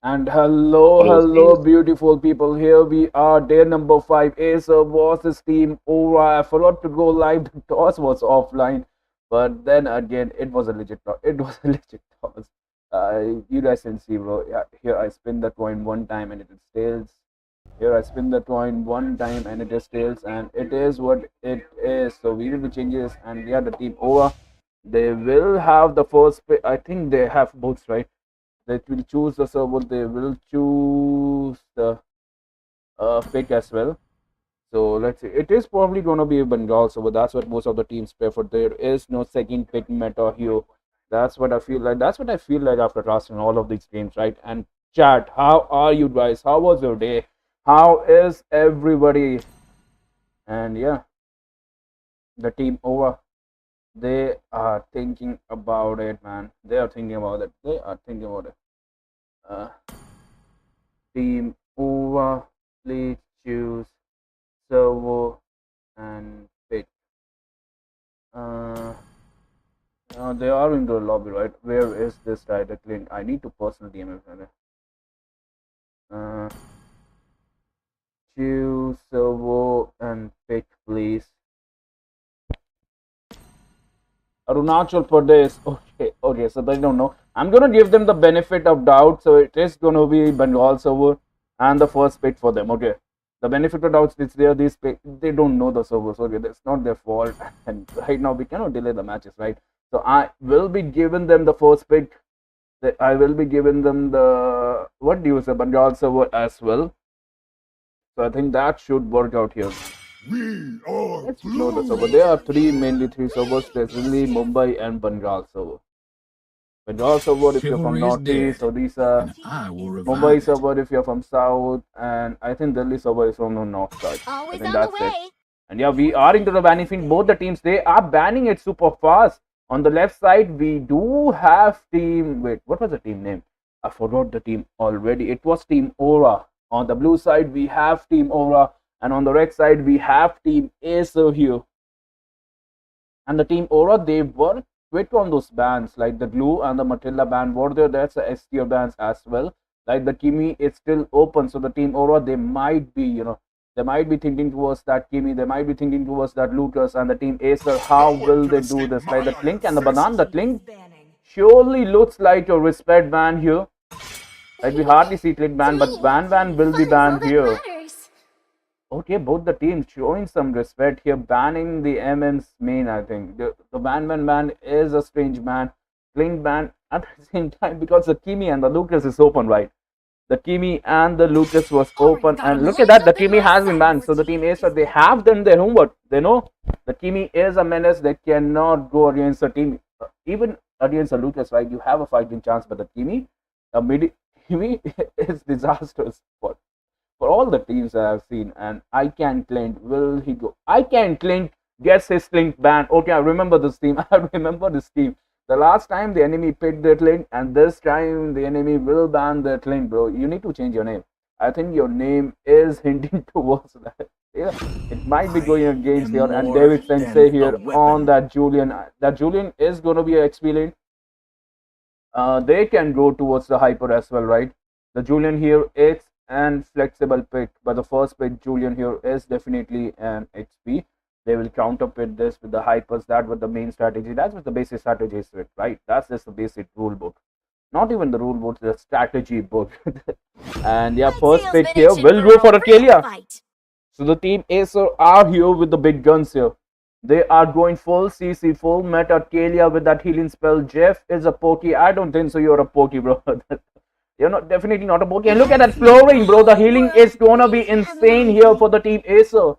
And hello, Hello, hello, beautiful people. Here we are, day number 5. Acer versus Team Aura. I forgot to go live. The toss was offline, but then again, it was a legit toss. It was a legit toss. You guys can see, bro. Yeah, here I spin the coin one time and it is tails. Here I spin the coin one time and it is tails, and it is what it is. So we need to change this, and yeah, the Team Aura. They will have the first pick. I think they have both, right? They will choose the server, they will choose the pick as well. So let's see, it is probably going to be a Bengal server. That's what most of the teams prefer. There is no second pick meta here. That's what I feel like. That's what I feel like after casting all of these games, right? And chat, how are you guys? How was your day? How is everybody? And yeah, the team over. They are thinking about it, man. They are thinking about it. They are thinking about it. Uh, Team over. Please choose servo and pick. Uh, they are in the lobby, right? Where is this direct link? I need to personal DM it. Choose servo and pick, please. Arunachal Pradesh. Okay, okay. So they don't know. I'm gonna give them the benefit of doubt. So it is gonna be Bengal server and the first pick for them. Okay. The benefit of doubt is there. These pick, they don't know the servers. Okay, that's not their fault. And right now we cannot delay the matches, right? So I will be giving them the first pick. I will be giving them the what do you say Bengal server as well. So I think that should work out here. we are Let's know the server. blue. There are mainly three servers. There's Delhi, Mumbai, and Bengal server. Bengal server if you're from Chivalry is Northeast, dead, Odisha, and I will Mumbai revive it. server if you're from South, and I think Delhi server is from the North side. I Always think on the that's it. way. And yeah, we are into the banning thing. Both the teams, they are banning it super fast. On the left side, we do have team. Wait, what was the team name? I forgot the team already. It was Team Aura. On the blue side, we have Team Aura. And on the red side, we have Team Acer here. And the Team Aura, they were quit on those bans, like the Glue and the Matilda ban were there. That's the S tier bans as well. Like the Kimi is still open. So the Team Aura, they might be, they might be thinking towards that Kimi, they might be thinking towards that Lucas, and the Team Acer. How No one will can they do escape this? Like my the iron Clink and the fist. Banana, the Clink surely looks like a respect ban here. Like we hardly see Clink To ban, but me, Van will be fun is all banned that here. matters. Okay, both the teams showing some respect here, banning the MM's main, I think. The ban is a strange ban. Clean ban at the same time because the Kimi and the Lucas is open, right? The Kimi and the Lucas was open, and look at Let's that, the open Kimi my has been banned. sights. So the team Acer, they have done their homework. They know the Kimi is a menace. They cannot go against the team, even against the Lucas, right? You have a fighting chance, but the Kimi, Kimi is disastrous for all the teams I have seen. And I can Clint, will he go? I can Clint gets his Clint ban. Okay, I remember this team. I remember this team. The last time the enemy picked their Clint, and this time the enemy will ban their Clint, bro. You need to change your name. I think your name is hinting towards that. Yeah, it might be going I against am here. And more David Sensei than a here on weapon. that Julian. That Julian is going to be an XP lane. They can go towards the hyper as well, right? The Julian here is an flexible pick, but the first pick Julian here is definitely an XP. They will counterfeit this with the hypers. That was the main strategy. That's what the basic strategy is, right? That's just the basic rule book. Not even the rule book, the strategy book. And yeah, My first tail's pick been here itching will for go a for real Akelia. fight. So the team Acer are here with the big guns here. They are going full CC, full meta Kalia with that healing spell. Jeff is a pokey. I don't think so. You're a pokey, bro. You're not definitely not a pokey. And look at that flooring, bro. The healing is gonna be insane here for the team Acer.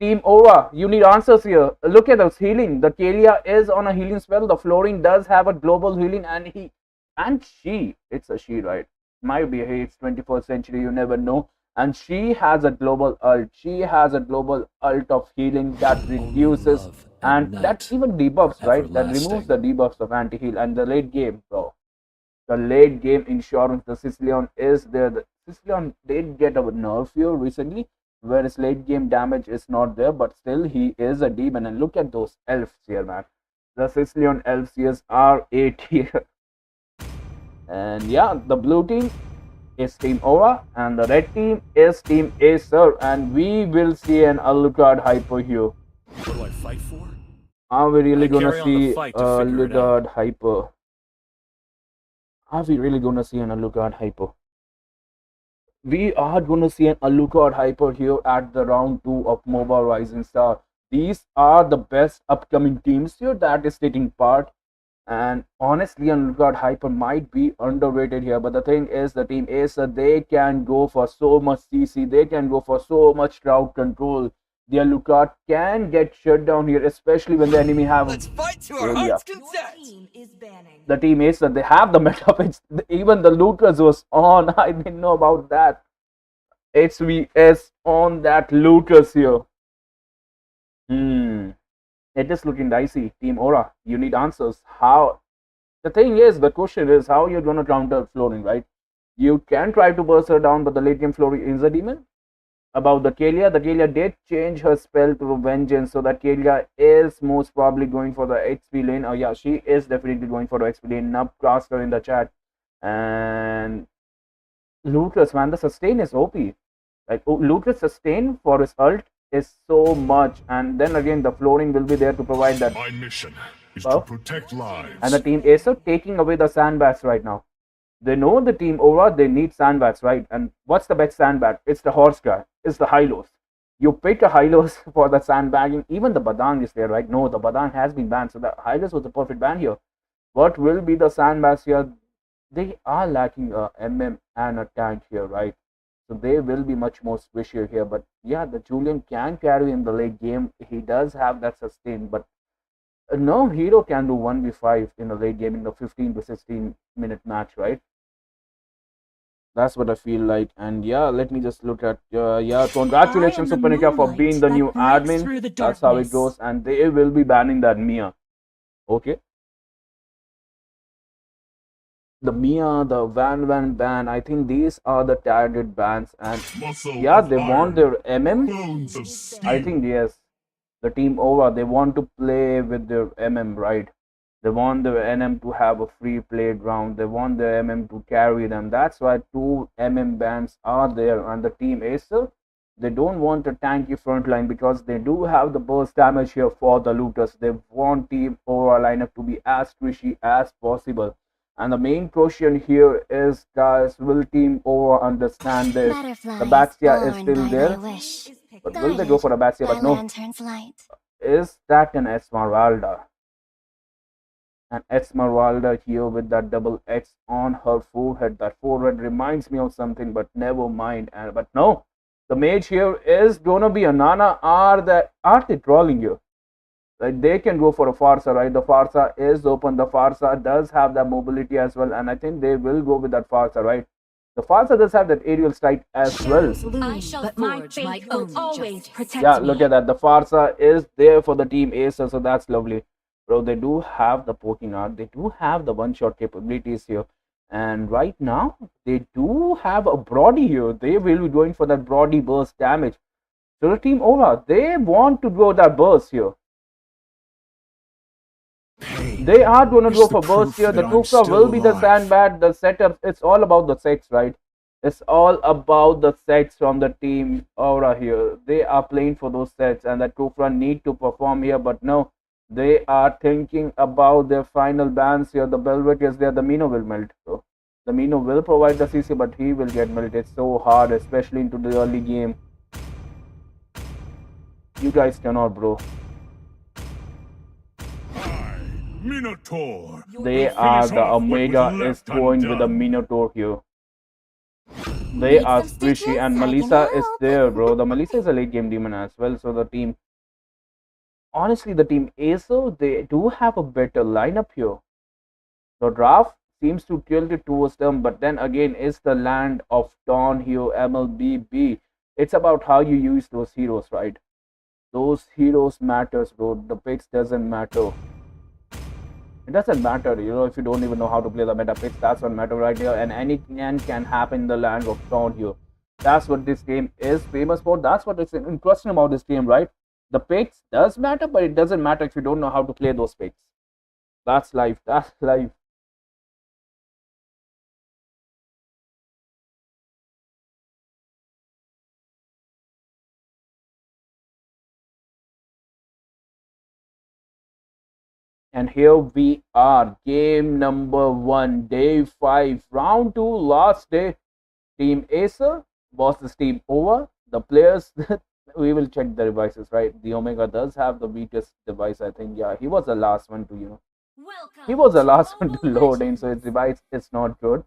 Team Ova, you need answers here. Look at this healing. The Kalia is on a healing spell. The flooring does have a global healing, and she. It's a she, right? Might be hey, it's 21st century. You never know. And she has a global ult. She has a global ult of healing that Only reduces love at and that night even are debuffs, right? That removes everlasting. the debuffs of anti heal and the late game, bro. The late game insurance, the Sicilian is there. The Sicilian did get a nerf here recently, whereas late game damage is not there, but still he is a demon. And look at those elves here, man. The Sicilian elves, yes, are A tier. And yeah, the blue team is Team Aura, and the red team is Team Acer, and we will see an Alucard Hyper here. What do I fight for? Are we really I gonna carry on the see fight to a figure it out. Alucard Hyper? Are we really gonna see an Alucard Hyper? We are gonna see an Alucard Hyper here at the round 2 of MOBA Rising Star. These are the best upcoming teams here that is taking part. And honestly, Alucard Hyper might be underrated here. But the thing is, the team Acer, they can go for so much CC, they can go for so much crowd control. The Alucard can get shut down here, especially when the enemy have Let's fight to our Aurelia. heart's content. The team Acer, they have the meta picks. Even the Looters was on. I didn't know about that. HVS on that Looters here. Hmm. It is looking dicey. Team Aura, you need answers. How? The thing is, the question is how you're going to counter Florin, right? You can try to burst her down, but the late game Florin is a demon. About the Kalia did change her spell to Vengeance, so that Kalia is most probably going for the XP lane. Oh yeah, she is definitely going for the XP lane. Nub crossed her in the chat. And Lootless, man, the sustain is OP. Like, Lootless sustain for his ult is so much, and then again the Florin will be there to provide that My mission is to buff. protect lives. And the team Acer taking away the sandbags right now. They know the team Aura, they need sandbags, right? And what's the best sandbag? It's the horse guy. It's the Hylos. You pick a Hylos for the sandbagging. Even the Badang is there, right? No, the Badang has been banned. So the Hylos was the perfect ban here. What will be the sandbags here? They are lacking a MM and a tank here, right? So they will be much more squishier here. But yeah, the Julian can carry in the late game. He does have that sustain, but no hero can do 1v5 in the late game in the 15 to 16-minute match, right? That's what I feel like. And yeah, let me just look at yeah, congratulations to Panika for being the new admin. That's how it goes. And they will be banning that Mia. Okay. The Mia, the Van ban, I think these are the targeted bans. And Muscle yeah, of they want iron, their MM. bones of steel. I think yes. The team over, they want to play with their MM, right? They want the NM to have a free playground. They want the MM to carry them. That's why two MM bands are there. And the team Acer, they don't want a tanky front line because they do have the burst damage here for the looters. They want team Aura lineup to be as squishy as possible. And the main question here is, guys, will team Aura understand this? The Baxia is still there. But will they go for a Baxia? But no. Is that an Esmeralda? And Esmeralda here with that double X on her forehead. That forehead reminds me of something, but never mind. But no, the mage here is gonna be a Nana. Are they trolling you? Like they can go for a Farsa, right? The Farsa is open. The Farsa does have that mobility as well, and I think they will go with that Farsa, right? The Farsa does have that aerial strike as well. But my faith will always protect Yeah, me. look at that. The Farsa is there for the team Acer, so that's lovely. Bro, they do have the poking art. They do have the one-shot capabilities here. And right now, they do have a Brody here. They will be going for that Brody burst damage. So the team Aura, they want to go that burst here. They are going to go for burst here. The Kufra will be the sandbag, the setup. It's all about the sets, right? It's all about the sets from the team Aura here. They are playing for those sets, and that Kufra need to perform here. But no, they are thinking about their final bans here. The Belvic is there. The Mino will melt. So the Mino will provide the CC, but he will get melted so hard, especially into the early game. You guys cannot, bro. Minotaur. They are the Omega is going with the Minotaur here. They are squishy, and Melissa is there, bro. The Melissa is a late game demon as well. So the team, honestly, the team Acer, they do have a better lineup here. The draft seems to tilt it towards them, but then again, it's the land of Dawn here, MLBB. It's about how you use those heroes, right? Those heroes matters, bro. The picks doesn't matter. It doesn't matter, if you don't even know how to play the meta picks, that's what matter right here. And anything can happen in the land of Dawn here. That's what this game is famous for. That's what is interesting about this game, right? The picks does matter, but it doesn't matter if you don't know how to play those picks. That's life. That's life. And here we are, game number 1, day 5, round 2, last day. Team Acer versus Team Over. The players, we will check the devices, right? The Omega does have the weakest device, I think. Yeah, he was the last one to, he was Welcome the to last one to MOBA load in, so his Legends. device is not good.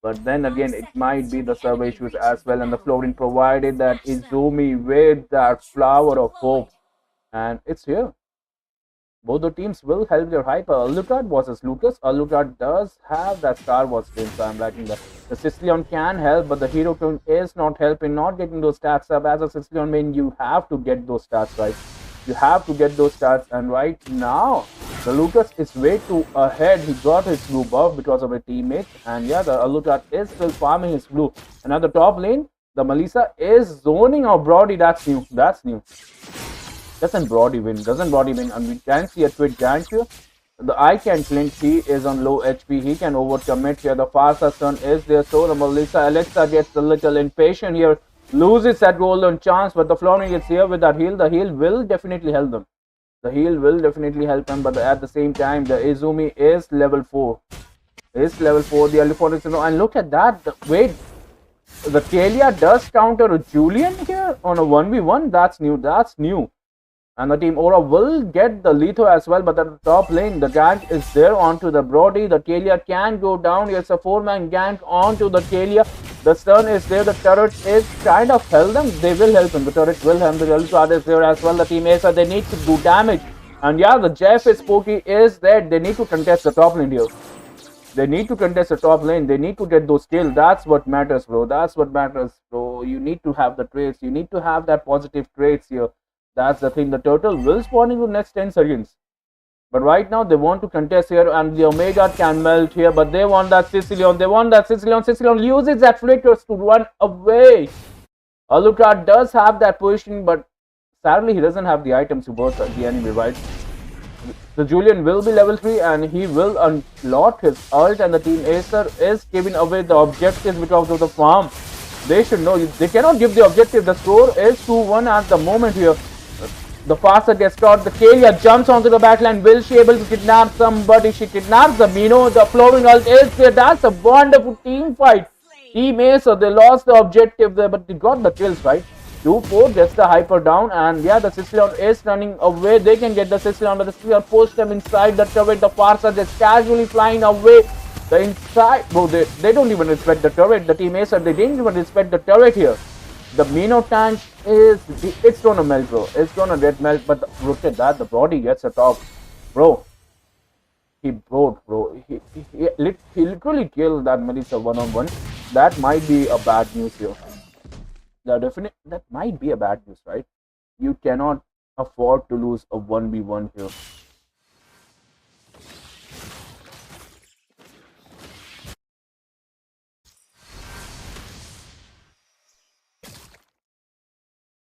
But then 5 again, it might seconds be till the the server enemy issues reaches as the well, and the floating battlefield. provided that Smash them. Izumi with All that troops flower of deployed. hope, and it's here. Both the teams will help their hyper. Alucard versus Lucas. Alucard does have that Star Wars skin, so I'm liking that. The Sicilian can help, but the Hero Clone is not helping, not getting those stats up. As a Sicilian main, you have to get those stats right. You have to get those stats, and right now, the Lucas is way too ahead. He got his blue buff because of a teammate, and yeah, the Alucard is still farming his blue. And at the top lane, the Melissa is zoning out Brody. That's new. That's new. Doesn't Brody win? Doesn't Brody win? And we can see a twitch giant here. The I can clinch. He is on low HP. He can overcome it here. The Farsa's son is there. So the Melissa Alexa gets a little impatient here. Loses that golden chance. But the Flowering is here with that heal. The heal will definitely help them. The heal will definitely help them. But at the same time, the Izumi is level 4. Is level 4. The Elephant is. And look at that. Wait. The Kalia does counter a Julian here on a 1v1. That's new. That's new. And the team Aura will get the Letho as well, but at the top lane, the gank is there onto the Brody. The Kalia can go down. It's a 4-man gank onto the Kalia. The stun is there. The turret is kind of held them. They will help him. The turret will help. The Elstrad is there as well. The team Acer, they need to do damage. And yeah, the Jeff is Pokey is there. They need to contest the top lane here. They need to contest the top lane. They need to get those kills. That's what matters, bro. That's what matters, bro. You need to have the traits. You need to have that positive traits here. That's the thing. The turtle will spawn in the next 10 seconds. But right now, they want to contest here, and the Omega can melt here. But they want that Sicilian. They want that Sicilian. Sicilian uses that flickers to run away. Alucard does have that position, but sadly, he doesn't have the items to burst the enemy, right? The Julian will be level 3 and he will unlock his ult, and the team Acer is giving away the objectives because of the farm. They should know. They cannot give the objective. The score is 2-1 at the moment here. The Farsa gets caught. The Kalia jumps onto the backline. Will she able to kidnap somebody? She kidnaps the Mino. The Flowering ult is there. That's a wonderful team fight. Team Acer, they lost the objective there, but they got the kills, right? 2-4 gets the hyper down, and yeah, the Sicilian is running away. They can get the Sicilian, but the Sicilian push them inside the turret. The Farsa just casually flying away. The inside, bro, they don't even respect the turret. The team Acer, they didn't even respect the turret here. The Mino tank it's gonna melt, bro. It's gonna get melt, but look at that. The Brody gets a top, bro. He broke, bro. He literally killed that Melissa one-on-one. That might be a bad news here. That might be a bad news, right? You cannot afford to lose a 1v1 here.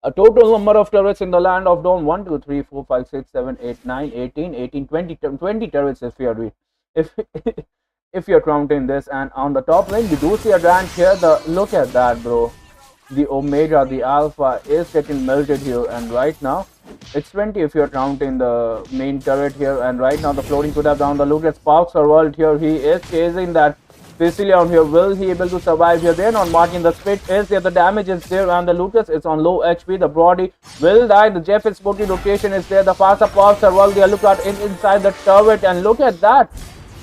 A total number of turrets in the land of Dawn 1, 2, 3, 4, 5, 6, 7, 8, 9, 18, 18, 20, 20 turrets if you are if if you're counting this. And on the top lane we do see a rank here. Look at that, bro. The Omega, the Alpha is getting melted here, and right now it's 20 if you're counting the main turret here. And right now the Floating could have down. The Lucas sparks are world here. He is chasing that Sicilian here. Will he able to survive here? They're not marking. The spit is there. The damage is there, and the Lucas is on low HP. The Brody will die. The Jeff is spooky location is there. The Farsa pops are well. The Alucard inside the turret, and look at that.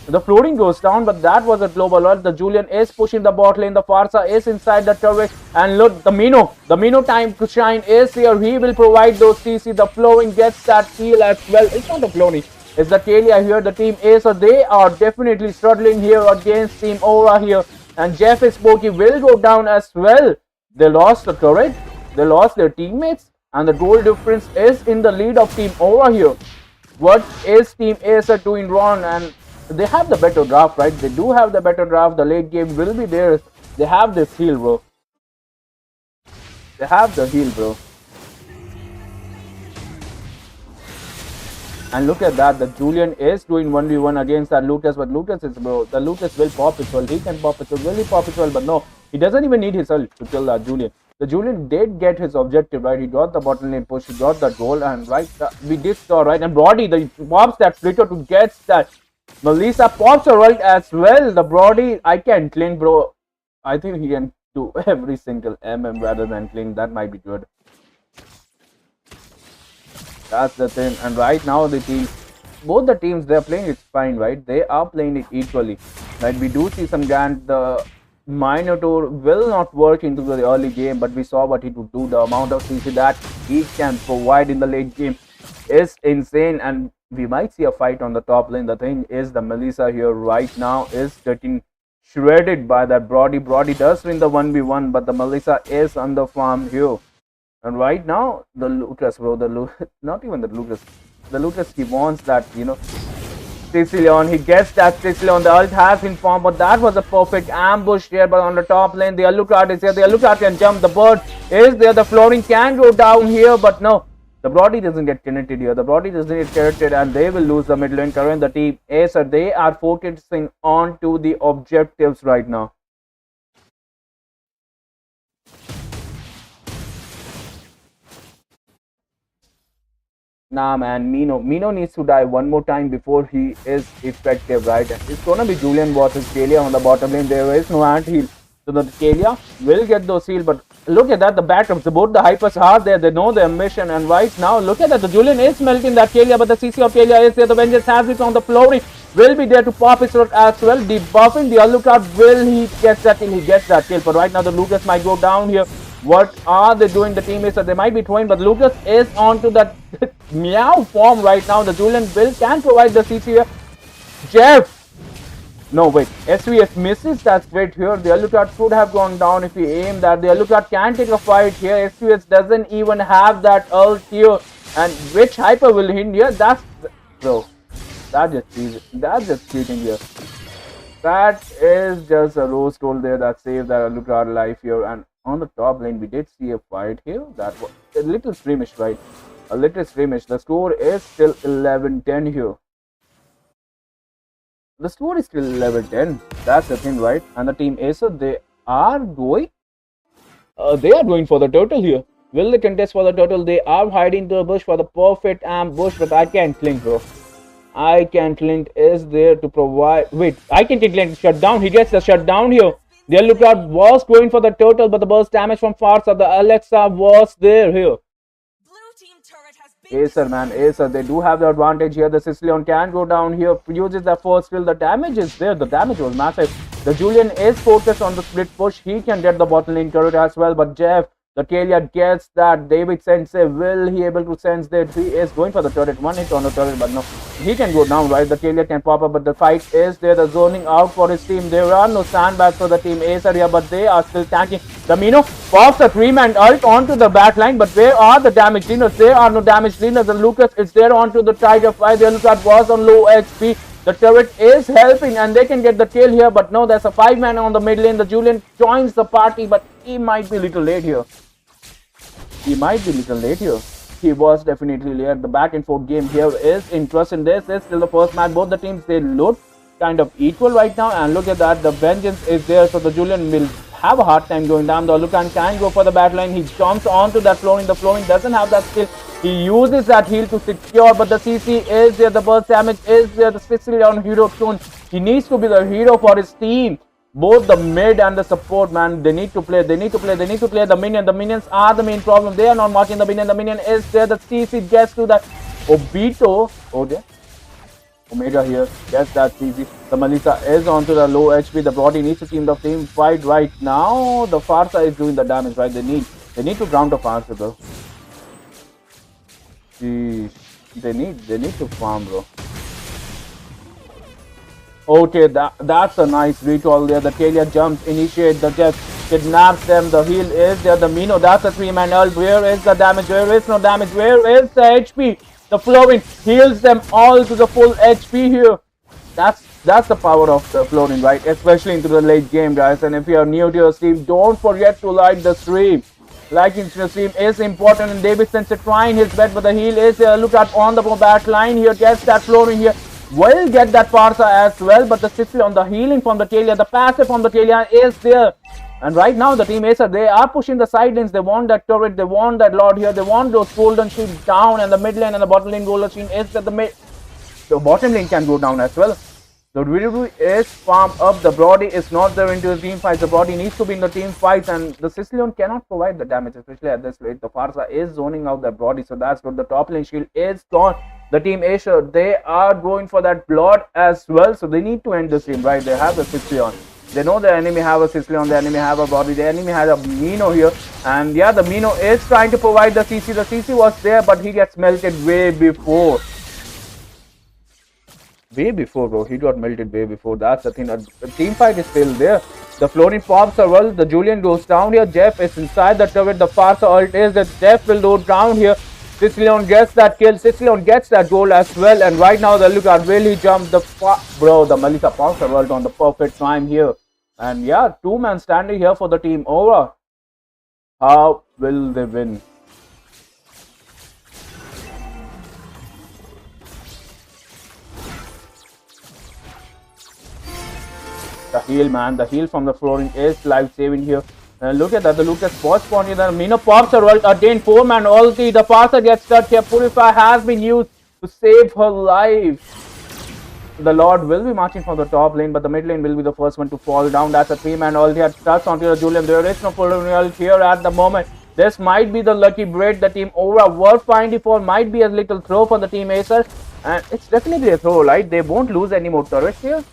The Floating goes down, but that was a global alert. The Julian is pushing the bot lane. The Farsa is inside the turret. And look, the Mino time to shine is here. He will provide those CC. The Flowing gets that heal as well. It's not the Flowing. It's the Kalia here. The team A. So they are definitely struggling here against Team Aura here. And Jeff is Spooky will go down as well. They lost the turret. They lost their teammates. And the goal difference is in the lead of Team Aura here. What is Team Acer doing wrong? And they have the better draft, right? They do have the better draft. The late game will be there. They have this heal, bro. They have the heal, bro. And look at that. The Julian is doing 1v1 against that Lucas, but Lucas is, bro. The Lucas will pop it well. He can pop it well. Will he pop it well? But no, he doesn't even need his ult to kill that Julian. the Julian did get his objective, right? He got the bottom lane push, he got that goal, and right, we did saw, right? And Brody, the pops that flicker to get that. Melissa pops her right as well. The Brody, I can cling, bro. I think he can do every single rather than cling. That might be good. That's the thing. And right now, both the teams, they're playing it fine, right? They are playing it equally. Right? We do see some Gant, the Minotaur will not work into the early game, but we saw what he would do. The amount of CC that he can provide in the late game is insane, and we might see a fight on the top lane. The thing is, the Melissa here right now is getting shredded by that Brody. Brody does win the 1v1, but the Melissa is on the farm here. And right now, the Lucas, bro, not even the Lucas, he wants that, Sicilian, he gets that Sicilian, the ult has been formed, but that was a perfect ambush here. But on the top lane, the Alucard is here, the Alucard can jump, the bird is there, the flooring can go down here, but no, the Brody doesn't get connected here, the Brody doesn't get connected, and they will lose the mid lane. Current, the team Acer, they are focusing on to the objectives right now. Nah, man, Mino needs to die one more time before he is effective, right? It's gonna be Julian versus Kalia on the bottom lane. There is no ant-heal. So the Kalia will get those heals, but look at that, the backups, both the hypers are there, they know their mission, and right now, look at that, the Julian is melting that Kalia, but the CC of Kalia is there, the Vengeance has it on the flooring, will be there to pop his root as well, debuffing the Alucard, will he get that kill? He gets that kill, but right now the Lucas might go down here. What are they doing? The team is that they might be throwing, but Lucas is onto that meow form right now. The Julian can provide the CC here. Jeff. No, wait. SVS misses that straight here. The Alucard should have gone down if he aimed that. The Alucard can take a fight here. SVS doesn't even have that ult here. And which hyper will hit here? Bro. That's just cheating here. That is just a rose gold there that saved that Alucard life here. And on the top lane, we did see a fight here. That was a little skirmish, right? A little skirmish. The score is still 11-10 here. The score is still 11-10. That's the thing, right? And the team Acer, they are going for the turtle here. Will they contest for the turtle? They are hiding the bush for the perfect ambush, but I can't clink, bro. I can't clink is there to provide. Wait, I can take clink shutdown. He gets the shutdown here. The Alucard was going for the turtle, but the burst damage from Farsa, the Alexa was there here. Acer, man, Acer, they do have the advantage here. The Sicilian can go down here, uses the first skill. The damage is there. The damage was massive. The Julian is focused on the split push. He can get the bottom lane turret as well. But Jeff, the Kalia gets that. David Sensei, will he able to sense that he is going for the turret? One hit on the turret, but no. He can go down, right? The Kalia can pop up, but the fight is there. The zoning out for his team. There are no sandbags for the team Acer here, but they are still tanking. The Mino pops a 3-man ult onto the back line, but where are the damage dealers? There are no damage dealers. The Lucas is there onto the Tiger 5. The Lucas was on low HP. The turret is helping and they can get the kill here, but no, there's a 5-man on the mid lane. The Julian joins the party, but he might be a little late here. He was definitely late. The back and forth game here is interesting. This is still the first match. Both the teams, they look kind of equal right now, and look at that, the Vengeance is there, so the Julian will have a hard time going down. The Lucan can go for the back line. He jumps onto that flooring. The flooring doesn't have that skill. He uses that heal to secure, but the CC is there. The burst damage is there. The Sicilian hero soon. He needs to be the hero for his team. Both the mid and the support, man, they need to play. The minion. The minions are the main problem. They are not marking the minion. The minion is there. The CC gets to that. Obito. Oh, there. Omega here gets that CC. The Melissa is onto the low HP. The Brody needs to team the team fight right now. The Farsa is doing the damage, right? They need to ground the Farsa, bro. Jeez. They need to farm, bro. Okay, that's a nice recall there. The Kalia jumps, initiate the jet, kidnaps them. The heal is there. The Mino, that's a 3-man ult. Where is the damage? Where is no damage? Where is the HP? The flowing heals them all to the full HP here. That's the power of the flowing, right? Especially into the late game, guys. And if you are new to your stream, don't forget to like the stream. Liking the stream is important. And David Sensei trying his best, but the heal is there. Look at on the back line here. Gets that flowing here. Will get that Parsa as well, but the Sicily on the healing from the Kalia, the passive from the Kalia is there. And right now, the team Acer, they are pushing the side lanes. They want that turret. They want that Lord here. They want those golden shields down. And the mid lane and the bottom lane golden shield is that the bottom lane can go down as well. The Viru is farm up. The Brody is not there into the team fights. The Brody needs to be in the team fights. And the Sicilian cannot provide the damage, especially at this rate. The Farsa is zoning out the Brody. So that's good. The top lane shield is gone. The team Acer, they are going for that blood as well. So they need to end this team, right? They have the Sicilian. They know the enemy have a Sicilian, the enemy have a Body, the enemy has a Mino here. And yeah, the Mino is trying to provide the CC. The CC was there, but he gets melted way before. Way before, bro. He got melted way before. That's the thing. The team fight is still there. The floating pops are well. The Julian goes down here. Jeff is inside the turret. The Farsa ult is that Jeff will go down here. Sicilian gets that kill. Sicilian gets that goal as well. And right now, the Luca really jumped the bro. The Melissa pops are ult on the perfect time here. And yeah, two-man standing here for the team Aura. How will they win? The heal, man. The heal from the flooring is life-saving here. And look at that. The Lucas spot spawn here. The Mino pops her ult again. 4-man ulti. The Farsa gets stuck here. Purify has been used to save her life. The Lord will be marching from the top lane, but the mid lane will be the first one to fall down. That's a 3-man ulti. Had touched onto the Julian. There is no full ult here at the moment. This might be the lucky break. The team Aura were finding for. Might be a little throw for the team Acer. And it's definitely a throw, right? They won't lose any more turrets here.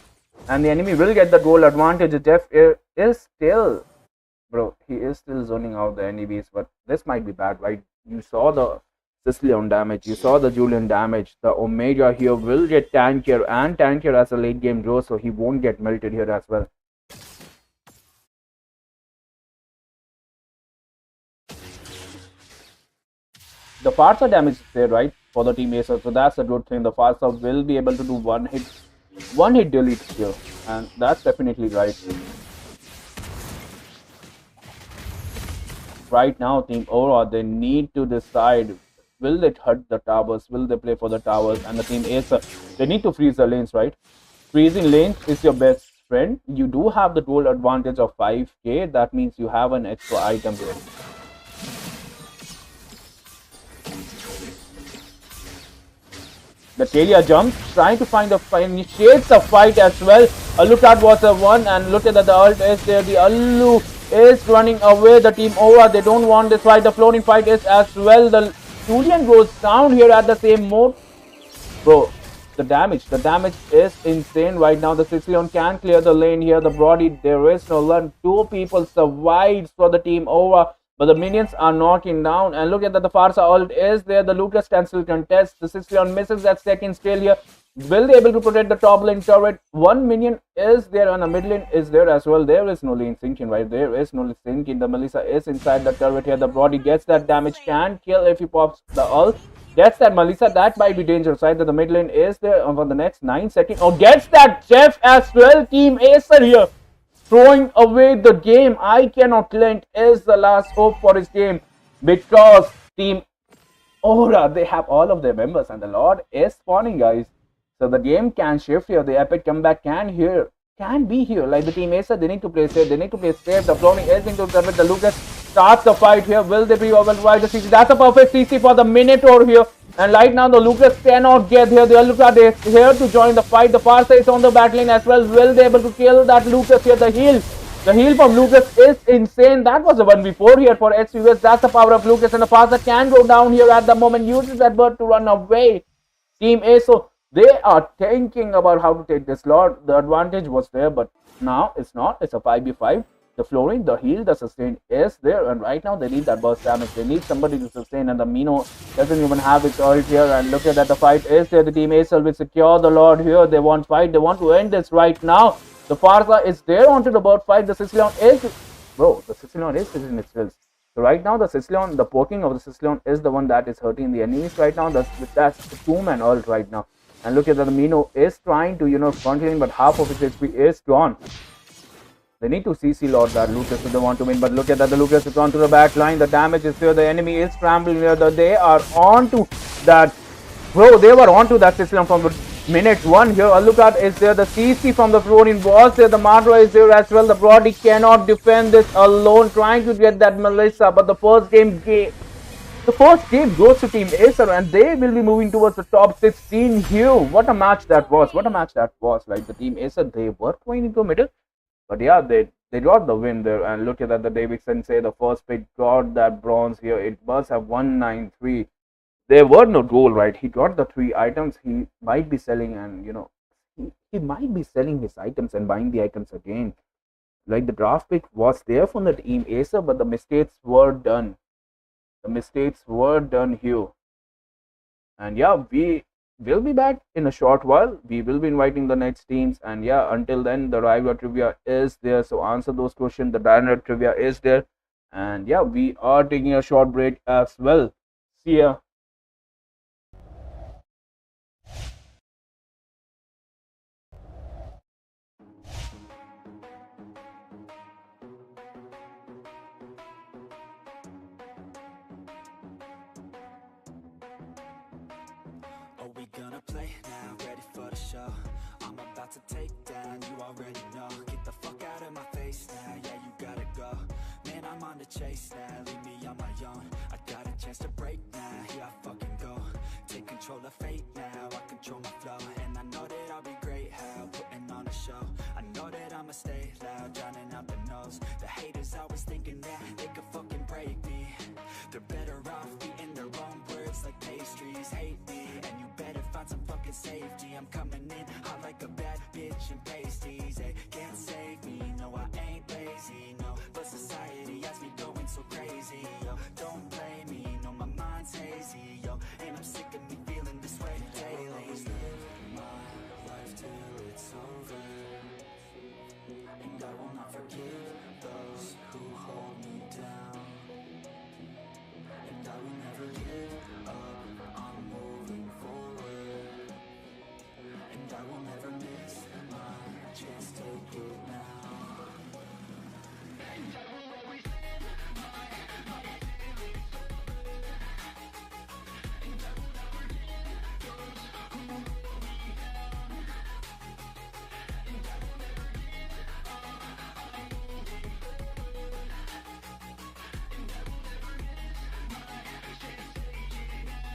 And the enemy will get the goal advantage. Jeff is still, bro, he is still zoning out the enemies, but this might be bad, right? You saw the Sicilian damage, you saw the Julian damage. The Omega here will get tankier and tankier as the late game goes, so he won't get melted here as well. The Farsa damage is there, right, for the team Acer, so that's a good thing. The Farsa will be able to do one hit delete here, and that's definitely right. Right now, Team Aura, they need to decide, will they hurt the towers, will they play for the towers, and the Team Acer, they need to freeze the lanes, right? Freezing lanes is your best friend. You do have the goal advantage of 5k, that means you have an extra item here. The Talia jumps, trying to find the fight, initiates the fight as well. Look at was a one, and look at that, the ult is there. The Allu is running away. The team Aura, they don't want this fight. The floating fight is as well. The Julian goes down here at the same mode. Bro, the damage is insane right now. The Sicilian can clear the lane here. The Brody, there is no run. 2 people survives for the team Aura. But the minions are knocking down. And look at that, the Farsa ult is there. The Lucas can still contest. The Sicilian misses that second steal here. Will they able to protect the top lane turret? 1 minion is there, and the mid lane is there as well. There is no lane sinking, right? There is no sinking. The Melissa is inside the turret here. The Brody gets that damage. Can kill if he pops the ult. Gets that Melissa. That might be dangerous, right? That the mid lane is there for the next 9 seconds. Oh, gets that Jeff as well. Team Acer here, throwing away the game. I cannot lend is the last hope for his game, because Team Aura, they have all of their members, and the Lord is spawning, guys. So the game can shift here. The epic comeback can be here. Like the team Acer, they need to play safe. They need to play safe. The floating is into the turret. The Lucas starts the fight here. Will they be able to fight the CC? That's a perfect CC for the Minotaur here. And right now the Lucas cannot get here. The Lucas is here to join the fight. The Farsa is on the back lane as well. Will they able to kill that Lucas here? The heal from Lucas is insane. That was a 1v4 here for SUS. That's the power of Lucas, and the Farsa can go down here at the moment. Uses that bird to run away. Team Acer, they are thinking about how to take this Lord. The advantage was there, but now it's not. It's a 5v5. The flooring, the heal, the sustain is there, and right now they need that burst damage. They need somebody to sustain, and the Mino doesn't even have its ult here. And look at that, the fight is there. The team Acer will secure the Lord here. They want fight. They want to end this right now. The Farsa is there onto the bird fight. The Sicilian is, bro, the Sicilian is in its skills. So right now the Sicilian, the poking of the Sicilian is the one that is hurting the enemies right now. That's the 2-man ult right now. And look at that, the Mino is trying to, front lane, but half of his HP is gone. They need to CC Lord that Lucas if they want to win. But look at that, the Lucas is on to the back line. The damage is there. The enemy is scrambling here. They are on to that. Bro, they were on to that Sicilian from the Minute 1 here. Alucard is there. The CC from the Florin was there. The Madra is there as well. The Brody cannot defend this alone. Trying to get that Melissa. But the first game goes to Team Acer and they will be moving towards the top 16 here. What a match that was. What a match that was. Like the Team Acer, they were going into the middle. But yeah, they got the win there. And look at that. The David Sensei, the first pick, got that bronze here. It must have 193. There were no goal, right? He got the 3 items. He might be selling, and he might be selling his items and buying the items again. Like the draft pick was there from the Team Acer, but the mistakes were done. The mistakes were done here. And yeah, we will be back in a short while. We will be inviting the next teams. And yeah, until then, the rival trivia is there. So answer those questions. The dynamic trivia is there. And yeah, we are taking a short break as well. See ya. Are we gonna play now? Ready for the show? I'm about to take down, you already know. Get the fuck out of my face now, yeah, you gotta go. Man, I'm on the chase now, leave me on my own. I got a chance to break now, here I fucking go. Take control of fate now, I control my flow. And I know that I'll be great, how putting on a show. I know that I'ma stay loud, drowning out the noise. The haters always thinking that they could fucking break me. They're better off eating their own words like pastries. Hate me, and you better find some fucking safety. I'm coming in hot like a bad bitch in pasties. They can't save me, no I ain't lazy, no. But society has me going so crazy, yo. Don't blame me, no my mind's hazy, yo. And I'm sick of me feeling this way daily. Always live my life till it's over, and I will not forgive those who hold me down. And I will never give up, I'm moving forward. And I will never miss my chance, take it now. And I will always live my life till it's over. And I will never give those who hold me down. And I will never give up, I'm moving forward. And I will never miss my chance, take it now.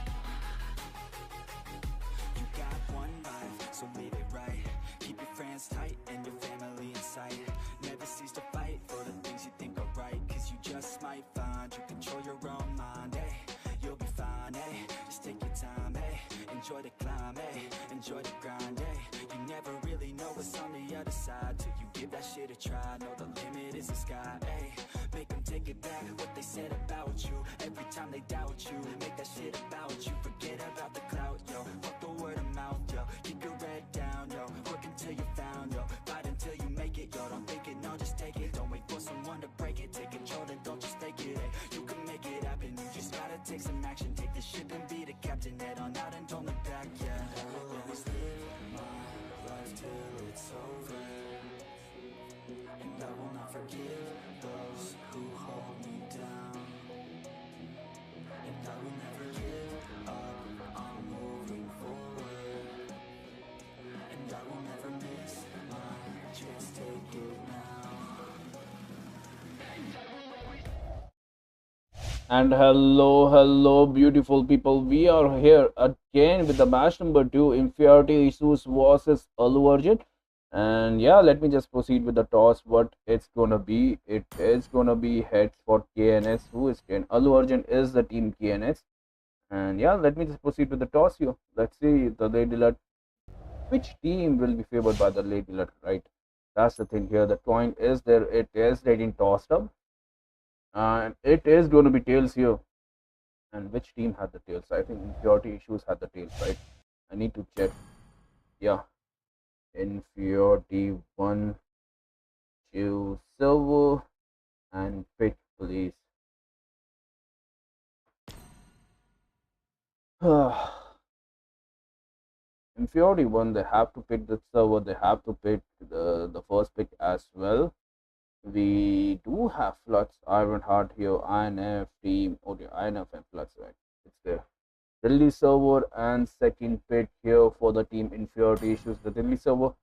You got one life, so live it right. Keep your friends tight and your family in sight. Never cease to fight for the things you think are right. Cause you just might find you control your own mind, hey. You'll be fine, hey. Just take your time, hey. Enjoy the climb, hey. Enjoy the grind, hey. You never really know what's on the other side till you give that shit a try. Know the limit is the sky, hey. Make them take it back, what they said about you. Every time they doubt you, make that shit about you. Forget about the clout, yo. Fuck the word of mouth, yo. Keep your head down, yo. Work until you found, yo. Fight until you make it, yo. Don't think it, no, just take it. Don't wait for someone to break it. Take control and don't just take it, hey. You can make it happen, you just gotta take some action. Take the ship and be the captain. Head on out and don't look back, yeah. I will always live my life till it's over. And I will not forgive those who hold me down. And I will never give up, I'm moving forward. And I will never miss my chance, take it now. And I will always. And hello, beautiful people. We are here again with the match number 2, Inferiority Issues versus Alu. And yeah, let me just proceed with the toss. What it's gonna be? It is gonna be heads for KNS. Who is KN? Alu is the team KNS. And yeah, let me just proceed with the toss here. Let's see the late alert. Which team will be favored by the late alert, right? That's the thing here. The coin is there. It is getting tossed up. And it is going to be tails here. And which team had the tails? I think Inferiority Issues had the tails, right? I need to check. Yeah. Inferiority 1, 2, silver, and pick, please. Inferiority 1, they have to pick the server, they have to pick the first pick as well. We do have Flux, Ironheart here, INF team, okay, INF and Flux, right? It's there. Delhi server and second pick here for the team inferiority issues. The Delhi server.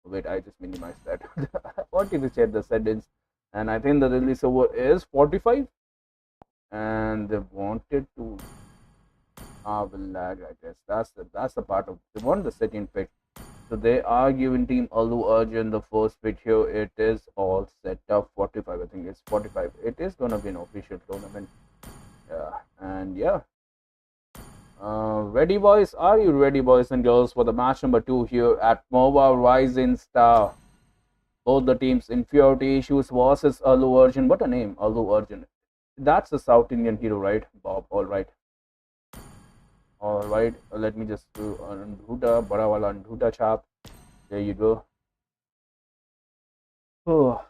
Wait, I just minimized that. I wanted to check the settings, and I think the Delhi server is 45, and they wanted to will lag. I guess that's the part of they want the second pick. So they are giving Team Allu Arjun the first pick here. It is all set up 45. I think it's 45. It is gonna be an official tournament. Yeah, and yeah. Ready, boys? Are you ready, boys and girls, for the match number 2 here at MOBA Rising Star? Both the teams' inferiority issues versus Allu Arjun. What a name, Allu Arjun. That's a South Indian hero, right, Bob? All right. All right. Let me just do Andhuda, Barawala Andhuda chap. There you go. Oh.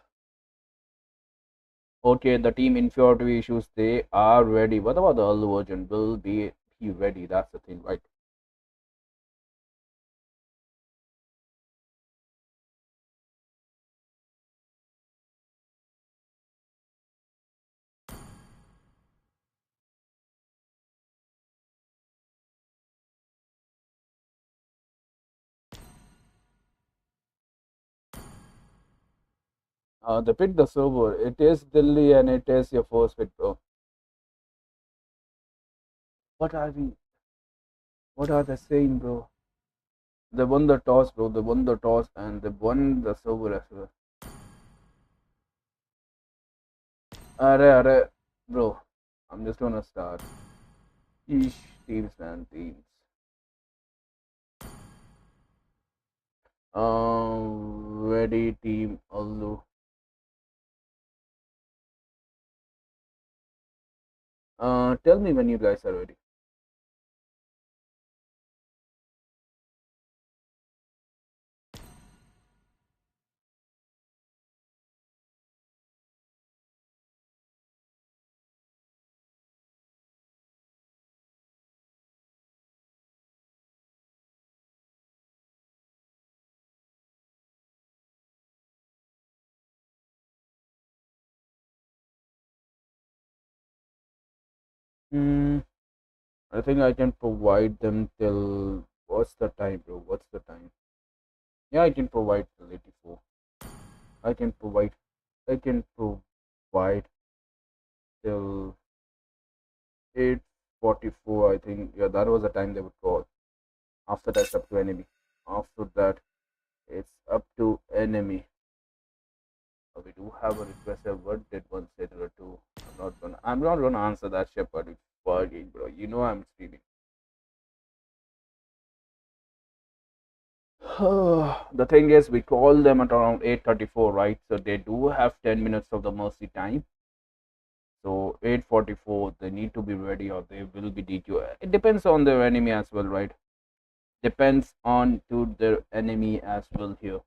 Okay, the team inferiority issues, they are ready. What about the Allu Arjun? Will be he ready? That's the thing, right? They picked the server. It is Delhi and it is your first pick, bro. What are we? What are they saying, bro? They won the toss, bro. They won the toss and they won the server as well. Are, bro. I'm just gonna start. Eesh, teams, man, teams. Ready, team, Allu. Tell me when you guys are ready. Hmm. I think I can provide them till what's the time, bro? What's the time? Yeah, I can provide till 84. I can provide. I can provide till 8:44. I think. Yeah, that was the time they would call. After that, it's up to enemy. After that, it's up to enemy. We do have a request. What did one say to the two? I'm not gonna answer that, Shepard. It's bugging, bro. You know I'm streaming. The thing is, we call them at around 8:34, right? So they do have 10 minutes of the mercy time. So 8:44, they need to be ready or they will be DQ. It depends on their enemy as well, right? Depends on to their enemy as well here.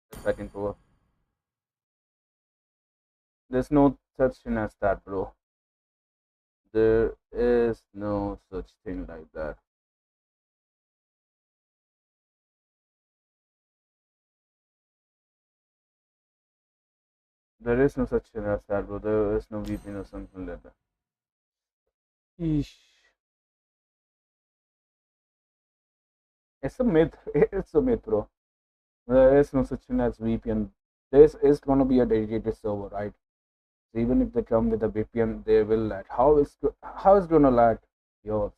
The second over. There's no such thing as that, bro. There is no such thing like that. There is no such thing as that, bro. There is no VPN or something like that. Eesh. It's a myth. It's a myth, bro. There is no such thing as VPN. This is gonna be a dedicated server, right? So even if they come with a VPN, they will lag. How is gonna lag? Yours.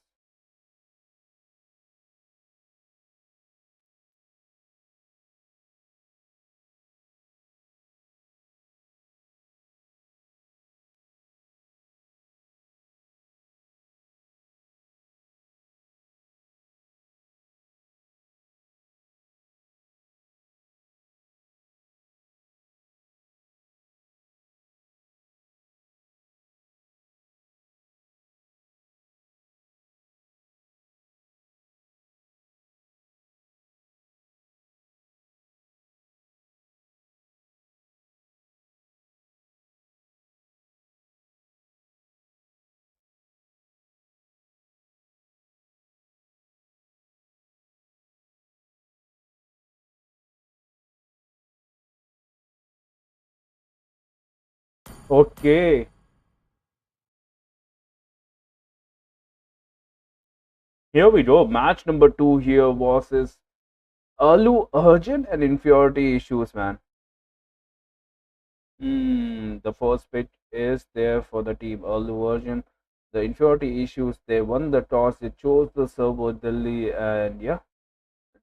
Okay. Here we go. Match number 2 here versus Alu Urgent and Inferiority Issues, man. The first pitch is there for the team Alu Urgent. The Inferiority Issues, they won the toss. They chose the server Delhi, and yeah,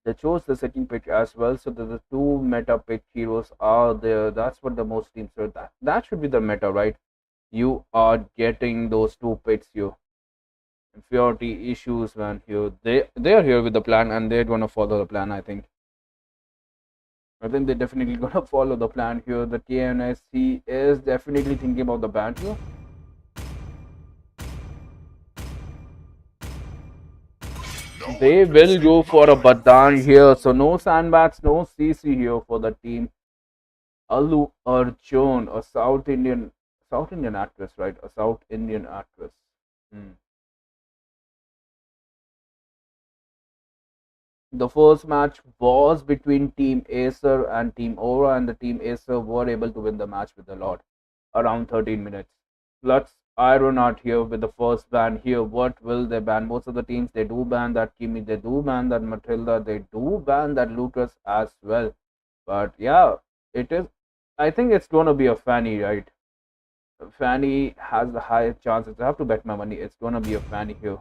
they chose the second pitch as well. So the two meta pick heroes are there. That's what the most teams are. That should be the meta, right? You are getting those two picks here. Inferiority issues, man. Here they are here with the plan, and they're gonna follow the plan. I think. I think they're definitely gonna follow the plan here. The KNSC is definitely thinking about the ban here. They will go for a Badan here. So no sandbags, no CC here for the team. Alu Arjun, a South Indian actress, right? A South Indian actress. Hmm. The first match was between Team Acer and Team Aura, and the Team Acer were able to win the match with a lot, around 13 minutes. Let's iron out here with the first ban here. What will they ban? Most of the teams, they do ban that Kimi, they do ban that Matilda, they do ban that Lucas as well. But yeah, it is. I think it's gonna be a Fanny, right? Fanny has the highest chances. I have to bet my money. It's gonna be a Fanny here.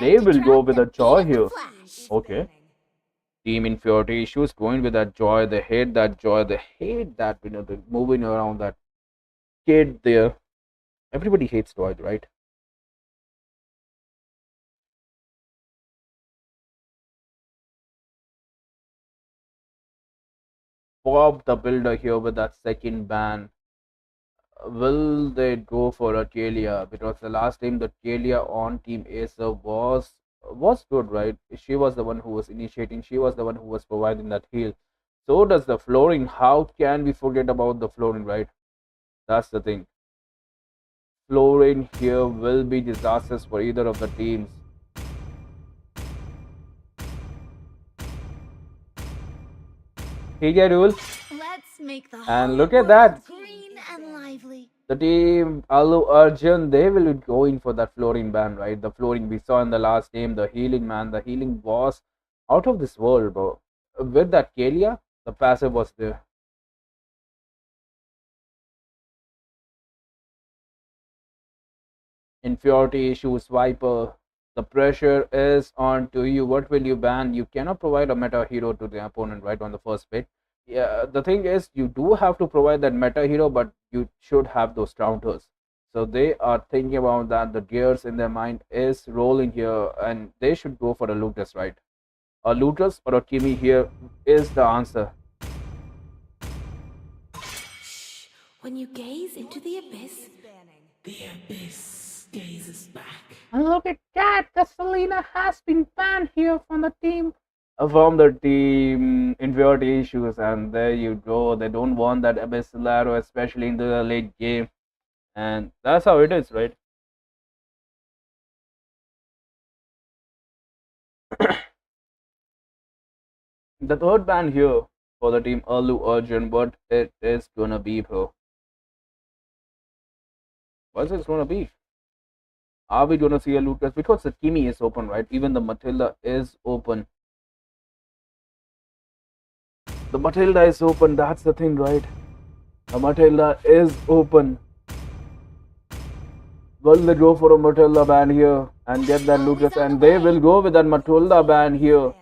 They will go with a Joy here. Okay. Team Inferiority Issues going with that Joy. They hate that Joy. They hate that, the moving around that kid there. Everybody hates Joy, right? Bob the Builder here with that second ban. Will they go for a Kalia? Because the last time the Kalia on Team Acer was good, right? She was the one who was initiating. She was the one who was providing that heal. So does the flooring. How can we forget about the flooring, right? That's the thing. Flooring here will be disastrous for either of the teams. PJ rule. Let's make the And whole look at world that. green and lively. The team Alu Arjun, they will be going for that flooring ban, right? The flooring we saw in the last game, the healing, man, the healing was out of this world, bro. With that Kalia, the passive was there. Inferiority issues, Viper. The pressure is on to you. What will you ban? You cannot provide a meta hero to the opponent, right, on the first bit. Yeah, the thing is, you do have to provide that meta hero, but you should have those counters. So they are thinking about that. The gears in their mind is rolling here, and they should go for a Lotus, right? A Lotus or a Kimi here is the answer. When you gaze into the abyss, And look at that, the Selena has been banned here from the team inferiority issues, and there you go. They don't want that Abyssal, especially in the late game, and that's how it is, right? The third ban here for the team Alu Arjun, what it is gonna be, bro? What's it gonna be? Are we gonna see a Lucas? Because the Kimi is open, right? Even the Matilda is open. The Matilda is open, that's the thing, right? The Matilda is open. Will they go for a Matilda ban here and get that Lucas? And they will go with that Matilda ban here.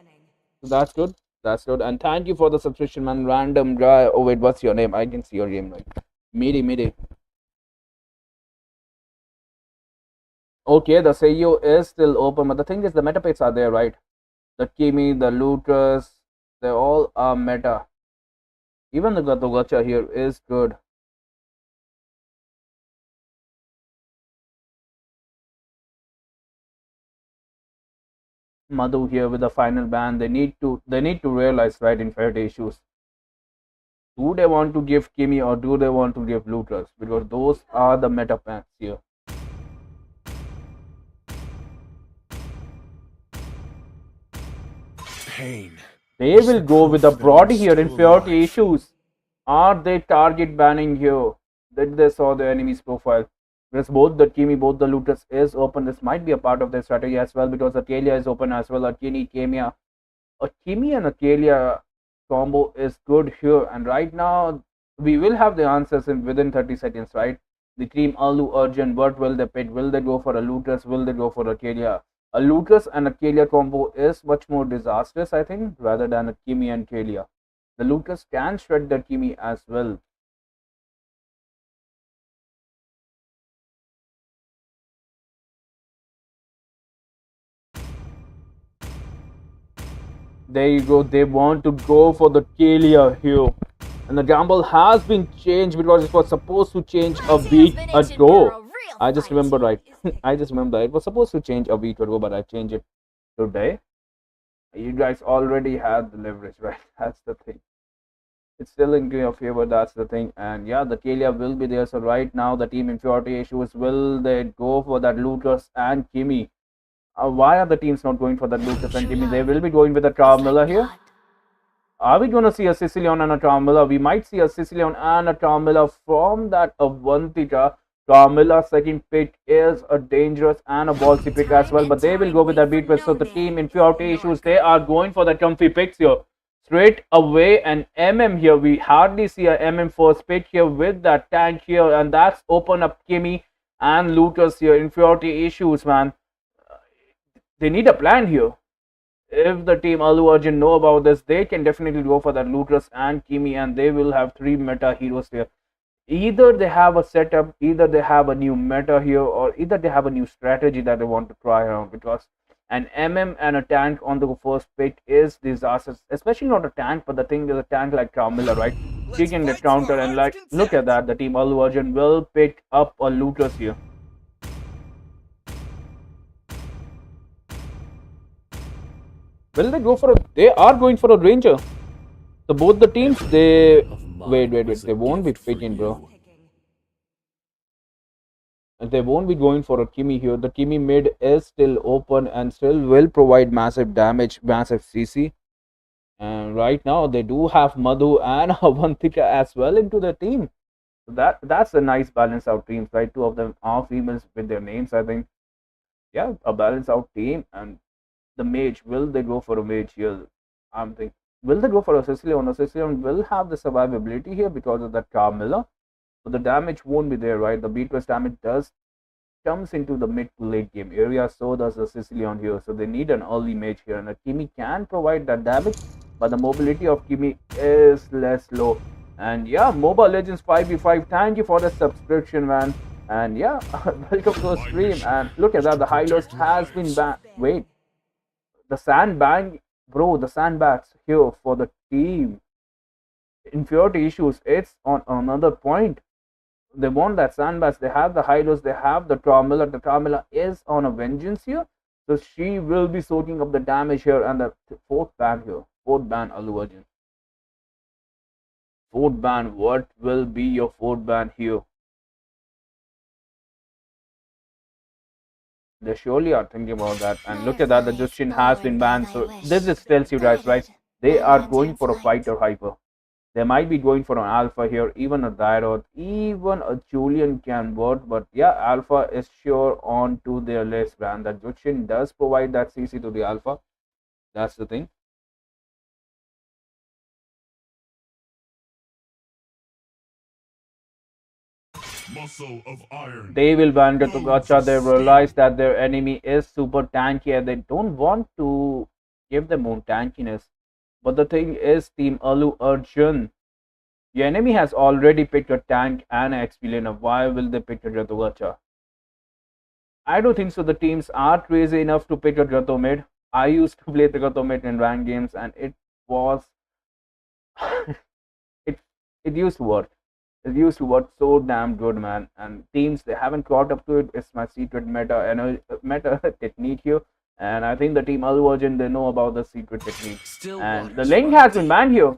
So that's good. That's good. And thank you for the subscription, man. Random guy. Oh, wait, what's your name? I can see your name, right? Midi. Okay, the Seiyo is still open, but the thing is, the meta picks are there, right? The Kimi, the Lucas, they all are meta. Even the Gacha here is good. Madhu here with the final ban. They need to realize, right, inferiority issues. Do they want to give Kimi or do they want to give Lucas? Because those are the meta packs here. Pain. They will go with the Brody here, inferiority issues. Are they target banning here? Did they saw the enemy's profile? Because both the Kimi, both the looters is open. This might be a part of their strategy as well because Akelia is open as well. A Kimi and Akelia combo is good here. And right now, we will have the answers in within 30 seconds, right? The team Alu Arjun, what will they pick? Will they go for a looters? Will they go for Akelia? A looters and Akelia combo is much more disastrous, I think, rather than a Kimi and Kalia. The looters can shred the Kimi as well. There you go. They want to go for the Kalia here. And the gamble has been changed because it was supposed to change a week ago. I just remember right. I just remember it was supposed to change a week ago, but I changed it today. You guys already had the leverage, right? That's the thing. It's still in your favor, that's the thing. And yeah, the Kalia will be there. So right now the team inferiority issues, will they go for that Lucas and Kimi? Why are the teams not going for that Lucas and Kimi? They will be going with the Carmilla here. Are we going to see a Sicilian and a Carmilla? We might see a Sicilian and a Carmilla from that Avantika. Carmilla's second pick is a dangerous and a ballsy pick as well, but they will go with that Beatrice. So the team inferiority issues, they are going for the comfy picks here. Straight away an MM here. We hardly see a MM first pick here with that tank here, and that's open up Kimi and Lucas here. Inferiority issues, man. They need a plan here. If the team Alu Arjun know about this, they can definitely go for that Lucas and Kimi, and they will have three meta heroes here. Either they have a setup, either they have a new meta here, or either they have a new strategy that they want to try around, because an MM and a tank on the first pick is disastrous, especially not a tank, but the thing is a tank like Carmilla, right? She can get counter, and like, look at that, the team Alu Arjun will pick up a Lucas here. Will they go for a, they are going for a Ranger. So both the teams, they, wait, they won't be picking, bro. They won't be going for a Kimi here. The Kimi mid is still open and still will provide massive damage, massive CC. And right now they do have Madhu and Avantika as well into the team. So that's a nice balance out teams, right? Two of them are females with their names, I think. Yeah, a balance out team. And the mage, will they go for a mage here? I'm thinking, will they go for a Sicilian? A Sicilian will have the survivability here because of that Carmilla. So the damage won't be there, right? The beatress damage does comes into the mid to late game area, so does the Sicilian here. So they need an early mage here, and a Kimi can provide that damage, but the mobility of Kimi is less low. And yeah, MOBA Legends 5v5, thank you for the subscription, man. And yeah, welcome to the stream. And look at that, the high lows has been banned. Wait, the sandbag, bro, the sandbags here for the team inferiority issues, it's on another point. They want that sandbags, they have the Hylos, they have the Carmilla. The Carmilla is on a vengeance here, so she will be soaking up the damage here. And the fourth ban here, fourth ban Alu Arjun. Fourth ban, what will be your fourth ban here? They surely are thinking about that. And look at that, the Justin has been banned. So this just tells you guys, right? They are going for a fighter hyper. They might be going for an alpha here, even a Dairoth, even a Julian can work. But yeah, alpha is sure on to their list, man. That Justin does provide that CC to the alpha. That's the thing. Muscle of iron. They will ban Gatugacha. They realize that their enemy is super tanky and they don't want to give them own tankiness. But the thing is, Team Alu Arjun, your enemy has already picked a tank and an XP laner. Why will they pick a Gatugacha? I don't think so. The teams are crazy enough to pick a Gato mid. I used to play the Gato mid in ranked games and it was it it used to work. It used to work so damn good, man. And teams, they haven't caught up to it. It's my secret meta technique here. And I think the team Alu Arjun, they know about the secret technique. And the link has been banned here.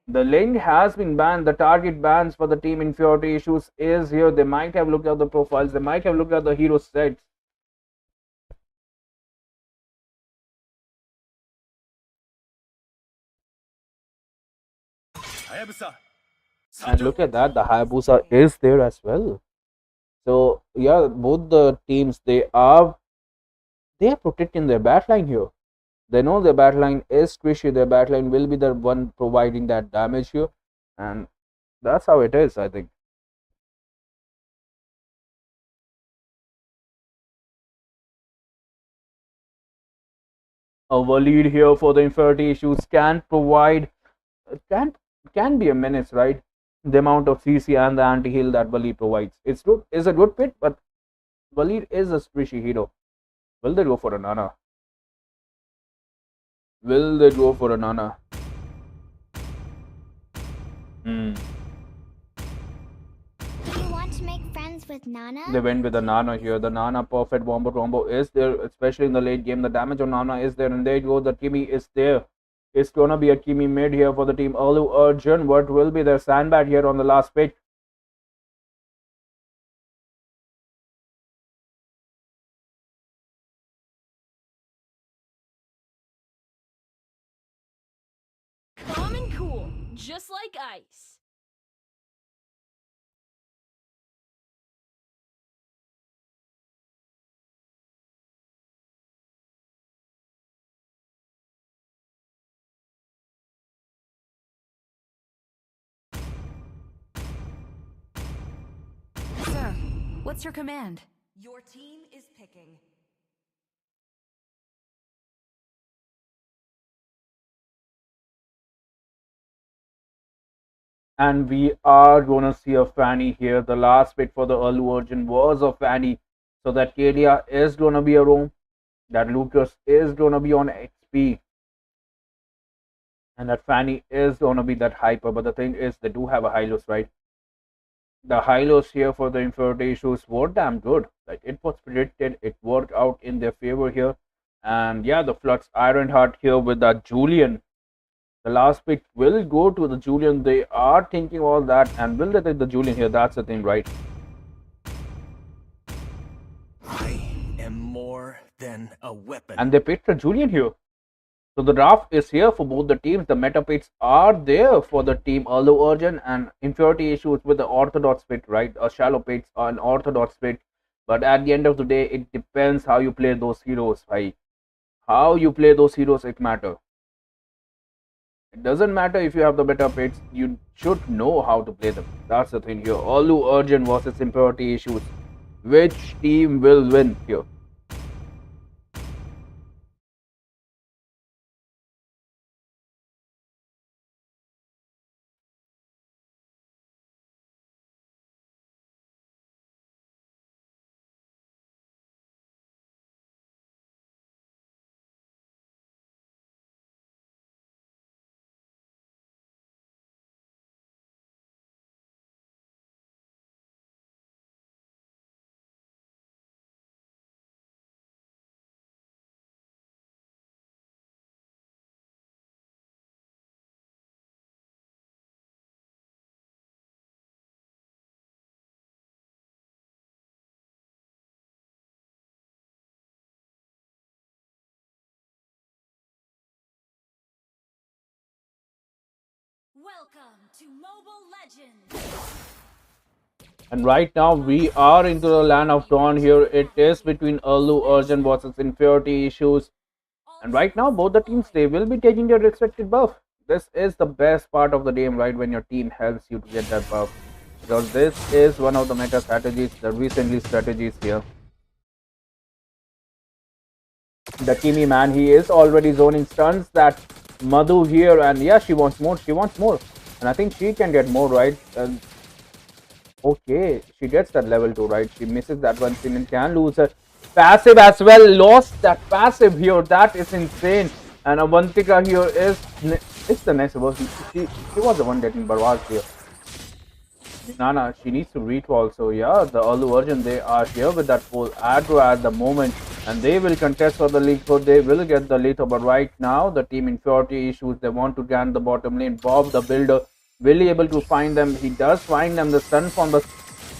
The link has been banned. The target bans for the team inferiority issues is here. They might have looked at the profiles. They might have looked at the hero sets. And look at that, the Hayabusa is there as well. So yeah, both the teams they are protecting their backline here. They know their backline is squishy. Their backline will be the one providing that damage here, and that's how it is, I think. Our lead here for the Infinity issues can provide can can be a menace, right? The amount of CC and the anti-heal that Waleed provides. It's good, is a good fit, but Waleed is a squishy hero. Will they go for a Nana? Will they go for a Nana? Hmm. Do you want to make friends with Nana? They went with the Nana here. The Nana perfect wombo combo is there, especially in the late game. The damage on Nana is there, and there you go. The Kimi is there. It's gonna be a Kimi mid here for the team. Alu Arjun, what will be their sandbag here on the last pitch? Calm and cool, just like ice. Sir, what's your command? Your team is picking. And we are gonna see a Fanny here. The last pick for the Alu Arjun was a Fanny. So that Kalia is gonna be a roam. That Lucas is gonna be on XP. And that Fanny is gonna be that hyper. But the thing is, they do have a Hylos, right? The Hylos here for the Infinity issues were damn good. Like it was predicted, it worked out in their favor here. And yeah, the Flux Ironheart here with that Julian. The last pick will go to the Julian. They are thinking all that, and will they take the Julian here? That's the thing, right? I am more than a weapon. And they picked the Julian here. So the draft is here for both the teams. The meta picks are there for the team Alu Arjun, and Inferiority issues with the orthodox pick, right? A shallow picks or an orthodox pick. But at the end of the day, it depends how you play those heroes, right? How you play those heroes, it matters. It doesn't matter if you have the better picks, you should know how to play them. That's the thing here. Alu Arjun versus Impurity issues. Which team will win here? Welcome to MOBA Legends. And right now we are into the land of dawn here. It is between Alu Arjun versus Inferiority issues. And right now both the teams, they will be taking their respective buff. This is the best part of the game, right? When your team helps you to get that buff. Because this is one of the meta strategies, the recently strategies here. The Kimi man, he is already zoning stuns that Madhu here, and yeah, she wants more, and I think she can get more, right? And okay, she gets that level 2, right? She misses that one spin and can lose her passive as well. Lost that passive here, that is insane. And Avantika here is the next version. She was the one getting barraged here. Nana, she needs to reach also. Yeah, the Alu Arjun, they are here with that full aggro at the moment, and they will contest for the lead, so they will get the lead. But right now, the team Inferiority issues, they want to gan the bottom lane. Bob the Builder will be able to find them. He does find them. The stun from the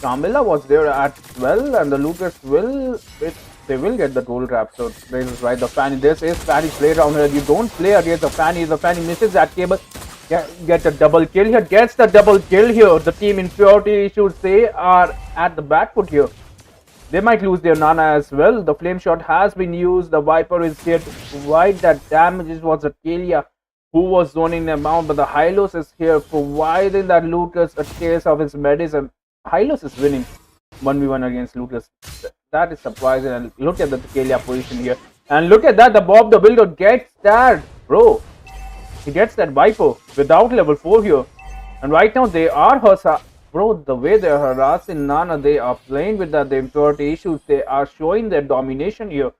Camilla was there as well, and the Lucas they will get the gold trap. So this is right. The Fanny, this is Fanny's playground here. You don't play against the Fanny. The Fanny misses that cable. get a double kill here. Gets the double kill here. The team Impurity should say are at the back foot here. They might lose their Nana as well. The flame shot has been used. The Viper is here to provide that damage. It was a Kalia who was zoning them out, but the Hylos is here providing that Lucas a taste of his medicine. Hylos is winning 1v1 against Lucas. That is surprising. And look at the Kalia position here. And look at that. The Bob the Builder gets that. Bro, he gets that Viper without level 4 here. And right now they are bro, the way they are harassing Nana, they are playing with that, the impurity issues. They are showing their domination here.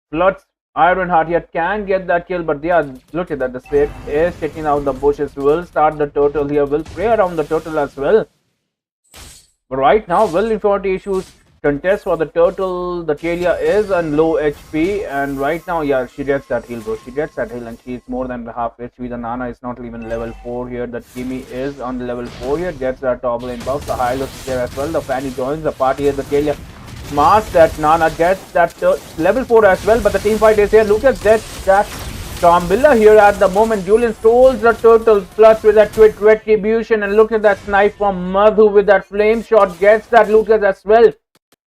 Floods, Ironheart here can get that kill, but yeah, look at that. The Spade is taking out the bushes. Will start the turtle here. Will play around the turtle as well. But right now, Will Impurity issues contest for the turtle. The Kalia is on low HP, and right now, yeah, she gets that heal, bro. She gets that heal, and she's more than half HP. The Nana is not even level 4 here. The Kimi is on level 4 here. Gets that top lane buff. The Hylos is there as well. The Fanny joins the party here. The Kalia smarts that Nana. Gets that level 4 as well. But the team fight is here. Look at that Carmilla here at the moment. Julian stole the turtle plus with that quick retribution, and look at that snipe from Madhu with that flame shot. Gets that Lucas as well.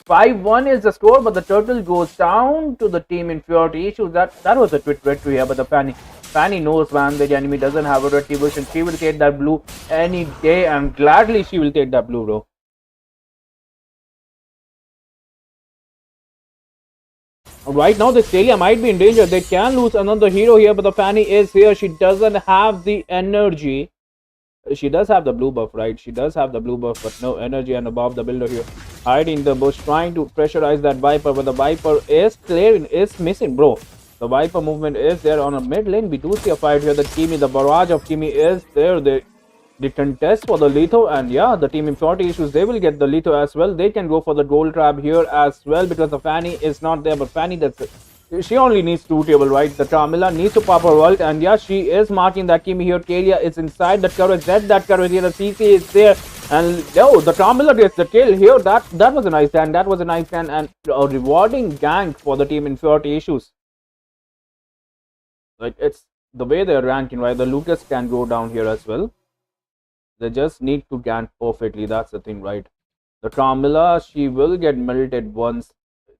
5-1 is the score, but the turtle goes down to the team Impurity issues. That was a quick victory here, but the Fanny knows, man, the enemy doesn't have a retribution. She will take that blue any day, and gladly she will take that blue, bro. Right now, the Stalia might be in danger. They can lose another hero here, but the Fanny is here. She doesn't have the energy. She does have the blue buff, right? She does have the blue buff, but no energy. And above the builder here, hiding the bush, trying to pressurize that Viper, but the Viper is clearing, is missing, bro. The Viper movement is there on a mid lane. We do see a fight here. The Kimi, the barrage of Kimi is there. They contest for the Litho, and yeah, the team Impurity issues, they will get the Litho as well. They can go for the gold trap here as well, because the Fanny is not there, but Fanny, she only needs 2 table, right? The Carmilla needs to pop her ult, and yeah, she is marking that Kimi here. Kalia is inside that courage. That courage here. The CC is there, and the Carmilla gets the kill here. That was a nice stand. That was a nice stand, and a rewarding gank for the team Impurity issues. Like, it's the way they're ranking, right? The Lucas can go down here as well. They just need to gank perfectly. That's the thing, right? The Carmilla, she will get melted once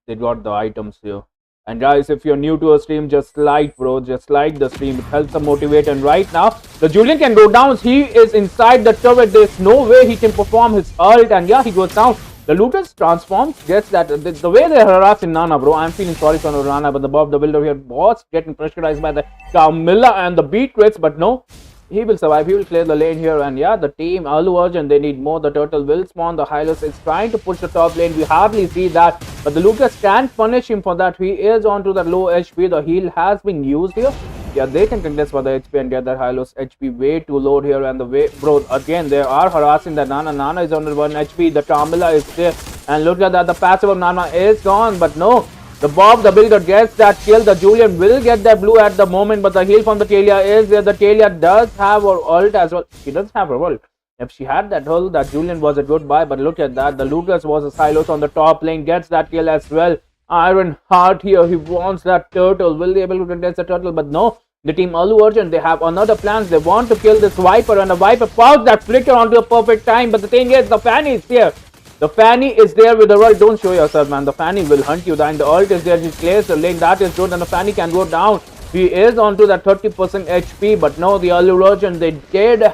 they got the items here. And guys, if you're new to a stream, just like, bro, just like the stream. It helps them motivate. And right now, the Julian can go down. He is inside the turret. There's no way he can perform his ult. And yeah, he goes down. The Lucas transforms, gets that. The way they're harassing Nana, bro, I'm feeling sorry for Nana. But the Bob the Builder here was getting pressurized by the Carmilla and the beat crits. But no, he will survive. He will clear the lane here. And yeah, the team Alu Arjun, they need more. The turtle will spawn. The Hylos is trying to push the top lane. We hardly see that, but the Lucas can't punish him for that. He is onto the low HP. The heal has been used here. Yeah, they can contest for the HP and get that Hylos HP way too low here. And the way, bro, again, they are harassing the Nana. Nana is under 1 HP. The Carmilla is there. And look at that. The passive of Nana is gone. But no, the Bob the Builder gets that kill. The Julian will get that blue at the moment. But the heal from the Kalia is there. The Kalia does have her ult as well. She does have her ult. If she had that ult, that Julian was a goodbye. But look at that. The Lucas was a silos on the top lane. Gets that kill as well. Ironheart here. He wants that turtle. Will they able to contest the turtle? But no. The team Alu Arjun, they have another plans. They want to kill this Viper, and the Viper pops that flicker onto a perfect time. But the thing is, the Fanny is here. The Fanny is there with the ult. Don't show yourself, man. The Fanny will hunt you down. The ult is there. He clears the lane. That is good. And the Fanny can go down. He is onto that 30% HP. But no, the Alu Arjun, they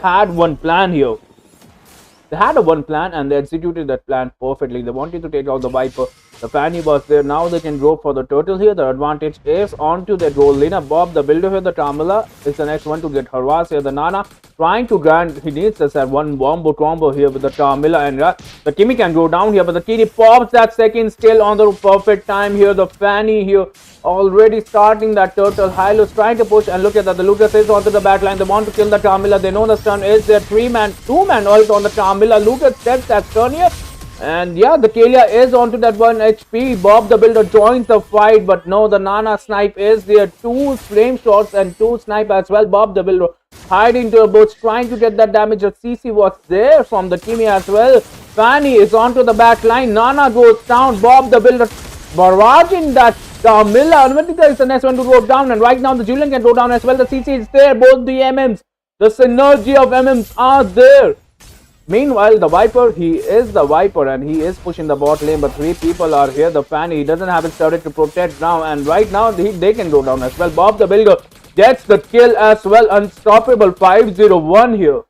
had one plan here. They had a one plan, and they executed that plan perfectly. They wanted to take out the Viper. The Fanny was there. Now they can go for the turtle here. The advantage is onto their goal laner. Bob the Builder here. The Carmilla is the next one to get harassed here. The Nana trying to grant. He needs this at one wombo combo here with the Carmilla, and the Kimi can go down here. But the Kimi pops that second still on the perfect time here. The Fanny here already starting that turtle. Hylos trying to push, and look at that. The Lucas is onto the back line. They want to kill the Carmilla. They know the stun is there. 2-man ult on the Carmilla. Lucas sets that stun here. And yeah, the Kalia is onto that 1 HP. Bob the Builder joins the fight, but no, the Nana snipe is there. 2 flame shots and 2 snipe as well. Bob the Builder hiding to a bush, trying to get that damage. The CC was there from the Kimi as well. Fanny is onto the back line. Nana goes down. Bob the Builder barraging that Carmilla. Anvatika is the next one to go down, and right now the Julian can go down as well. The CC is there. Both the MMs The synergy of MMs are there. Meanwhile, the Viper, he is the Viper and he is pushing the bot lane, but three people are here. The Fanny, he doesn't have his turret to protect now, and right now they can go down as well. Bob the Builder gets the kill as well. Unstoppable 5-0-1 here.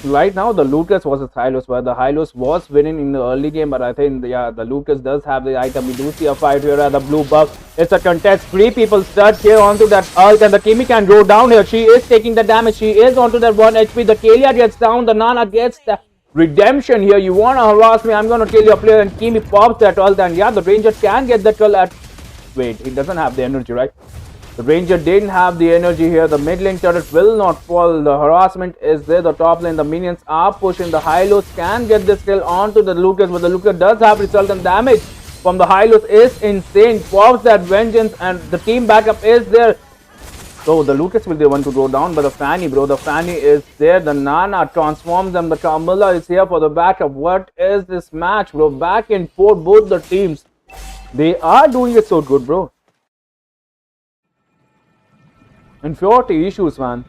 Right now, the Lucas versus Hylos, where the Hylos was winning in the early game, but I think, yeah, the Lucas does have the item. We do see a fight here at the blue buff. It's a contest. Three people stuck here onto that ult, and the Kimi can go down here. She is taking the damage. She is onto that 1 HP. The Kalia gets down. The Nana gets the redemption here. You want to harass me? I'm going to kill your player. And Kimi pops that ult, and yeah, the Ranger can get the kill at... Wait, he doesn't have the energy, right? The Ranger didn't have the energy here. The mid lane turret will not fall. The harassment is there. The top lane, the minions are pushing. The Hylos can get this kill onto the Lucas, but the Lucas does have resultant damage from the Hylos is insane. Pops that vengeance, and the team backup is there. So the Lucas will be the one to go down, but the Fanny, bro, the Fanny is there. The Nana transforms them. The Carmilla is here for the backup. What is this match, bro? Back and forth, both the teams. They are doing it so good, bro. Inferiority issues, man.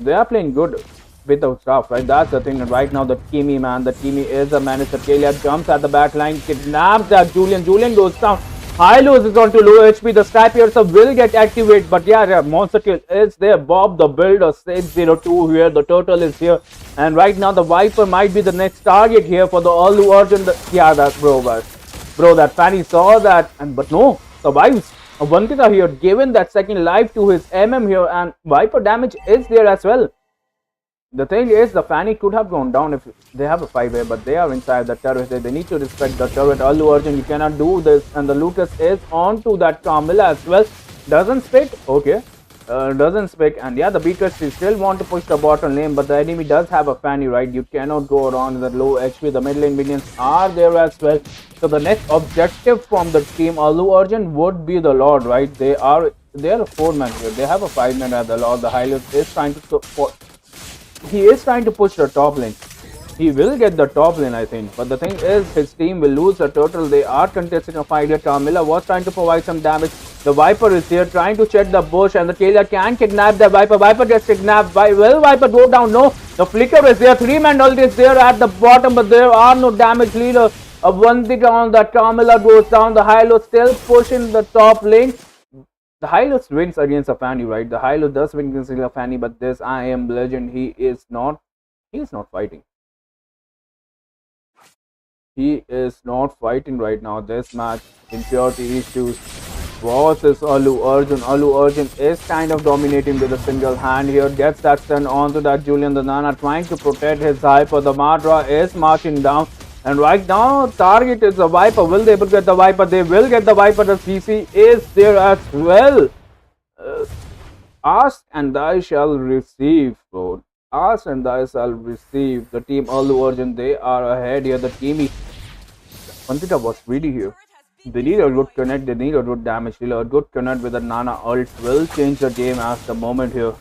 They are playing good with the stuff, right? That's the thing. And right now, the Kimi, man, the Kimi is a man. The Kalia jumps at the back line, kidnaps that Julian. Julian goes down. Hylos is on to low HP. The Sniper will get activated, but yeah, monster kill is there. Bob the Builder 602 here. The Turtle is here, and right now the Viper might be the next target here for the Allu Arjun. Yeah, that's bro, that Fanny saw that, and but no, survives. Vandita here given that second life to his MM here, and Viper damage is there as well. The thing is, the Fanny could have gone down if they have a 5-way, but they are inside the turret. They need to respect the turret. Allu Arjun, you cannot do this, and the Lucas is on to that Carmilla as well. Doesn't speak, okay. Doesn't speak, and yeah, the BKS still want to push the bottom lane, but the enemy does have a Fanny, right? You cannot go around the low HP. The mid lane minions are there as well. So the next objective from the team Allu Arjun would be the Lord, right? They are a 4-man here. They have a 5-man at the Lord. The Hylos is trying to push the top lane. He will get the top lane, I think. But the thing is, his team will lose the Turtle. They are contesting a fight here. Carmilla was trying to provide some damage. The Viper is here trying to check the bush, and the Kalia can kidnap the Viper. Viper gets kidnapped. Will Viper go down? No. The Flicker is there. 3-man ult is there at the bottom, but there are no damage leader. A 1 down. The Carmilla goes down. The Hylo still pushing the top lane. The Hylos wins against a Fanny, right? The Hylo does win against a Fanny, but this I am Legend, he is not fighting. He is not fighting right now. This match, impurity issues versus Allu Arjun. Allu Arjun is kind of dominating with a single hand here. Gets that stun onto that Julian. The Nana trying to protect his Hyper. The Madra is marching down. And right now, target is the Viper. Will they able to get the Viper? They will get the Viper. The CC is there as well. Ask and I shall receive, bro. Ask and I shall receive. The team Allu Arjun, they are ahead here. The team Vandita was really here. They need a good connect. They need a good damage dealer. A good connect with the Nana ult will change the game at the moment here.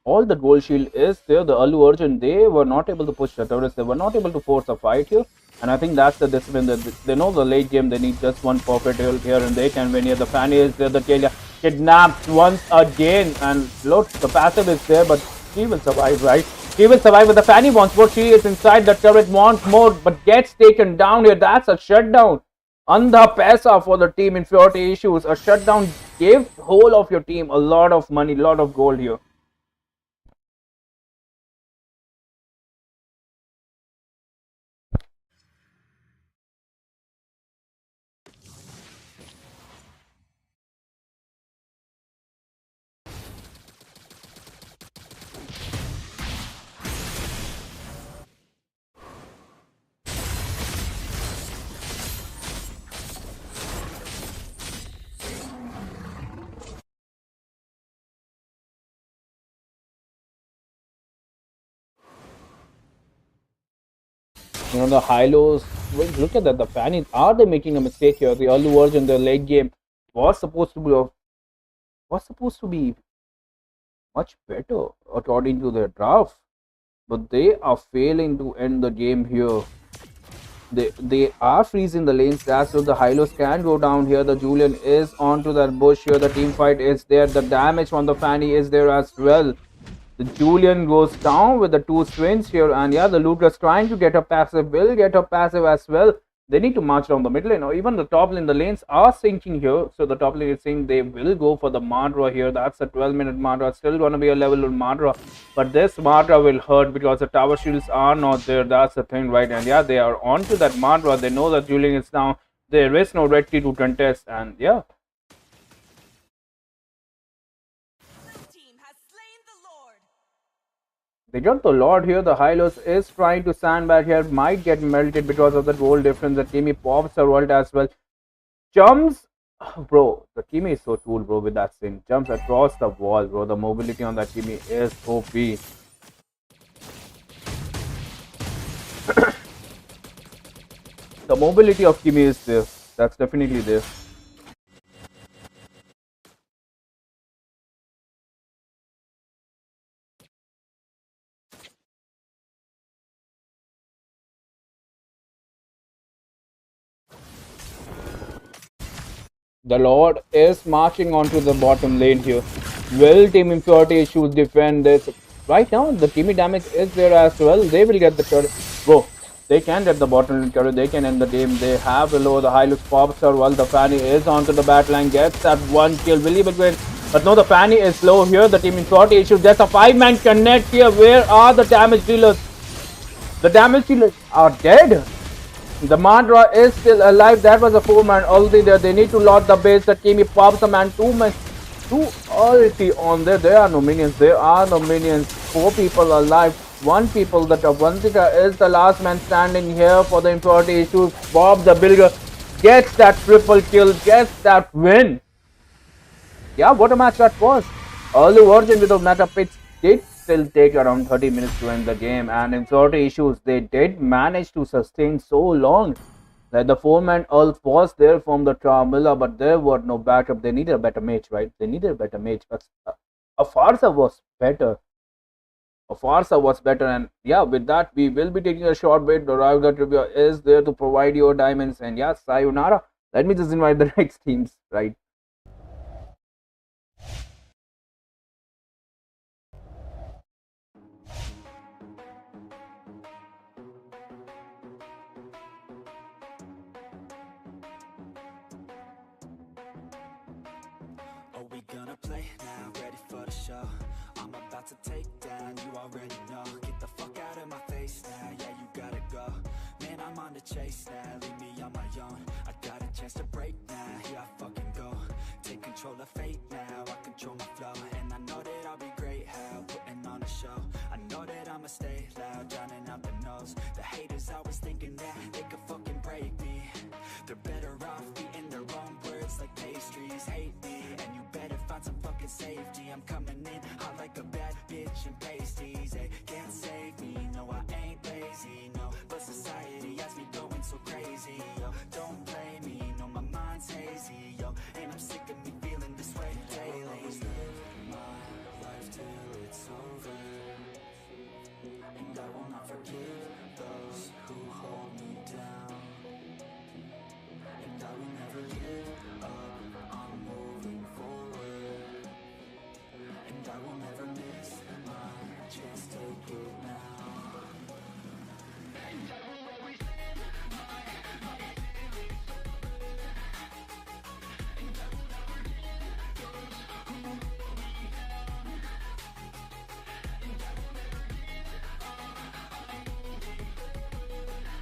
All the gold shield is there. The Allu Arjun, they were not able to push the turrets. They were not able to force a fight here. And I think that's the discipline that they know the late game. They need just one perfect ult here and they can win here. The Fanny is there. The Kalia kidnapped once again. And look, the passive is there, but she will survive, right? She will survive, but the Fanny wants more. She is inside the turret, wants more, but gets taken down here. That's a shutdown. Andha Pesa for the team. Inferiority issues. A shutdown gave whole of your team a lot of money, lot of gold here. You know, the Hylos, look at that, the Fanny, are they making a mistake here? The Allu Arjun, the late game was supposed to be much better according to their draft, but they are failing to end the game here. They are freezing the lanes as so the Hylos can go down here. The Julian is onto that bush here. The team fight is there. The damage from the Fanny is there as well. The Julian goes down with the two swings here, and yeah, the Luca's trying to get a passive, will get a passive as well. They need to march down the mid lane, or even the top lane. The lanes are sinking here, so the top lane is saying they will go for the Madra here. That's a 12-minute Madra, still gonna be a level 1 Madra, but this Madra will hurt because the tower shields are not there. That's the thing, right? And yeah, they are onto that Madra. They know that Julian is down. There is no red key to contest, and yeah. They got the Lord here. The Hylos is trying to stand back here. Might get melted because of the goal difference. The Kimi pops the world as well. Jumps. Bro, the Kimi is so cool, bro, with that thing. Jumps across the wall, bro. The mobility on that Kimi is OP. The mobility of Kimi is there. That's definitely there. The Lord is marching onto the bottom lane here. Will Team Impurity Issues defend this? Right now, the Kimi damage is there as well. They will get the turret. Bro, they can get the bottom lane turret. They can end the game. They have the low. The Hilux pops her while the Fanny is onto the back line. Gets that one kill. Will he between? But no, the Fanny is low here. The Team Impurity Issues. There's a 5-man connect here. Where are the damage dealers? The damage dealers are dead. The Madra is still alive. That was a 4-man ulti there. They need to load the base. The Kimi pops the man. 2-man. 2 ulti on there. There are no minions. There are no minions. 4 people alive. 1 people. The Tavantika is the last man standing here for the Impurity Issues. Bob the Builder gets that triple kill. Gets that win. Yeah, what a match that was. Early version with the meta picks did still take around 30 minutes to end the game, and in Impurity Issues they did manage to sustain so long that the 4-man ult was there from the Tramilla, but there were no backup. They needed a better match, right? They needed a better match, but a Farsa was better. A Farsa was better, and yeah, with that we will be taking a short break. The Rival Trivia is there to provide your diamonds, and yeah, sayonara. Let me just invite the next teams, right? Are we gonna play now? Ready for the show? I'm about to take down, you already know. Get the fuck out of my face now, yeah, you gotta go. Man, I'm on the chase now, leave me on my own. I got a chance to break now, here I fucking go. Take control of fate now, I control my flow. And I know that I'll be great, how putting on a show. I know that I'ma stay loud, drowning out the noise. The haters always thinking that they could fucking break me. They're better off eating their own words like pastries. Hate me, and you better find some fucking safety. I'm coming in hot like a bad bitch and pasties. They can't save me, no I ain't lazy, no. But society has me going so crazy, yo. Don't blame me, no my mind's hazy, yo. And I'm sick of me feeling this way daily. I'll always live my life till it's over, and I will not forgive those who hold me down. And I will never give up, I'm moving forward. And I will never miss my chance, take it now. And I will always live my life till it's over, and I will never give those who hold me down. And I will never give up, I'm moving forward. And I will never miss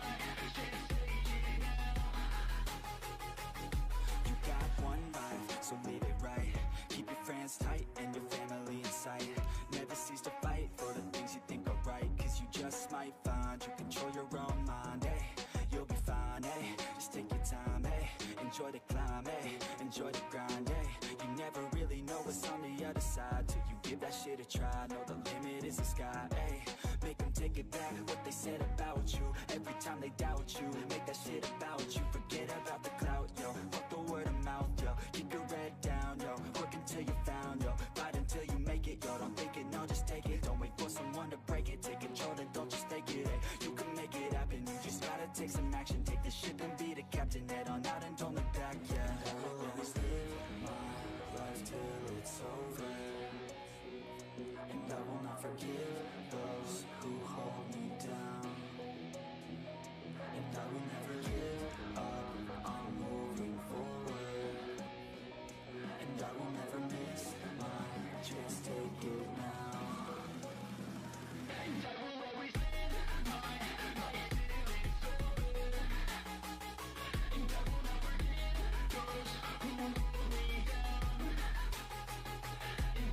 my chance, take it now. You got one life, so live it right. Keep your friends tight and your family in sight. Never cease to fight for the things you think are right, cause you just might find you control your own mind, hey. You'll be fine, hey. Just take your time, hey. Enjoy the climb, hey. Enjoy the grind, hey. You never really know what's on the other side till you give that shit a try. Know the limit is the sky, hey. Make them take it back, what they said about you. Every time they doubt you, make that shit about you. Forget about the clout, yo. Fuck the word of mouth, yo. Keep your head down, yo. forgive those who hold me down. And I will never give up, I'm moving forward. And I will never miss my chance, take it now. And I will always live my feelings over. And I will not forget those who hold me down. And I will never give up, I'm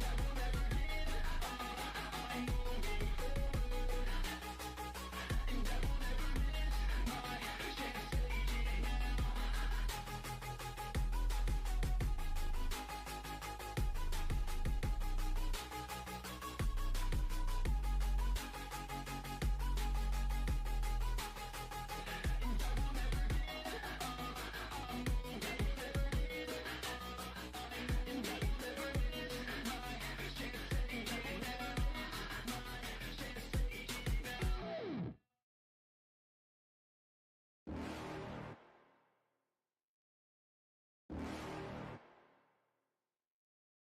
moving forward. And I will never miss my chance, take it now.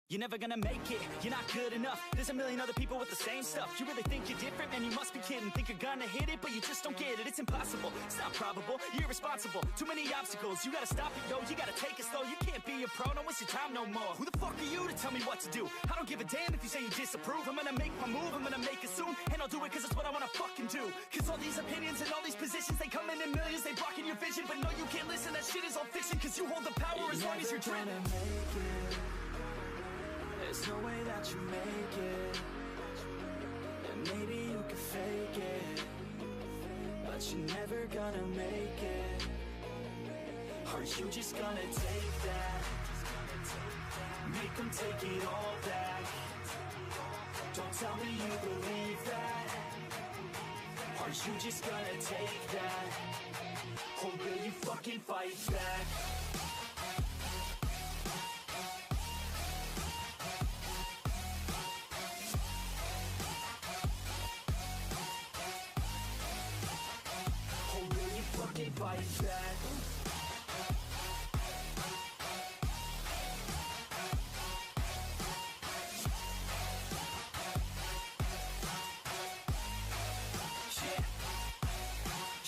You're never gonna make it, you're not good enough. There's a million other people with the same stuff. You really think you're different? Man, you must be kidding. Think you're gonna hit it, but you just don't get it. It's impossible, it's not probable, you're irresponsible. Too many obstacles, you gotta stop it, yo. You gotta take it slow, you can't be a pro. Don't waste your time no more. Who the fuck are you to tell me what to do? I don't give a damn if you say you disapprove. I'm gonna make my move, I'm gonna make it soon. And I'll do it cause it's what I wanna fucking do. Cause all these opinions and all these positions, they come in millions, they blocking your vision. But no, you can't listen, that shit is all fiction. Cause you hold the power as long as you're dreaming. There's no way that you make it. And maybe you can fake it, but you're never gonna make it. Aren't you just gonna take that? Make them take it all back. Don't tell me you believe that. Aren't you just gonna take that? Or will you fucking fight back? Fight back.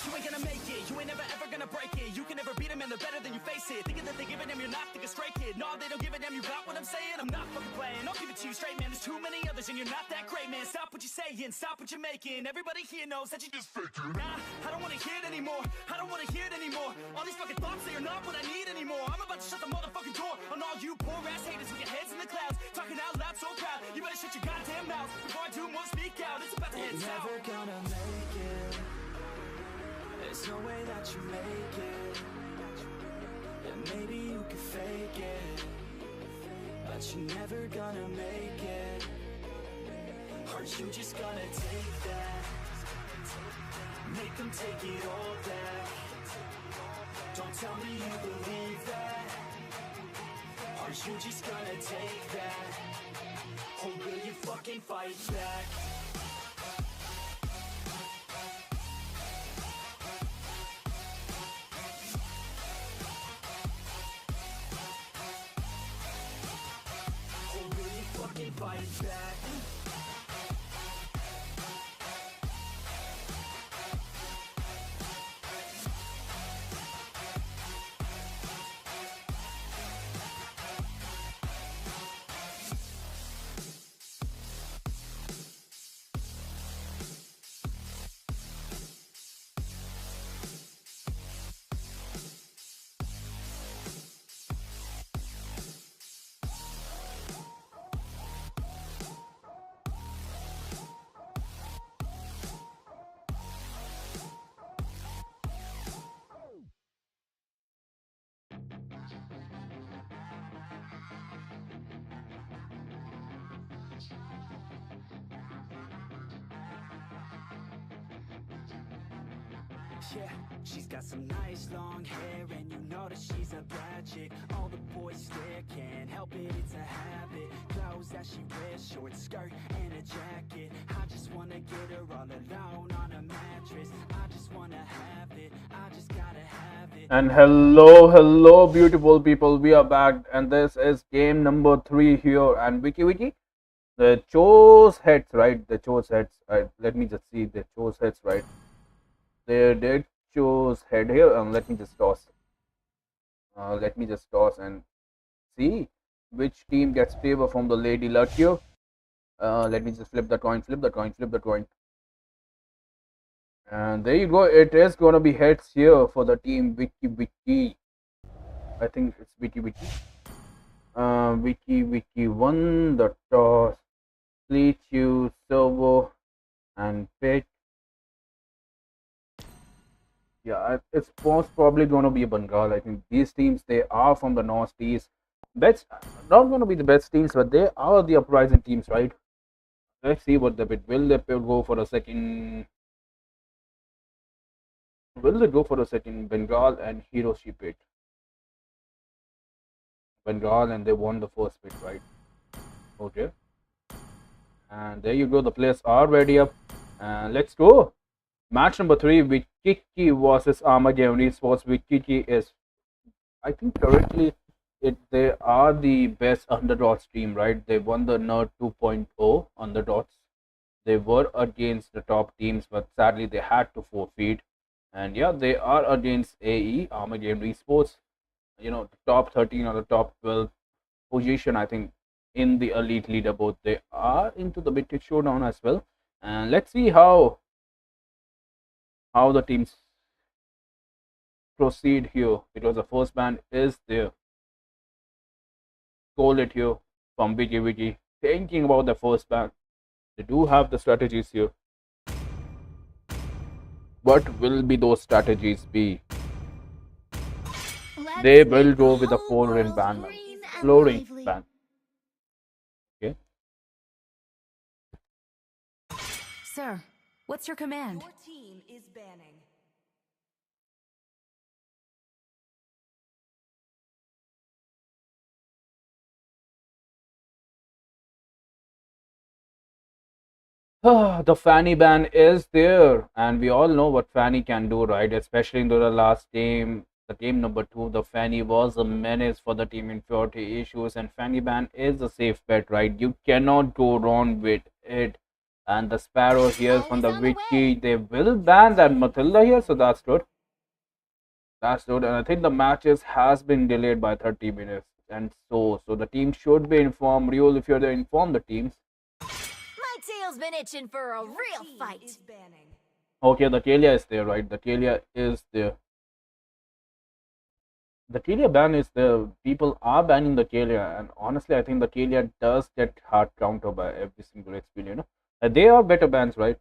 You ain't gonna make it, you ain't never ever gonna break it. You can never beat them and they're better than you face it. Thinking that they give a damn, you're not, think a straight kid. No, they don't give a damn, you got what I'm saying? I'm not fucking playing, I'll give it to you straight, man. There's too many others and you're not that great, man. Stop what you're saying, stop what you're making. Everybody here knows that you just faking. Nah, I don't wanna hear it anymore, I don't wanna hear it anymore. All these fucking thoughts, they are not what I need anymore. I'm about to shut the motherfucking door on all you poor ass haters with your heads in the clouds. Talking out loud so proud, you better shut your goddamn mouth before I do more, speak out. It's about to head south. You're never gonna make it. There's no way that you make it. And maybe you can fake it, but you're never gonna make it. Aren't you just gonna take that? Make them take it all back. Don't tell me you believe that. Aren't you just gonna take that? Or will you fucking fight back? Fight back. Yeah, she's got some nice long hair, and you know that she's a bad chick. All the boys stare, can't help it, it's a habit. Clothes that she wears, short skirt and a jacket. I just wanna get her all alone on a mattress. I just wanna have it, I just gotta have it. And hello, beautiful people. We are back, and this is game number 3 here. And Wiki, The chose heads, right? The chose heads. Let me just see the chose heads, right? They chose head here. Let me just toss. Let me just toss and see which team gets favor from the Lady Luck here. Let me just flip the coin, flip the coin, flip the coin. And there you go. It is going to be heads here for the team Wiki Wiki. I think it's Wiki Wiki. Wiki Wiki won the toss. Fleet, you, Servo, and Pick. Yeah, it's most probably going to be Bengal. I think these teams, they are from the Northeast. Best, not going to be the best teams, but they are the uprising teams, right? Let's see what they bid. Will they go for a second? Will they go for a second? Bengal and Hiroshi pit. Bengal, and they won the first pit, right? Okay. And there you go. The players are ready up. And let's go. Match number 3 with Kiki versus Armageddon Esports. With Kiki is, I think correctly, they are the best underdogs team, right? They won the Nerd 2.0 underdogs. They were against the top teams, but sadly they had to forfeit. And yeah, they are against AE Armageddon Esports. You know, the top 13 or the top 12 position, I think, in the elite leaderboard. They are into the Big Showdown as well. And let's see how the teams proceed here, because the first ban is there. Call it here from Wiki Wiki. Thinking about the first ban, they do have the strategies here. What will be those strategies be? They will go with a flooring ban. Flooring ban. Okay. Sir, what's your command? Your team is banning. The Fanny ban is there, and we all know what Fanny can do, right? Especially in the last game, the game number 2, the Fanny was a menace for the team inferiority issues, and Fanny ban is a safe bet, right? You cannot go wrong with it. And the Sparrow here from the Wiki, they will ban that Matilda here, so that's good. That's good, and I think the matches has been delayed by 30 minutes, and so the team should be informed. Real, if you're there, inform the teams. My tail's been itching for a real fight. Is banning. Okay, the Kalia is there, right? The Kalia is there. The Kalia ban is there. People are banning the Kalia, and honestly, I think the Kalia does get hard counter by every single XP, you know. They are better bans, right?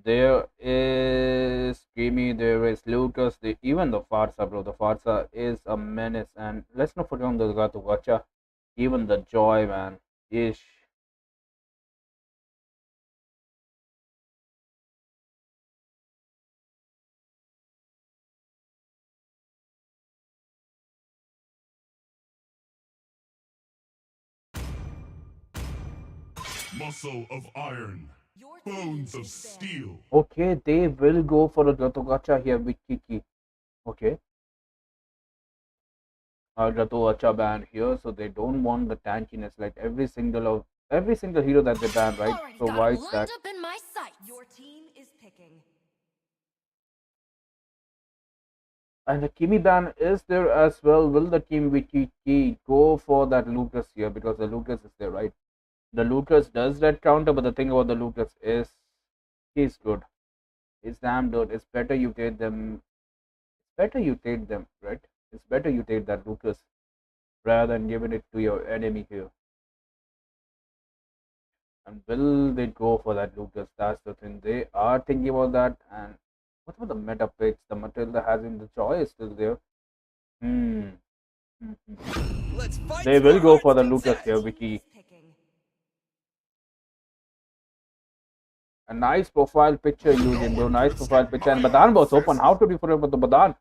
There is Creamy, there is Lucas, even the Farsa, bro. The Farsa is a menace, and let's not forget on the Gato Gacha, even the Joy, man. Ish. Muscle of iron. Your team Bones of is steel. Okay, they will go for a Gato Gacha here with Kiki. Okay. Gato Gacha ban here, so they don't want the tankiness. Like every single hero that they ban, right, Already got 'em provides lined that. up in my sights. Your team is picking. And the Kimi ban is there as well. Will the Team Wiki go for that Lucas here? Because the Lucas is there, right? The Lucas does that counter, but the thing about the Lucas is he's good. He's damn good. It's better you take them. It's better you take them, right? It's better you take that Lucas rather than giving it to your enemy here. And will they go for that Lucas? That's the thing. They are thinking about that. And what about the meta picks? The Matilda has in the choice still there. Hmm. Let's fight They to will our go for heart's the Lucas content. here, Team Vicky. is picking. A nice profile picture using, bro. Nice profile picture. And Badan was open. How to differ about the Badan?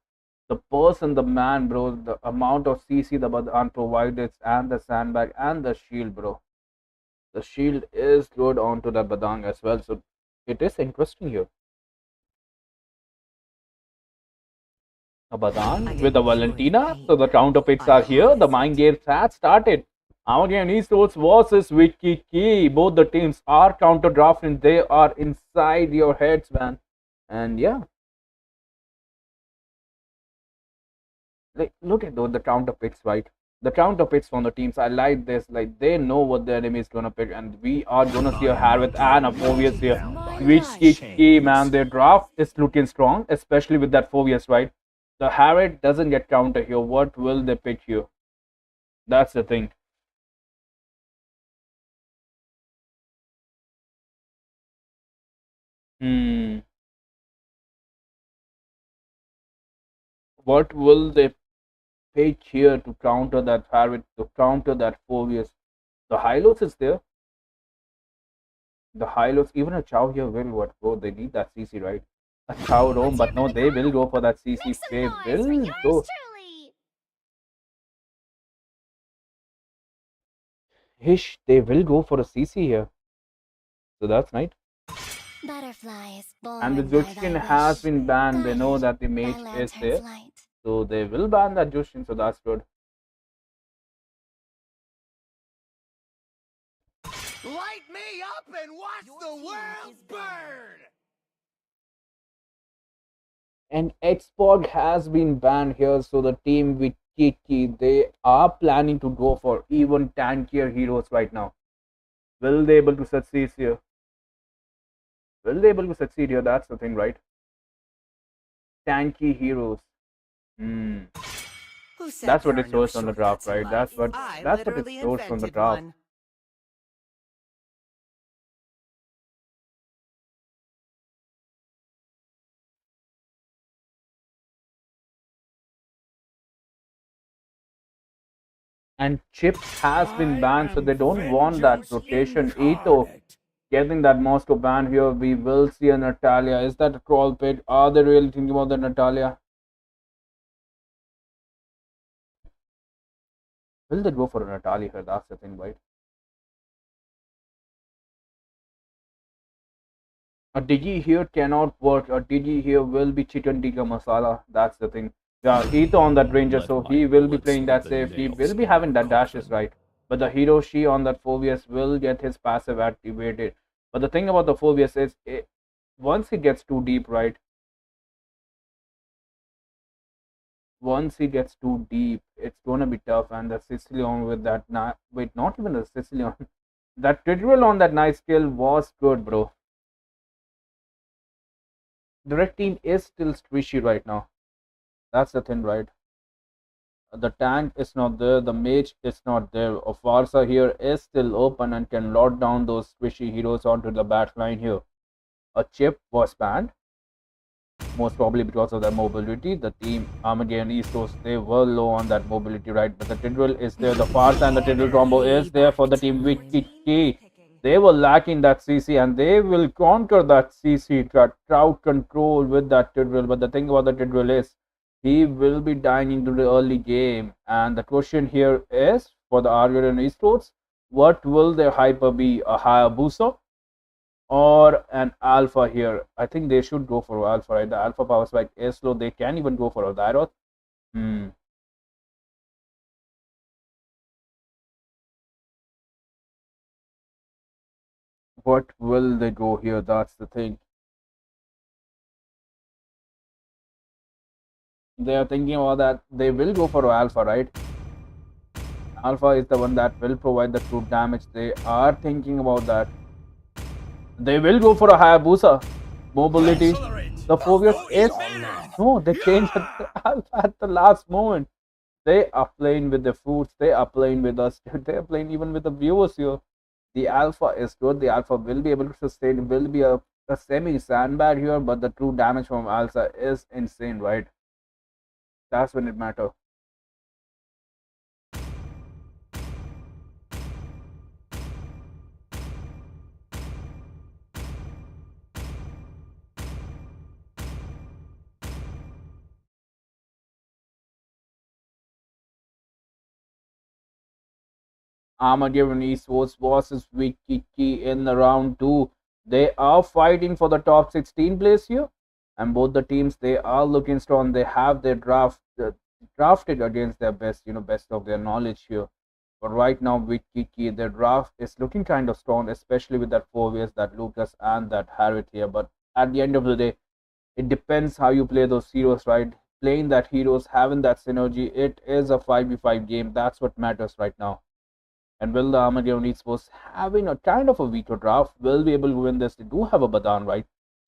The person, the man, bro. The amount of CC the Badan provided, and the sandbag, and the shield, bro. The shield is good onto the Badang as well. So it is interesting here. A Badan with the Valentina. So the counter picks are here. The mind games had started. Again, esports versus Wiki Key. Both the teams are counter drafting. They are inside your heads, man. And yeah, like look at those the counter picks, right? The counter picks from the teams. I like this. Like they know what the enemy is gonna pick, and we are gonna see a I'm not Harvard and a getting Fovius here. down by Which these key, man? chains. Their draft is looking strong, especially with that Fovius, right? The Harriet doesn't get counter here. What will they pick here? That's the thing. Hmm. What will they pick here to counter that Harriet, to counter that Fovius? The Hylos is there. The Hylos, even a Chow here will what go. They need that CC, right? A Chow roam, but no, they will go for that CC. Make some They noise for will yours go. truly. Hish, they will go for a CC here. So that's right. Butterflies And the born by Jushin thy has wish, been banned. They know guided that the by mage is lantern's there. light. So they will ban that Jushin. So that's good. Light me up and watch the world burn! And Xpog has been banned here. So the team with Kiki, they are planning to go for even tankier heroes right now. Will they able to succeed here? Will they able to succeed here? That's the thing, right? Tanky heroes. Hmm. Who said That's there what are it no shows on the draft, shortcuts in right? life? That's I what it literally shows from the invented draft. one. And Chip has been I banned, so they am don't want that vengeance rotation. Ito incarnate. getting that Moscow ban here. We will see a Natalia. Is that a troll pit? Are they really thinking about the Natalia? Will they go for a Natalia here? That's the thing, right? A Digi here cannot work. A Digi here will be chicken tikka masala. That's the thing. Yeah, Ito on that ranger, Let so my he will be bullets playing leave that a safe. He nail will be scarred having that dashes, coffin. right? But the Hiroshi on that Phobius will get his passive activated. But the thing about the Phobius is, once he gets too deep, right? Once he gets too deep, it's gonna be tough. And the Sicilian with that, wait, not even the Sicilian. That tutorial on that nice skill was good, bro. The red team is still squishy right now. That's the thing, right? The tank is not there, the mage is not there. Farsa here is still open and can lock down those squishy heroes onto the back line here. A chip was banned, most probably because of their mobility. The team Armageddon Esports, they were low on that mobility, right? But the Tidwell is there, the Farsa and the Tidwell combo is there for the team with Your team is Kiki. picking. They were lacking that CC and they will conquer that CC crowd control with that Tidwell. But the thing about the Tidwell is he will be dying into the early game. And the question here is for the Armageddon Esports, what will their hyper be? A Hayabusa or an alpha here? I think they should go for alpha, right? The alpha power spike is slow. They can even go for a Gyroth. Hmm. What will they go here? That's the thing. They are thinking about that. They will go for alpha, right? Alpha is the one that will provide the true damage. They are thinking about that. They will go for a Hayabusa. Mobility. Accelerate! The Phobius No is. evader! No, they changed the alpha at the last moment. They are playing with the fruits. They are playing with us. They are playing even with the viewers here. The alpha is good. The alpha will be able to sustain. Will be a semi sandbag here, but the true damage from alpha is insane, right? That's when it matters. Armageddon Esports versus Wikiki in the round two. They are fighting for the top 16 place here, and both the teams they are looking strong. They have their drafted against their best, best of their knowledge here. But right now with Kiki, the draft is looking kind of strong, especially with that 4 years, that Lucas and that Harriet here. But at the end of the day, it depends how you play those heroes, right? Playing that heroes, having that synergy, it is a 5v5 game. That's what matters right now. And will the Armageddon Esports having a kind of a weaker draft will be able to win this? They do have a Badan, right?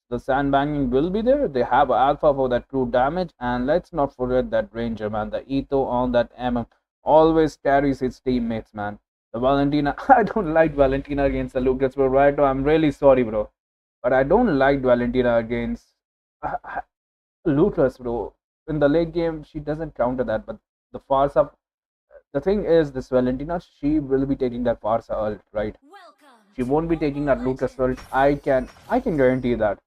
The sandbanging will be there. They have Alpha for that true damage, and let's not forget that Ranger, man. The Etho on that MM always carries his teammates, man. The Valentina, I don't like Valentina against the Lucas, but right now I'm really sorry, bro. But I don't like Valentina against Lucas, bro. In the late game, she doesn't counter that, but the Farsa, the thing is, this Valentina, she will be taking that Farsa ult, right? She won't be taking that Lucas ult. I can guarantee that.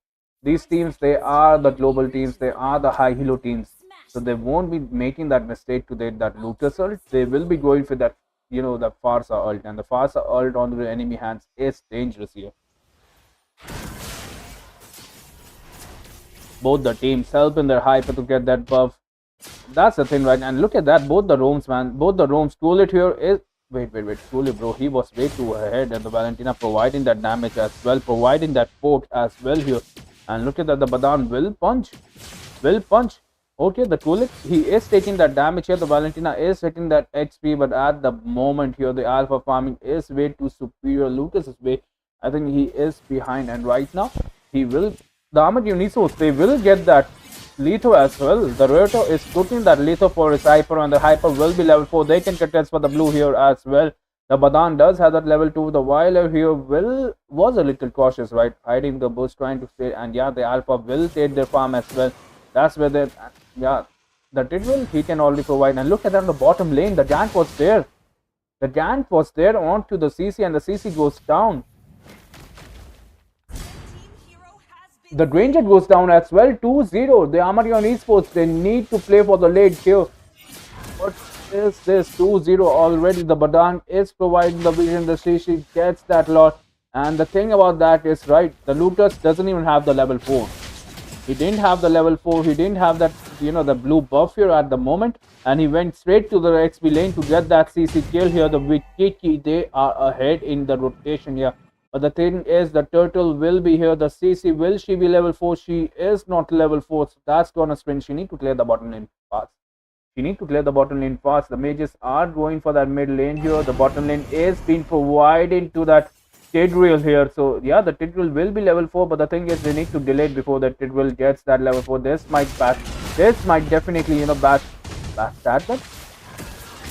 These teams, they are the global teams, they are the high hero teams. So they won't be making that mistake to take that Lucas ult. They will be going for that, the Farsa ult. And the Farsa ult on the enemy hands is dangerous here. Both the teams help in their hyper to get that buff. That's the thing, right? And look at that, both the roams, man. Both the roams. Tulit here is. Wait. Tulit, bro. He was way too ahead. And the Valentina providing that damage as well, providing that poke as well here. And look at that, the Badan will punch. Will punch. Okay, the Tulit, he is taking that damage here. The Valentina is taking that XP, but at the moment here, the Alpha farming is way too superior. Lucas is way. I think he is behind. And right now, he will. The Armored Unisos, they will get that Litho as well. The Roto is putting that Litho for his Hyper, and the Hyper will be level 4. They can contest for the blue here as well. The Badan does have that level 2. The Wailer here was a little cautious, right? Hiding the bush, trying to stay. And yeah, the Alpha will take their farm as well. That's where they, yeah, the Tidwell, he can already provide. And look at that on the bottom lane. The Gank was there. The Gank was there onto the CC, and the CC goes down. The Granger goes down as well, 2-0. The Armarion Esports, they need to play for the late here. What is this? 2-0 already. The Badan is providing the vision. The CC gets that lot. And the thing about that is, right, the Lucas doesn't even have the level 4. He didn't have the level 4. He didn't have that, the blue buff here at the moment. And he went straight to the XP lane to get that CC kill here. The Wikiki, they are ahead in the rotation here. But the thing is, the turtle will be here. The CC, will she be level 4? She is not level 4. So that's gonna spin. She need to clear the bottom lane fast. She need to clear the bottom lane fast. The mages are going for that mid lane here. The bottom lane is being provided to that Tidrill here. So yeah, the Tidrill will be level 4. But the thing is, they need to delay it before the Tidrill gets that level 4. This might definitely, back that. But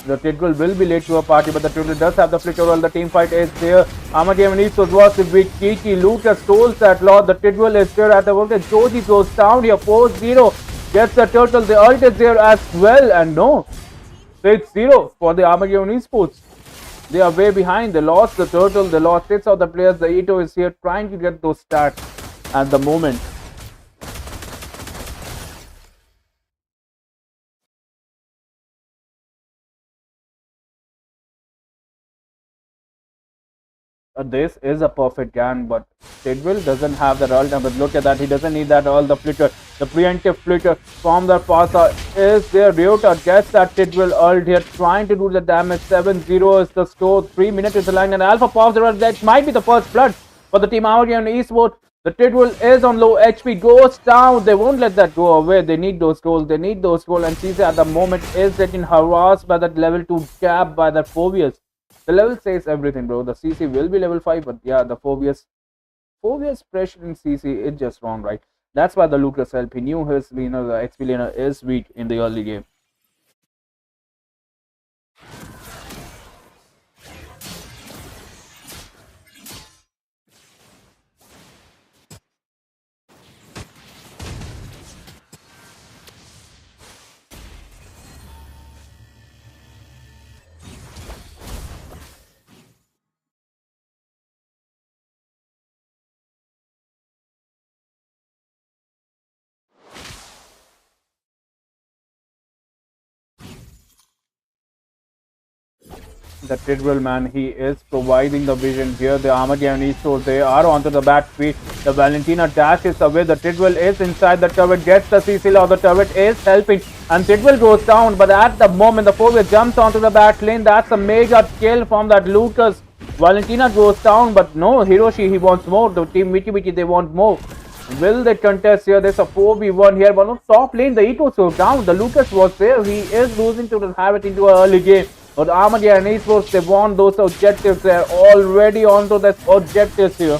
the Tidwell will be late to a party, but the Tidwell does have the flicker while the team fight is there. Armageddon Esports was with Kiki. Lucas stole that lot. The Tidwell is there at the work, and Joji goes down here. 4-0. Gets the turtle. The ult is there as well. And no. 6-0 for the Armageddon Esports. They are way behind. They lost the turtle. They lost 6 of the players. The Ito is here trying to get those stats at the moment. This is a perfect gan, but Tidwell doesn't have that ult. But look at that, he doesn't need that ult. The flicker, the preemptive flicker from the Farsa is there. Ryota gets that Tidwell ult here, trying to do the damage. 7-0 is the score. 3 minutes is the line, and Alpha pops there. That might be the first blood for the team out here on Esports. The Tidwell is on low HP, goes down. They won't let that go away. They need those goals. And CC at the moment is getting harassed by that level 2 gap by that Phobius. The level says everything, bro. The CC will be level 5, but yeah, the Phobius pressure in CC is just wrong, right? That's why the Lucas help. He knew his, the XP laner is weak in the early game. The Tidwell man, he is providing the vision here. The Armageddon Esports, they are onto the back speed. The Valentina dashes away. The Tidwell is inside the turret, gets the CC or the turret is helping. And Tidwell goes down, but at the moment the forward jumps onto the back lane. That's a mega kill from that Lucas. Valentina goes down, but no, Hiroshi, he wants more. The team Wiki, they want more. Will they contest here? There's a 4v1 here, but on top lane, the Ethos goes down. The Lucas was there. He is losing to the Harriet into an early game. But Armageddon Esports, they want those objectives. They're already onto the objectives here.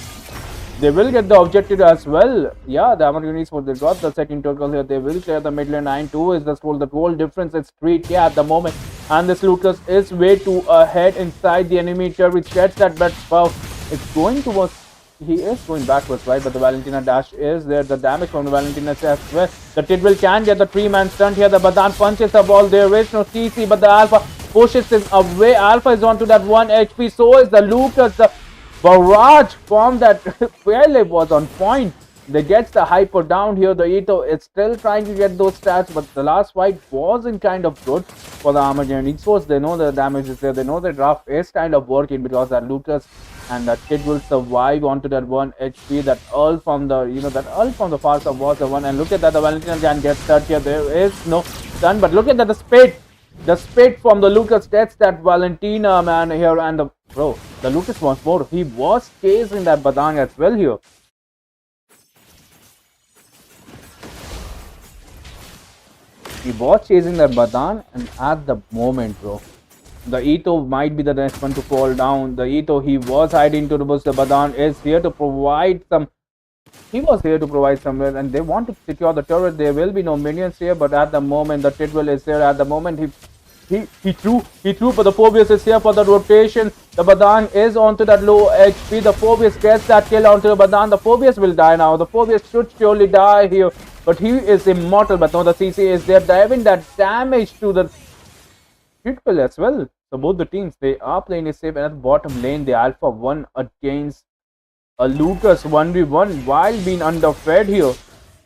They will get the objective as well. Yeah, the Armageddon Esports, they got the second turtle here. They will clear the mid lane. 9-2 is the score. The goal difference is 3K at the moment. And this Lucas is way too ahead inside the enemy turret. Gets that bet buff. It's going towards. He is going backwards, right? But the Valentina dash is there. The damage from the Valentina as well. The Tidwell can get the 3-man stunt here. The Badan punches the ball. There is no CC, but the Alpha pushes him away. Alpha is onto that 1 HP. So is the Lucas. The barrage from that Pele was on point. They gets the hyper down here. The Ito is still trying to get those stats, but the last fight wasn't kind of good for the Armageddon Esports. They know the damage is there. They know the draft is kind of working because that Lucas and that kid will survive onto that 1 HP. That ult from the that ult from the Farsa was the one. And look at that, the Valentina can get stuck here. There is no stun, but look at that, the spade from the Lucas gets that Valentina man here, and the Lucas wants more. He was chasing that Badang as well here. He was chasing that Badan, and at the moment, bro, the Ito might be the next one to fall down. The Ito, he was hiding to the bush. The Badan is here to provide some. He was here to provide somewhere, and they want to secure the turret. There will be no minions here, but at the moment, the Tidwell is here. At the moment, he threw, but the Phobius is here for the rotation. The Badan is onto that low HP. The Phobius gets that kill onto the Badan. The Phobius will die now. The Phobius should surely die here, but he is immortal. But no, the CC is there, driving that damage to the Tidwell as well. So both the teams, they are playing it safe, and at the bottom lane, the Alpha won against a Lucas 1v1 while being underfed here.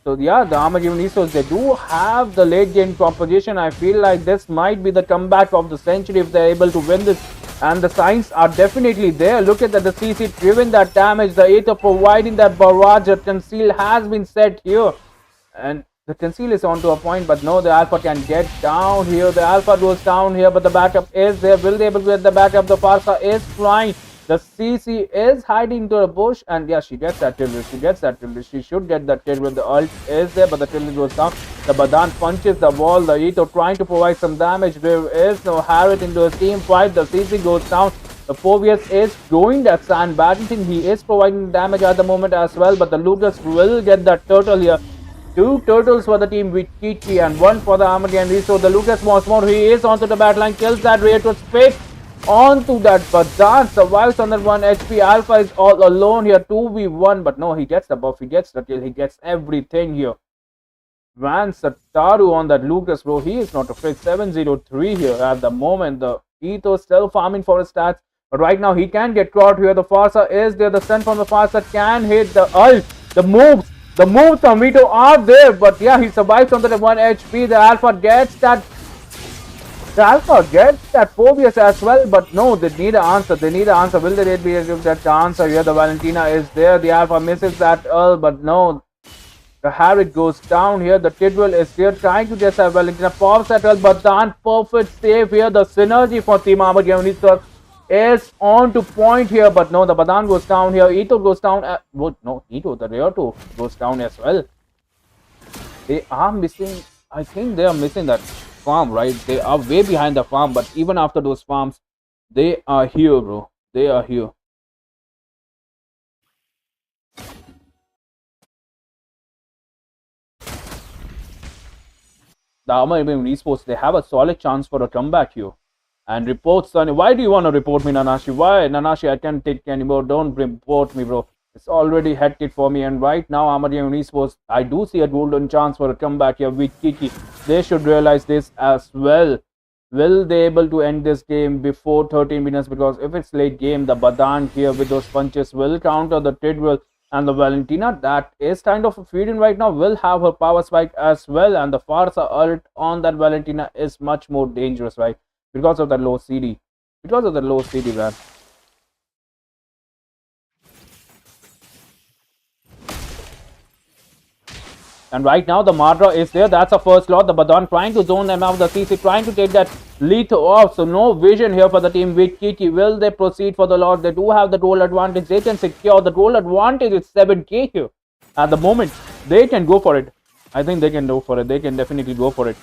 So yeah, the Armageddon Esports, they do have the late game composition. I feel like this might be the comeback of the century if they're able to win this. And the signs are definitely there. Look at that, the CC driven that damage, the Aether providing that barrage. The conceal has been set here. And the conceal is onto a point, but no, the Alpha can get down here. The Alpha goes down here, but the backup is there. Will they able to get the backup? The Farsa is flying. The CC is hiding into a bush, and yeah, she gets that Tidwell. She should get that Tidwell. The ult is there, but the Tidwell goes down. The Badan punches the wall. The Ito trying to provide some damage. There is no Harriet into a team fight. The CC goes down. The Phobius is going that Sand Badminton. He is providing damage at the moment as well, but the Lucas will get that turtle here. 2 turtles for the team with Kiki and 1 for the Armageddon. So the Lucas wants more. He is onto the battleline, kills that Ray to space. Onto that, but Dan survives on that 1 HP. Alpha is all alone here, 2v1, but no, he gets the buff, he gets the kill, he gets everything here. Van Sataru on that Lucas, bro, he is not afraid. 703 here at the moment. The Ethos still farming for his stats, but right now he can get caught here. The Farsa is there, the stun from the Farsa can hit the ult. The moves from Vito are there, but yeah, he survives on that 1 HP. The Alpha gets that. The Alpha gets that Phobius as well, but no, they need an answer. Will they be able to get the answer here? The Valentina is there. The Alpha misses that but no. The Harriet goes down here. The Tidwell is here trying to just have Valentina pops that but the perfect save here. The synergy for Team Armageddon is on to point here, but no, the Badan goes down here. Ito goes down. The Rear 2 goes down as well. They are missing. I think they are missing that farm, right? They are way behind the farm, but even after those farms, they are here, bro. They are here. The Armageddon Esports, they have a solid chance for a comeback here. And reports, why do you want to report me, Nanashi? Why? Nanashi, I can't take anymore. Don't report me, bro. It's already hectic for me, and right now Armageddon Esports, I do see a golden chance for a comeback here with Kiki. They should realize this as well. Will they able to end this game before 13 minutes? Because if it's late game, the Badan here with those punches will counter the Tidwell, and the Valentina that is kind of feeding right now will have her power spike as well, and the Farsa ult on that Valentina is much more dangerous, right? Because of that low CD. Because of the low CD, man. And right now the Madra is there. That's a first lot. The Badan trying to zone them out. The CC trying to take that lethal off. So no vision here for the team with Kiki. Will they proceed for the lot? They do have the goal advantage. They can secure the goal advantage. It's 7k here. At the moment, they can go for it. I think they can go for it. They can definitely go for it.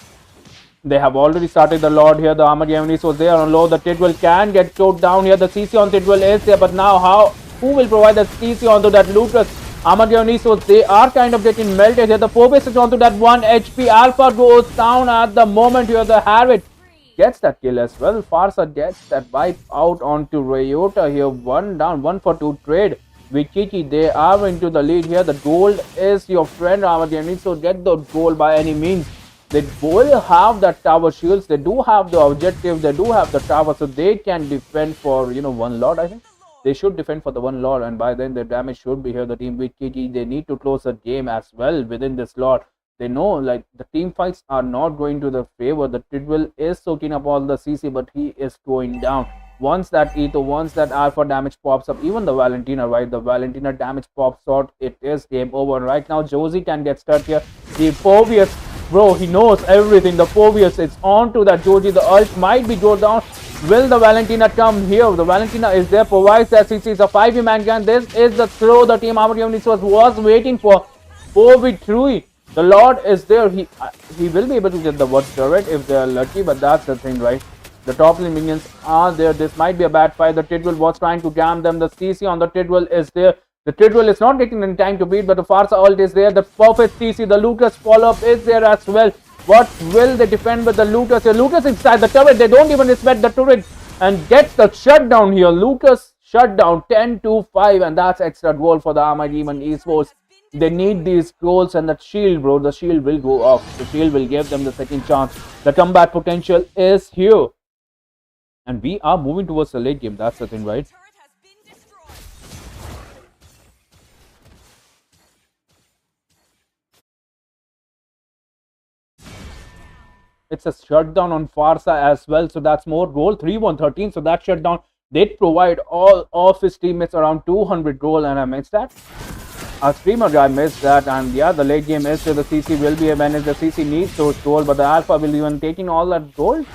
They have already started the Lord here. The Armored Yeminis was there on low. The Tidwell can get choked down here. The CC on Tidwell is there. But now who will provide the CC onto that Lucas? Armored Yeminis, so they are kind of getting melted here. The Phobos is onto that 1 HP. Alpha goes down at the moment here. The Harriet gets that kill as well. Farsa gets that wipe out onto Ryota here. 1 down, 1 for 2 trade. With Kiki, they are into the lead here. The gold is your friend, Armored Yeminis. So get the gold by any means. They will have the tower shields. They do have the objective. They do have the tower, so they can defend for 1 lord. I think they should defend for the 1 lord, and by then their damage should be here. The team with KT, they need to close the game as well within this lord. They know like the team fights are not going to their favor. The Tidwell is soaking up all the CC, but he is going down. Once that Etho, once that Alpha damage pops up, even the Valentina, right? The Valentina damage pops out, it is game over. Right now, Josie can get stuck here. The Phobius, bro, he knows everything. The Phobius is on to that Joji. The ult might be go down. Will the Valentina come here? The Valentina is there, provides that CC. It's a 5v man gun. This is the throw the team Armored Yeminis was waiting for. 4v3. The Lord is there. He will be able to get the watch turret if they are lucky, but that's the thing, right? The top lane minions are there. This might be a bad fight. The Tidwell was trying to jam them. The CC on the Tidwell is there. The Tidwell is not getting any time to beat, but the Farsa ult is there. The perfect CC. The Lucas follow-up is there as well. What will they defend with the Lucas here? Lucas inside the turret. They don't even respect the turret and gets the shutdown here. Lucas shut down 10-5, and that's extra goal for the Armored Demon Esports. They need these goals, and that shield, bro. The shield will go off. The shield will give them the second chance. The comeback potential is here. And we are moving towards the late game. That's the thing, right? It's a shutdown on Farsa as well. So that's more goal. 3-1-13. So that shutdown did provide all of his teammates around 200 goal. And I missed that. Our streamer guy missed that. And yeah, the late game is so the CC will be a managed. The CC needs those gold. But the Alpha will even taking all that gold.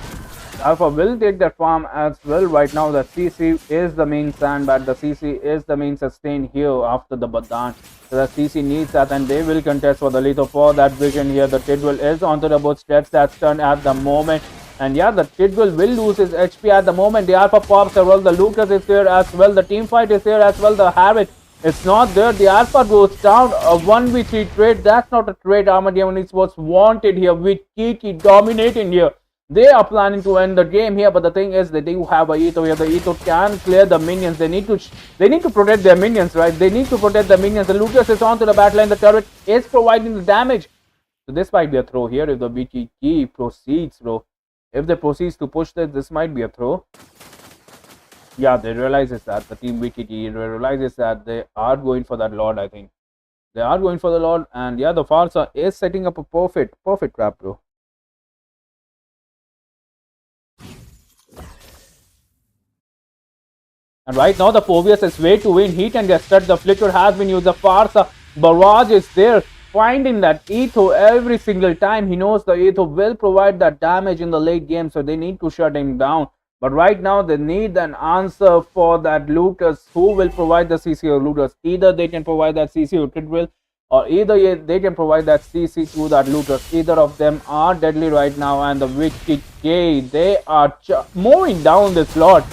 Alpha will take that farm as well. Right now, the CC is the main sandbag. The CC is the main sustain here after the Badan. So the CC needs that, and they will contest for the lethal for that vision here. The Tidwell is onto the both steps. That's turned at the moment. And yeah, the Tidwell will lose his HP at the moment. The Alpha pops as well. The Lucas is there as well. The team fight is there as well. The Harriet is not there. The Alpha goes down. A 1v3 trade. That's not a trade. Armored Yeminis was wanted here with Kiki dominating here. They are planning to end the game here, but the thing is they do have a Etho here. The Etho can clear the minions. They need to protect their minions, right? They need to protect the minions. The Lucas is onto the battleline. The turret is providing the damage. So this might be a throw here if the BTK proceeds, bro. If they proceeds to push this might be a throw. Yeah, they realizes that the team BTK realizes that they are going for that Lord. I think they are going for the Lord, and yeah, the Farsa is setting up a perfect trap, bro. And right now the Phobius is way to win. He can get stuck. The Flicker has been used. The Farsa barrage is there. Finding that Etho every single time. He knows the Etho will provide that damage in the late game. So they need to shut him down. But right now they need an answer for that Lucas. Who will provide the CC or Lucas? Either they can provide that CC or Tidwell, or either they can provide that CC to that Lucas. Either of them are deadly right now. And the Wicked K, they are mowing down this lot.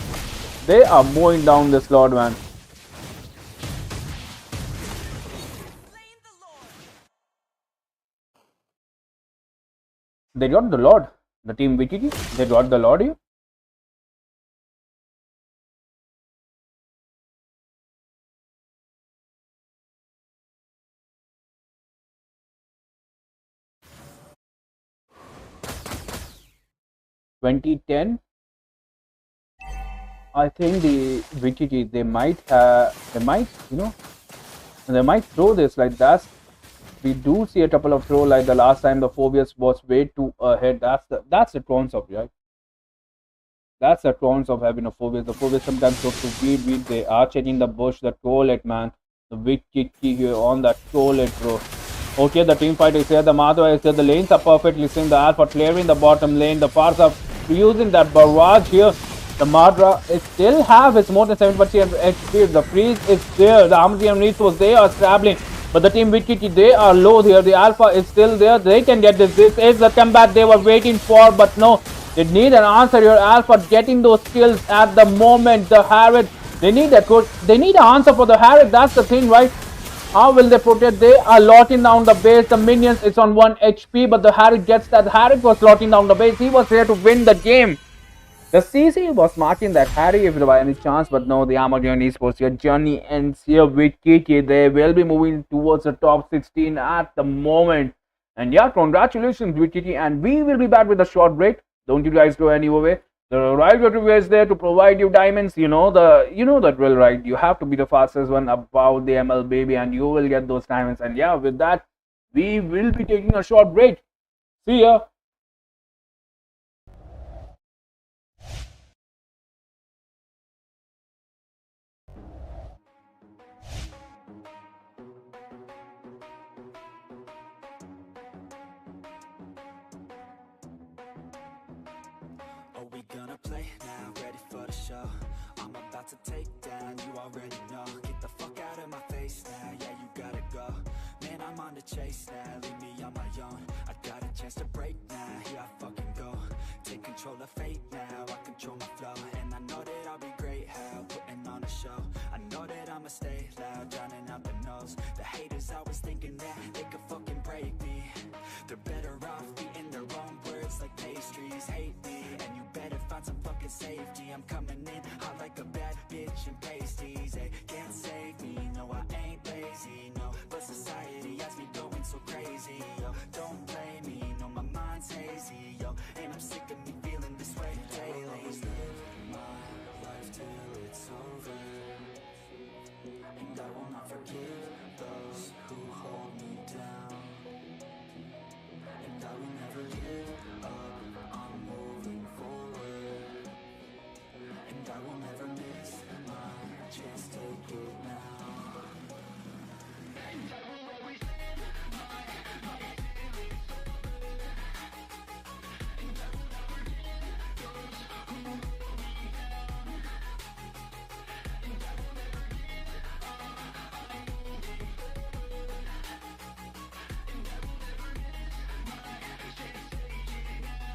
They are mowing down this Lord, man. They got the Lord. The team VTT, they got the Lord here. (2010) I think the VTT they might throw this like that. We do see a couple of throw like the last time the Phobius was way too ahead. That's the concept, right? That's the cons of having a 4-base. The 4-base sometimes goes to weed. They are checking the bush, the toilet, man. The big key here on the toilet, bro. Okay, the team fight is here. The Madhva is here. The lanes are perfectly synced. The Alpha clearing the bottom lane. The Fars are using that barrage here. The Madra is still have his more than 7% HP. The freeze is there. The Amazon Reach was they are scrabbling. But the team Witkiki, they are low here. The Alpha is still there. They can get this. This is the combat they were waiting for. But no, they need an answer here. Alpha getting those kills at the moment. The Harriet, they need a good. They need an answer for the Harriet. That's the thing, right? How will they protect? They are locking down the base. The minions is on 1 HP, but the Harriet gets that. Harriet was locking down the base. He was here to win the game. The CC was marking that Harry if by any chance, but no, the Armageddon Esports, your journey ends here with Kiki. They will be moving towards the top 16 at the moment. And yeah, congratulations with Kiki. And we will be back with a short break. Don't you guys go anywhere. The rival review is there to provide you diamonds. You know the drill, right? You have to be the fastest one about the ML baby, and you will get those diamonds. And yeah, with that, we will be taking a short break. See ya. Are we gonna play now? Ready for the show? I'm about to take down, you already know. Get the fuck out of my face now, yeah, you gotta go. Man, I'm on the chase now, leave me on my own. I got a chance to break now, here I fucking go. Take control of fate now, I control my flow. And I know that I'll be great, how putting on a show. I know that I'ma stay loud, drowning out the noise. The haters always thinking that they could fucking break me. They're better off eating their own words like pastries. Hate me, and you better find some fucking safety. I'm coming in hot like a bad bitch and pasties. They can't save me, no I ain't lazy, no. But society has me going so crazy, yo. Don't blame me, no my mind's hazy, yo. And I'm sick of me feeling this way daily. I'll always live my life till it's over, and I will not forgive those who hold me down. And I will never give up, I'm moving forward. And I will never miss my chance, take it now. And I will always live my life till it's over, and I will not forgive those who hold me down. And I will never give up, I'm moving forward. And I will never miss my chance, take it now.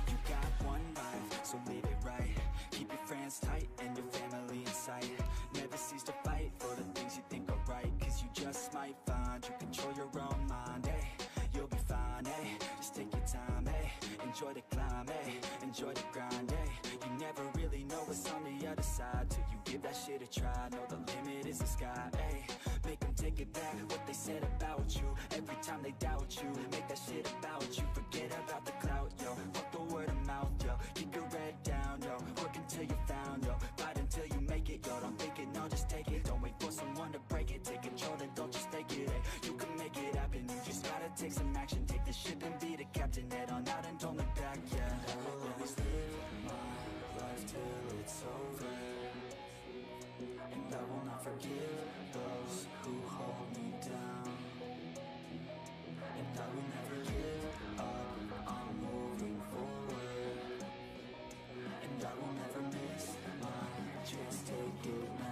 You got one life, so live it right. Keep your friends tight and your family in sight. Never cease to fight for the things you think are right, cause you just might find you control your own mind, eh? You'll be fine, eh? Just take your time, eh? Enjoy the climb, eh? Enjoy the grind, eh? You never really know what's on the other side till you give that shit a try. Know the limit is the sky, eh? Make them take it back, what they said about you. Every time they doubt you, make that shit about you. Forget about the clout, yo. Fuck the word of mouth, yo. Keep your head down, yo. Work until you're found, yo. Fight until you make it, yo. Don't think it, no, just take it. Don't wait for someone to break it. Take control and don't just take it, eh? You can make it happen, you just gotta take some action. Take the ship and be the captain. Head on out and don't look back, yeah. I will always live my life till it's over, and I will not forgive those who hold me down. And I will never give up, I'm moving forward. And I will never miss my chance, take it now.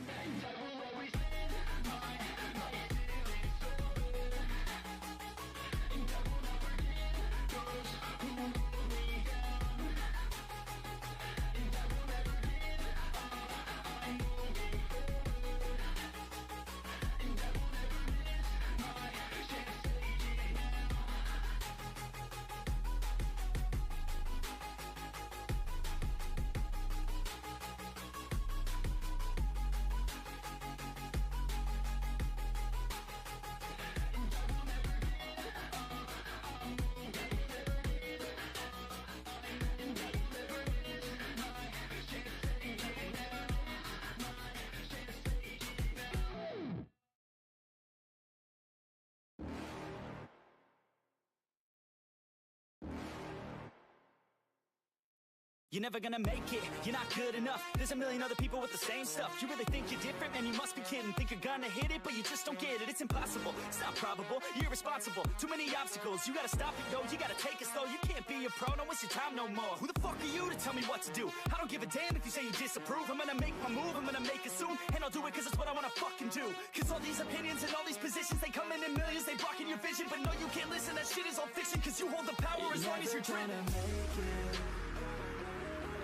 And I will always live my life till it's over, and I will not forgive those who hold me down. And I will never give up, I'm you're never gonna make it. You're not good enough. There's a million other people with the same stuff. You really think you're different? Man, you must be kidding. Think you're gonna hit it, but you just don't get it. It's impossible. It's not probable. You're irresponsible. Too many obstacles. You gotta stop it, yo. You gotta take it slow. You can't be a pro. Don't waste your time no more. Who the fuck are you to tell me what to do? I don't give a damn if you say you disapprove. I'm gonna make my move. I'm gonna make it soon. And I'll do it cause it's what I wanna fucking do. Cause all these opinions and all these positions, they come in millions. They blocking your vision. But no, you can't listen. That shit is all fiction. Cause you hold the power as long as you're dreaming.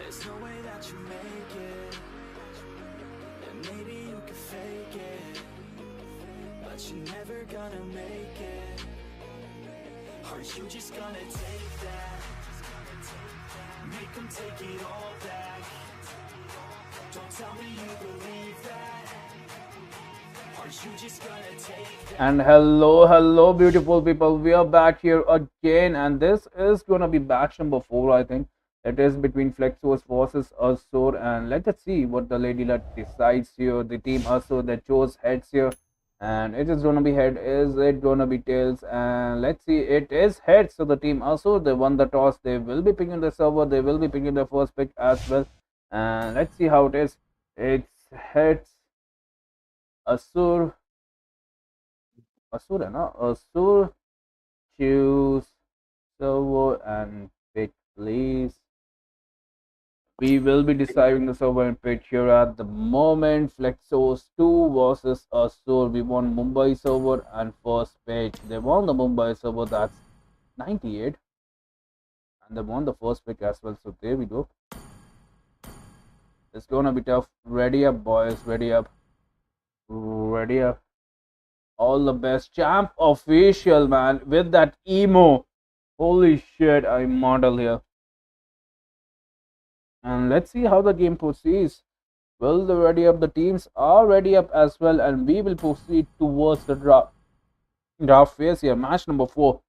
There's no way that you make it. And maybe you can fake it, but you're never gonna make it. Are you just gonna take that? Make them take it all back. Don't tell me you believe that. Are you just gonna take that? And hello, beautiful people. We are back here again, and this is gonna be batch number 4, I think. It is between Flexos versus Asur, and let us see what the Lady Luck decides here. The team Asur that chose heads here, and it is gonna be head. Is it gonna be tails? And let's see, it is heads. So the team Asur, they won the toss. They will be picking the server. They will be picking the first pick as well. And let's see how it is. It's heads. Asur. Asur, no? Asur. Choose server and pick, please. We will be deciding the server and pitch here at the moment. Flexos 2 versus Asur. We won Mumbai server and first pitch. They won the Mumbai server, that's 98. And they won the first pick as well. So there we go. It's gonna be tough. Ready up, boys. Ready up. Ready up. All the best. Champ official, man. With that emo. Holy shit, I'm model here. And let's see how the game proceeds. Will the ready up? The teams are ready up as well, and we will proceed towards the draft phase here. Match number 4,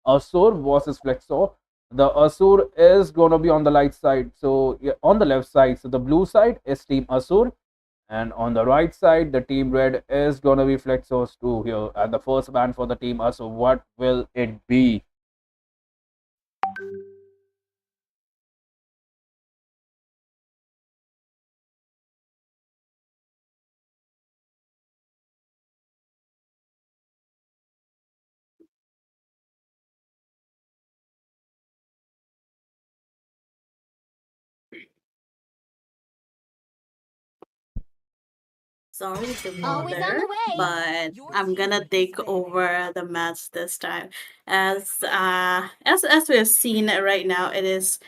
Asur versus Flexor. The Asur is gonna be on the light side, so yeah, on the left side. So the blue side is Team Asur, and on the right side, the Team Red is gonna be Flexos 2 here. And the first ban for the Team Asur, what will it be? Sorry to Always on bother, the way. but I'm gonna take over the match this time. As we have seen right now, it is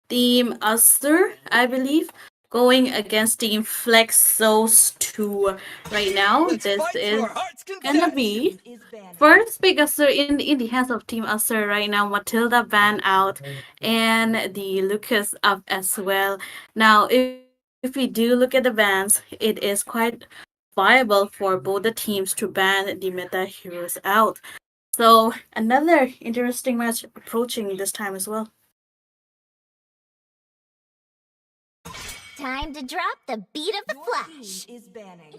Team Aster, I believe, going against Team Flexos 2 right now. Let's This fight to is our heart's gonna content. be Is banning. first pick Aster in the hands of Team Aster right now. Matilda Van out and the Lucas up as well. Now, if we do look at the bans, it is quite viable for both the teams to ban the meta heroes out. So another interesting match approaching this time as well. Time to drop the beat of the Your flash. team is banning.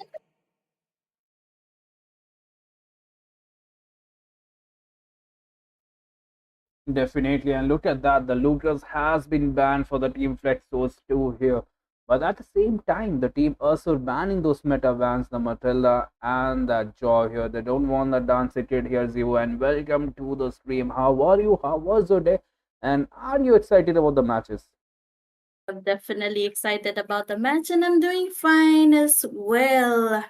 Definitely, and look at that. The Lucas has been banned for the Team Flexos 2 here. But at the same time, the team also banning those meta bans, the Matilda and that Joy here. They don't want the dance kid here, Zero. And welcome to the stream. How are you? How was your day? And are you excited about the matches? I'm definitely excited about the match and I'm doing fine as well.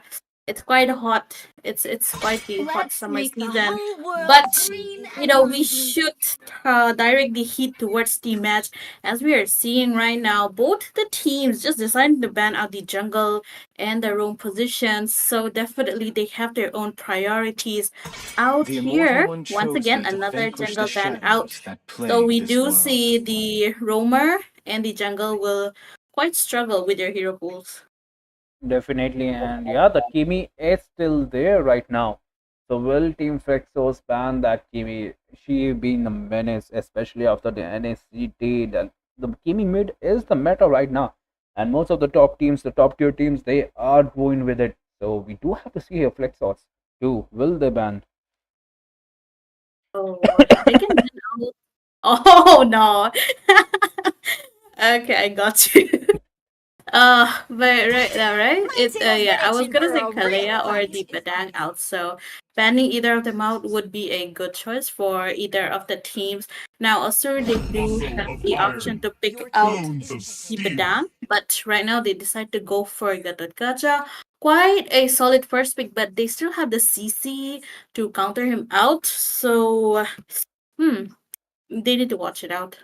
It's quite hot. It's quite the hot Let's summer make the season. whole world But green you and know, we rosy. should directly head towards the match as we are seeing right now. Both the teams just decided to ban out the jungle and their own positions. So definitely they have their own priorities out The Immortal here. One Once chose again, me to another vanquish the jungle ban out. shadows that So plague we this do world. see the roamer and the jungle will quite struggle with their hero pools. Definitely, and yeah, the Kimi is still there right now. So will Team Flexos ban that Kimi? She being a menace, especially after the NSCT. The Kimi mid is the meta right now, and most of the top teams, the top tier teams, they are going with it. So we do have to see here Flexos too. Will they ban? Oh, they can ban out. Oh no. Okay, I got you. But right now, right? My It team is yeah, I was itching gonna for say a real Kalea or fight. the Badang out. So banning either of them out would be a good choice for either of the teams. Now, Asur they do Muscle have of the option iron. to pick Your out team Clones is of the attacking. steel. Badang, but right now they decide to go for Gatot Gacha. Quite a solid first pick, but they still have the CC to counter him out. So, hmm, they need to watch it out.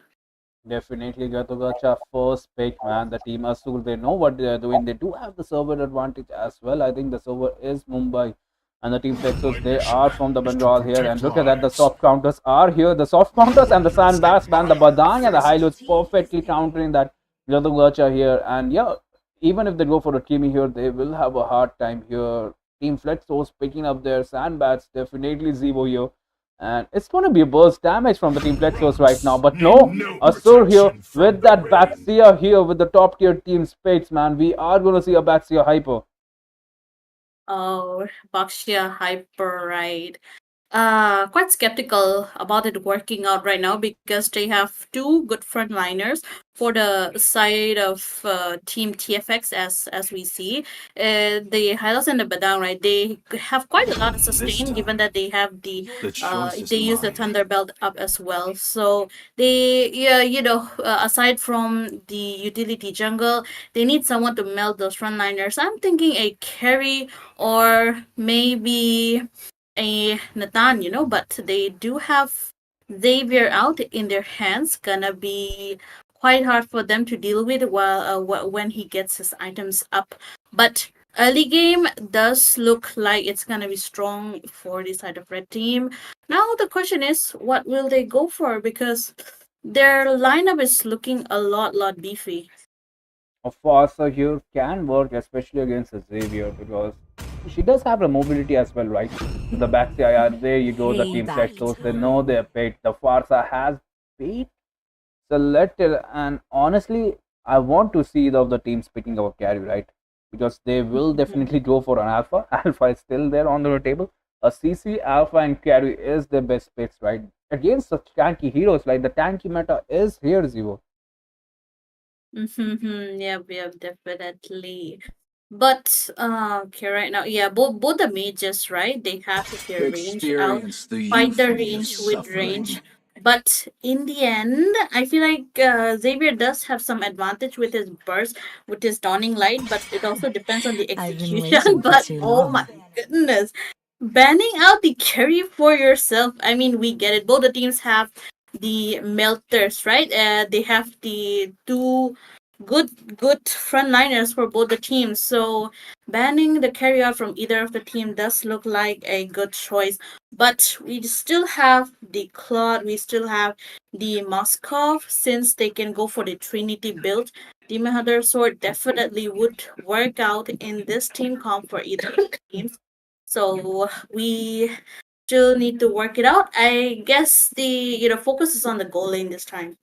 Definitely Gatogacha first pick, man. The team Azul, they know what they are doing. They do have the server advantage as well. I think the server is Mumbai. And the team Plexus, My they mission are from the is to Bengal here. And protect look at that, the lives. soft counters are here. The soft counters and the sandbags, man. The Badang and the Your Highloads team is perfectly picking. countering that Gatogacha here. And yeah, even if they go for a Kimi here, they will have a hard time here. Team Flexos picking up their sandbags, definitely Zevo here. And it's going to be a burst damage from the Team Plexos right now. But Need no, no Asur here protection from with the that rain. Baxia here with the top tier team Spades, man. We are going to see a Baxia hyper. Oh, Baxia Hyper, right? Quite skeptical about it working out right now because they have two good frontliners for the side of Team TFX as we see. The Hylos and the Badang, right? They have quite a lot of This sustain given time, that they have the the choice is they use the mine. Thunderbelt up as well. So they yeah aside from the utility jungle, they need someone to melt those frontliners. I'm thinking a carry or maybe a Nathan, but they do have Xavier out in their hands. Gonna be quite hard for them to deal with while when he gets his items up. But early game does look like it's gonna be strong for the side of red team. Now the question is, what will they go for? Because their lineup is looking a lot beefy. Of course, here can work, especially against Xavier, because she does have the mobility as well, right? So the Baxia, yeah, there you go, the team Payback Plexos, they know time. they're paid. The Farsa has beat selected, and honestly, I want to see the teams picking up a carry, right? Because they will definitely go for an alpha. Alpha is still there on the table. A CC, alpha, and carry is the best picks, right? Against such tanky heroes, like the tanky meta is here, Zero. Yep, definitely. But okay, right now, yeah, both the mages, right? They have their range out, Experience the fight the euphony of range with range. suffering. But in the end, I feel like Xavier does have some advantage with his burst, with his dawning light. But it also depends on the I've been execution. waiting for But too oh my long. goodness, banning out the carry for yourself. I mean, we get it. Both the teams have the melters, right? They have the two good frontliners for both the teams. So banning the carry out from either of the team does look like a good choice. But we still have the Claude, we still have the Moskov, since they can go for the Trinity build. Demon Hunter Sword definitely would work out in this team comp for either of the teams. So we still need to work it out. I guess the focus is on the goal lane this time.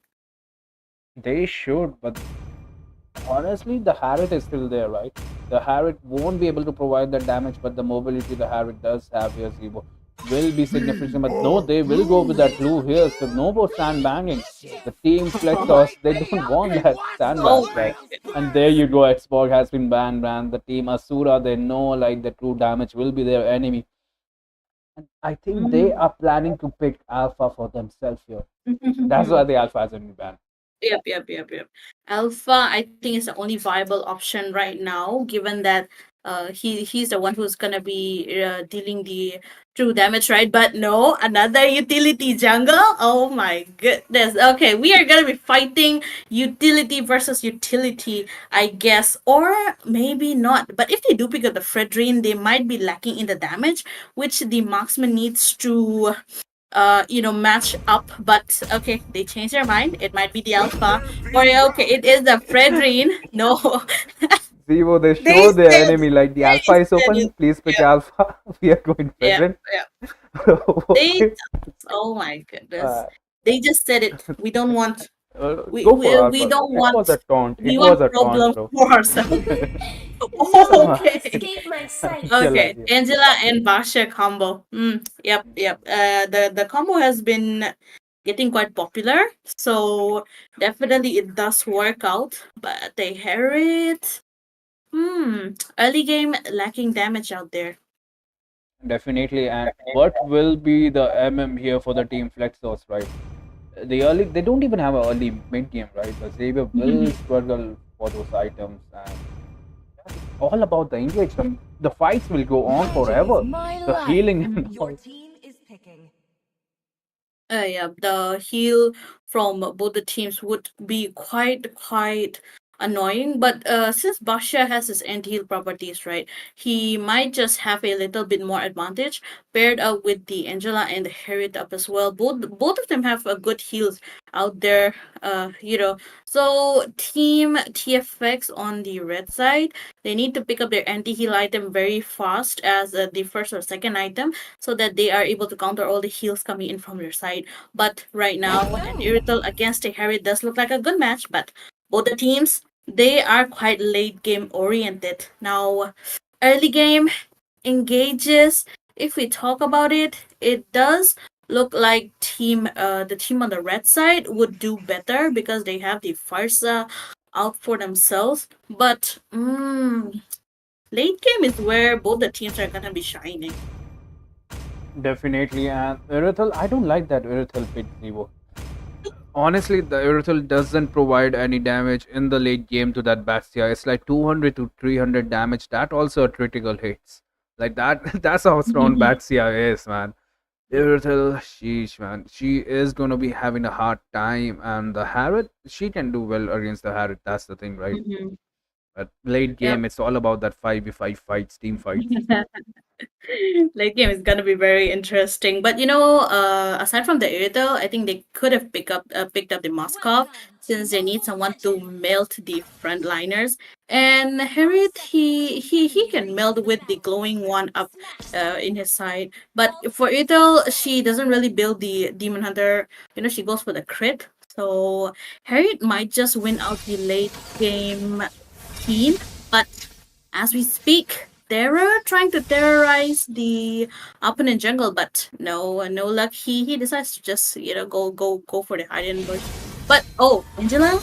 They should, but honestly, the Harriet is still there, right? The Harriet won't be able to provide that damage, but the mobility the Harriet does have here, Zebo, will be We significant. But no, are they will go with blue. that blue here. So no more sand banging. The team Flexos, Light they me don't up want and that watch the sandbags, Oh my right? world goodness. And there burn. you go, Xborg has been banned, man. The team Asura, they know like the true damage will be their enemy. And I think they Mm. are planning to pick Alpha for themselves here. That's why the Alpha hasn't been banned. Yep. Alpha, I think, is the only viable option right now, given that he's the one who's gonna be dealing the true damage, right? But no, another utility jungle. Oh my goodness. Okay, we are gonna be fighting utility versus utility, I guess, or maybe not. But if they do pick up the Fredrin, they might be lacking in the damage, which the marksman needs to match up. But okay, they changed their mind. It might be the Let alpha, there or be okay, it is rout. the Fredrin. No, Zero, they they show their said enemy like the they Alpha is said open. it. Please pick Yep, Alpha. We are going yep, Fredrin. yep. They, Okay. oh my goodness, Uh, they just said it. We don't want. Go for We Alpha. don't It want. was a taunt. We It want was a taunt, problems bro. for ourselves. You Okay. escape my sight. Chill out Okay, here. Angela and Basha combo. Yep. The combo has been getting quite popular. So definitely it does work out. But they Harriet, early game lacking damage out there. Definitely. And what will be the MM here for the team Flexos, right? They don't even have an early mid game, right? But Xavier will struggle for those items, and it's all about the engagement. The fights will go on forever. The healing and Your all. team is picking. Yeah, the heal from both the teams would be quite annoying. But since Basha has his anti-heal properties, right, he might just have a little bit more advantage paired up with the Angela and the Harriet up as well. Both of them have a good heals out there. So team TFX on the red side, they need to pick up their anti-heal item very fast as the first or second item so that they are able to counter all the heals coming in from their side. But right now, an Irrital against a Harry does look like a good match, but both the teams, they are quite late game oriented. Now, early game engages, if we talk about it, it does look like the team on the red side would do better because they have the Farsa out for themselves. But late game is where both the teams are gonna be shining. Definitely. And Irithel, I don't like that Irithel pit Zevo. Honestly, the Irithel doesn't provide any damage in the late game to that Bastia. It's like 200 to 300 damage. That also a critical hits. Like that, that's how strong Bastia is, man. Irithel, sheesh, man. She is gonna be having a hard time. And the Harriet, she can do well against the Harriet. That's the thing, right? Mhm. But late Yep. game, it's all about that 5v5 fights, team fights. Late game is gonna be very interesting. But aside from the Irrital, I think they could have picked up the Moskov since they need someone to melt the frontliners. And Harriet, he can melt with the glowing one up in his side. But for Irrital, she doesn't really build the Demon Hunter. She goes for the crit. So Harriet might just win out the late game team. But as we speak, Terror trying to terrorize the opponent jungle, but no luck. He decides to just go for the hide and bush. But oh, Angela,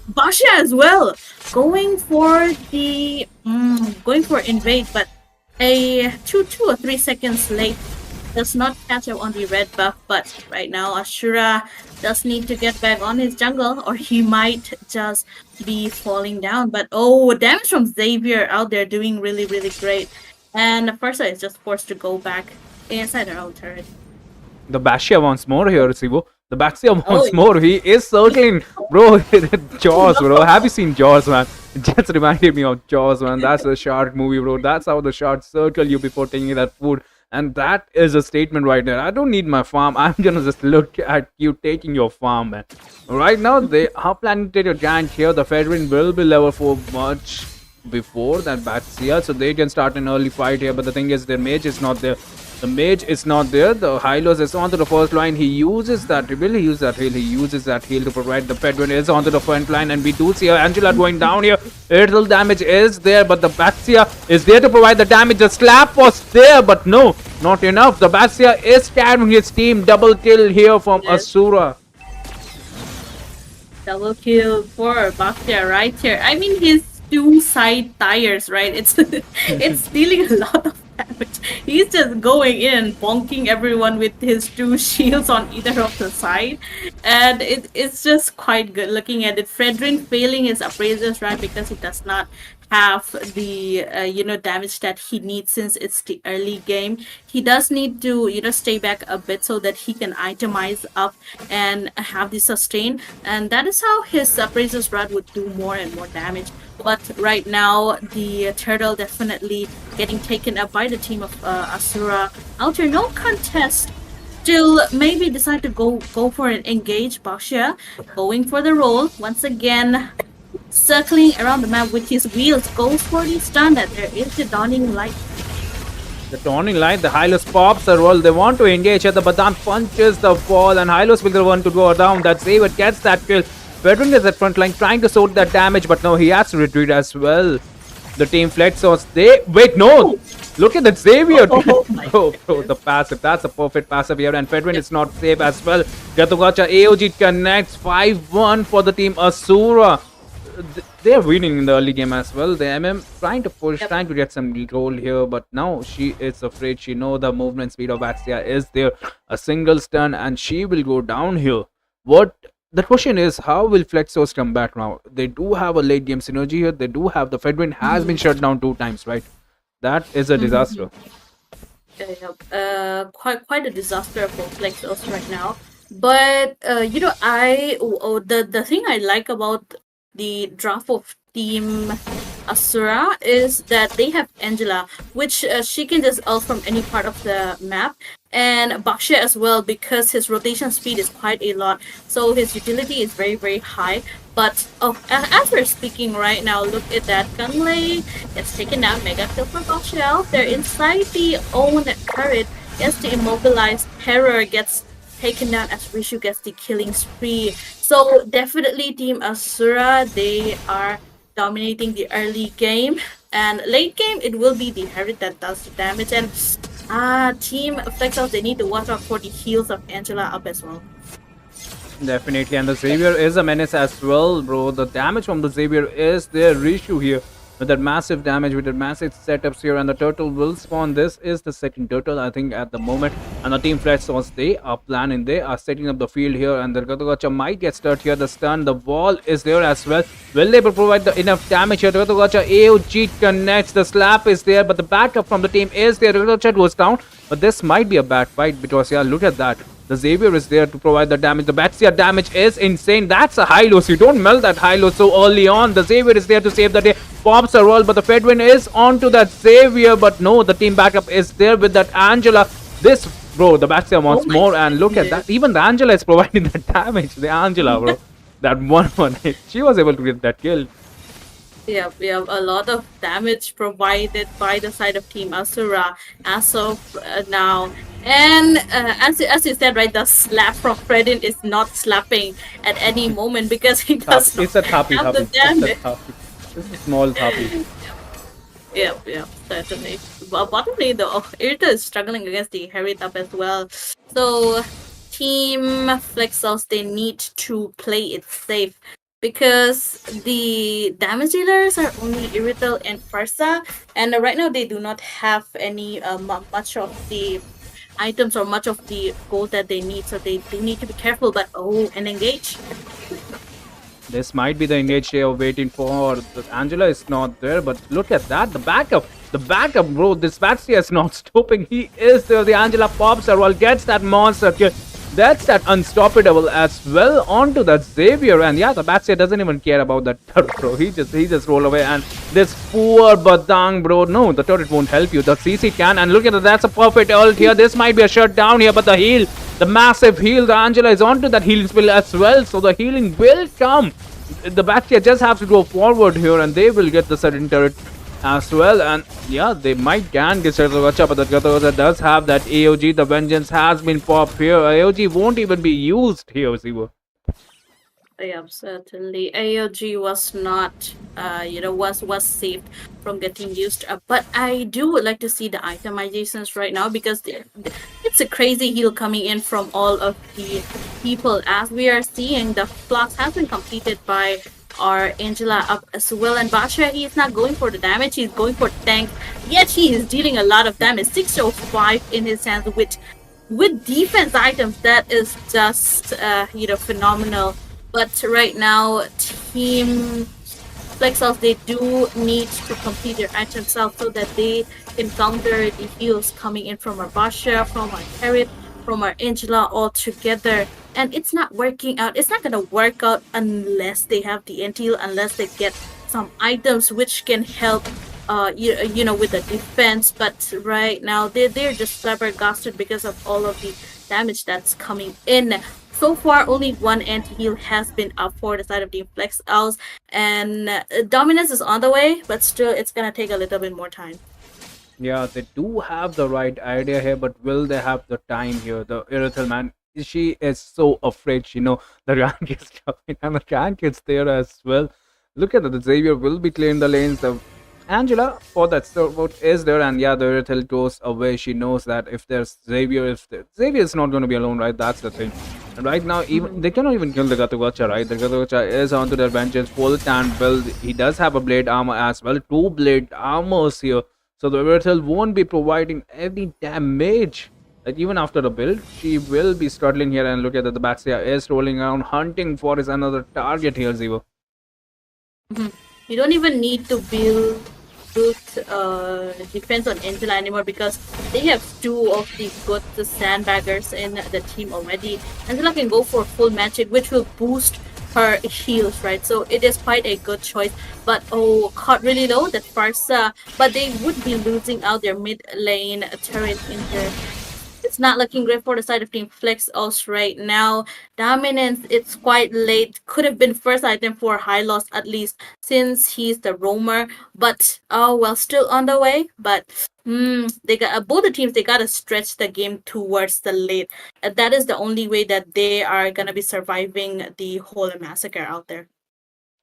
Basha as well, going for invade, but a 2 or 3 seconds late does not catch up on the red buff. But right now, Ashura does need to get back on his jungle, or he might just be falling down. But oh, damage from Xavier out there doing really, really great. And Farsa is just forced to go back inside her own turret. The Bastia wants more here, Sivo. The Bastia Oh, wants more. He is circling. Bro, Jaws, bro. Have you seen Jaws, man? It just reminded me of Jaws, man. That's a shark movie, bro. That's how the sharks circle you before taking that food. And that is a statement right there. I don't need my farm. I'm gonna just look at you taking your farm, man. Right now, they are planning to take a giant here. The Federation will be level 4 much before that Batsia, so they can start an early fight here. But the thing is, their mage is not there. The mage is not there. The Hylos is onto the first line. He uses that. Will he use that heal? He uses that heal to provide. The Fedwin is onto the front line, and we do see Angela going down here. Little damage is there, but the Batsia is there to provide the damage. The slap was there, but no, not enough. The Batsia is carrying his team. Double kill here from Asura. Double kill for Bastia right here. I mean, his two side tires, right? It's dealing a lot of damage. He's just going in and bonking everyone with his two shields on either of the side, and it's just quite good looking at it. Fredrin failing his appraisers, right, because he does not have the damage that he needs since it's the early game. He does need to stay back a bit so that he can itemize up and have the sustain, and that is how his appraisers rod would do more and more damage. But right now, the turtle definitely getting taken up by the team of Asura. Outer no contest. Still, maybe decide to go for an engage. Basha going for the roll once again, circling around the map with his wheels. Goes for the stun. That there is the dawning light. The dawning light, the Hylos pops a roll. They want to engage at the Badan punches the ball, and Hylos will the one to go down. That Xavier gets that kill. Vedran is at front line trying to sort that damage, but no, he has to retreat as well. The team Flexos, they wait, no! Look at that Xavier. Oh my Bro, the goodness. passive. That's a perfect passive here. And Fedwin is not safe as well. Gatogacha AOG connects 5-1 for the team Asura. They're winning in the early game as well. The MM trying to push, Yep. trying to get some goal here, but now she is afraid. She know the movement speed of Axia is there. A single stun and she will go down here. What the question is, how will Flexos come back now? They do have a late game synergy here. They do have the Fedwin has been shut down 2 times, right? That is a disaster. Yep. Quite a disaster for Flexos right now. But the thing I like about the draft of Team Asura is that they have Angela, which she can just ult from any part of the map, and Baksha as well because his rotation speed is quite a lot, so his utility is very high. But as we're speaking right now, look at that. Gunlay gets taken out, mega kill for Baksha. They're inside the own turret. Gets the immobilized terror gets taken down as Rishu gets the killing spree. So definitely Team Asura, they are dominating the early game. And late game, it will be the Herald that does the damage. And Team Flexos, they need to watch out for the heals of Angela up as well. Definitely, and the Xavier is a menace as well, bro. The damage from the Xavier is their issue here. With that massive damage, with the massive setups here, and the turtle will spawn. This is the second turtle, I think, at the moment. And the team Flexos, they are planning, they are setting up the field here, and the Gatogacha might get stuck here. The stun, the wall is there as well. Will they provide the enough damage here? The Gatogacha AOG connects, the slap is there, but the backup from the team is there. The Gatogacha was down, but this might be a bad fight because, yeah, look at that. The Xavier is there to provide the damage. The Batsia damage is insane. That's a high loss. You don't melt that high loss so early on. The Xavier is there to save the day. Pops a roll, but the Fedwin is onto that Xavier. But no, the team backup is there with that Angela. This, bro, the Batsia wants more. And look at that. Even the Angela is providing the damage. The Angela, bro. That 1-1 hit. She was able to get that kill. Yeah, we have a lot of damage provided by the side of Team Asura as of now. And as you said, right, the slap from Fredin is not slapping at any moment because he does not It's a thapi, have the thapi. damage. It's a thapi. It's a small thapi. Yeah, certainly. But bottomly though, Irita is struggling against the Harriet up as well. So Team Flexos, they need to play it safe because the damage dealers are only Irital and Farsa, and right now they do not have any much of the items or much of the gold that they need, so they need to be careful. But and engage. This might be the engage they are waiting for. The Angela is not there, but look at that. The backup, bro. This Batsia is not stopping. He is there. The Angela pops her wall, gets that monster kill. That's that unstoppable as well onto that Xavier. And yeah, the Batsia doesn't even care about that turret, bro. He just roll away. And this poor Badang, bro. No, the turret won't help you. The CC can. And look at that. That's a perfect ult here. This might be a shutdown here, but the heal, the massive heal, the Angela is onto that healing spell as well. So the healing will come. The Batsia just have to go forward here, and they will get the sudden turret as well. And yeah, they might can get Gatogacha, but the Gatogacha does have that AOG. The vengeance has been popped here. AOG won't even be used here, Zibo. Yeah, certainly. AOG was not, was saved from getting used. But I do would like to see the itemizations right now because it's a crazy heal coming in from all of the people. As we are seeing, the flux has been completed by our Angela up as well. And Basha, he is not going for the damage, he's going for tank. Yet he is dealing a lot of damage. 605 in his hands with defense items. That is just, phenomenal. But right now, Team Flexos, they do need to complete their items out so that they can counter the heals coming in from our Basha, from our Carrot, from our Angela all together. And it's not working out. It's not going to work out unless they have the intel, unless they get some items which can help with the defense. But right now, they're just flabbergasted because of all of the damage that's coming in. So far, only one anti-heal has been up for the side of Team Flex Owls, and dominance is on the way, but still, it's gonna take a little bit more time. Yeah, they do have the right idea here, but will they have the time here? The Irithel man, she is so afraid. The rank is coming, and the rank is there as well. Look at that. The Xavier will be clearing the lanes. The Angela for that vote is there, and yeah, the Irithel goes away. She knows that if there's Xavier, Xavier is not going to be alone, right? That's the thing. And right now, even they cannot even kill the Gatugacha, right? The Gatugacha is onto their vengeance, full tank build. He does have a blade armor as well, two blade armors here. So the Irithel won't be providing any damage. Like even after the build, she will be struggling here. And look at that, the Baxia is rolling around, hunting for his another target here, Ziva. Mhm. You don't even need to build defense on Angela anymore because they have two of the good sandbaggers in the team already. Angela can go for full magic, which will boost her heals, right? So it is quite a good choice. But oh, caught really low that Farsa, but they would be losing out their mid lane turret in here. It's not looking great for the side of Team Flex us right now. Dominance, it's quite late. Could have been first item for High Loss at least since he's the roamer. But oh well, still on the way. But they got both the teams. They gotta stretch the game towards the late. That is the only way that they are gonna be surviving the whole massacre out there.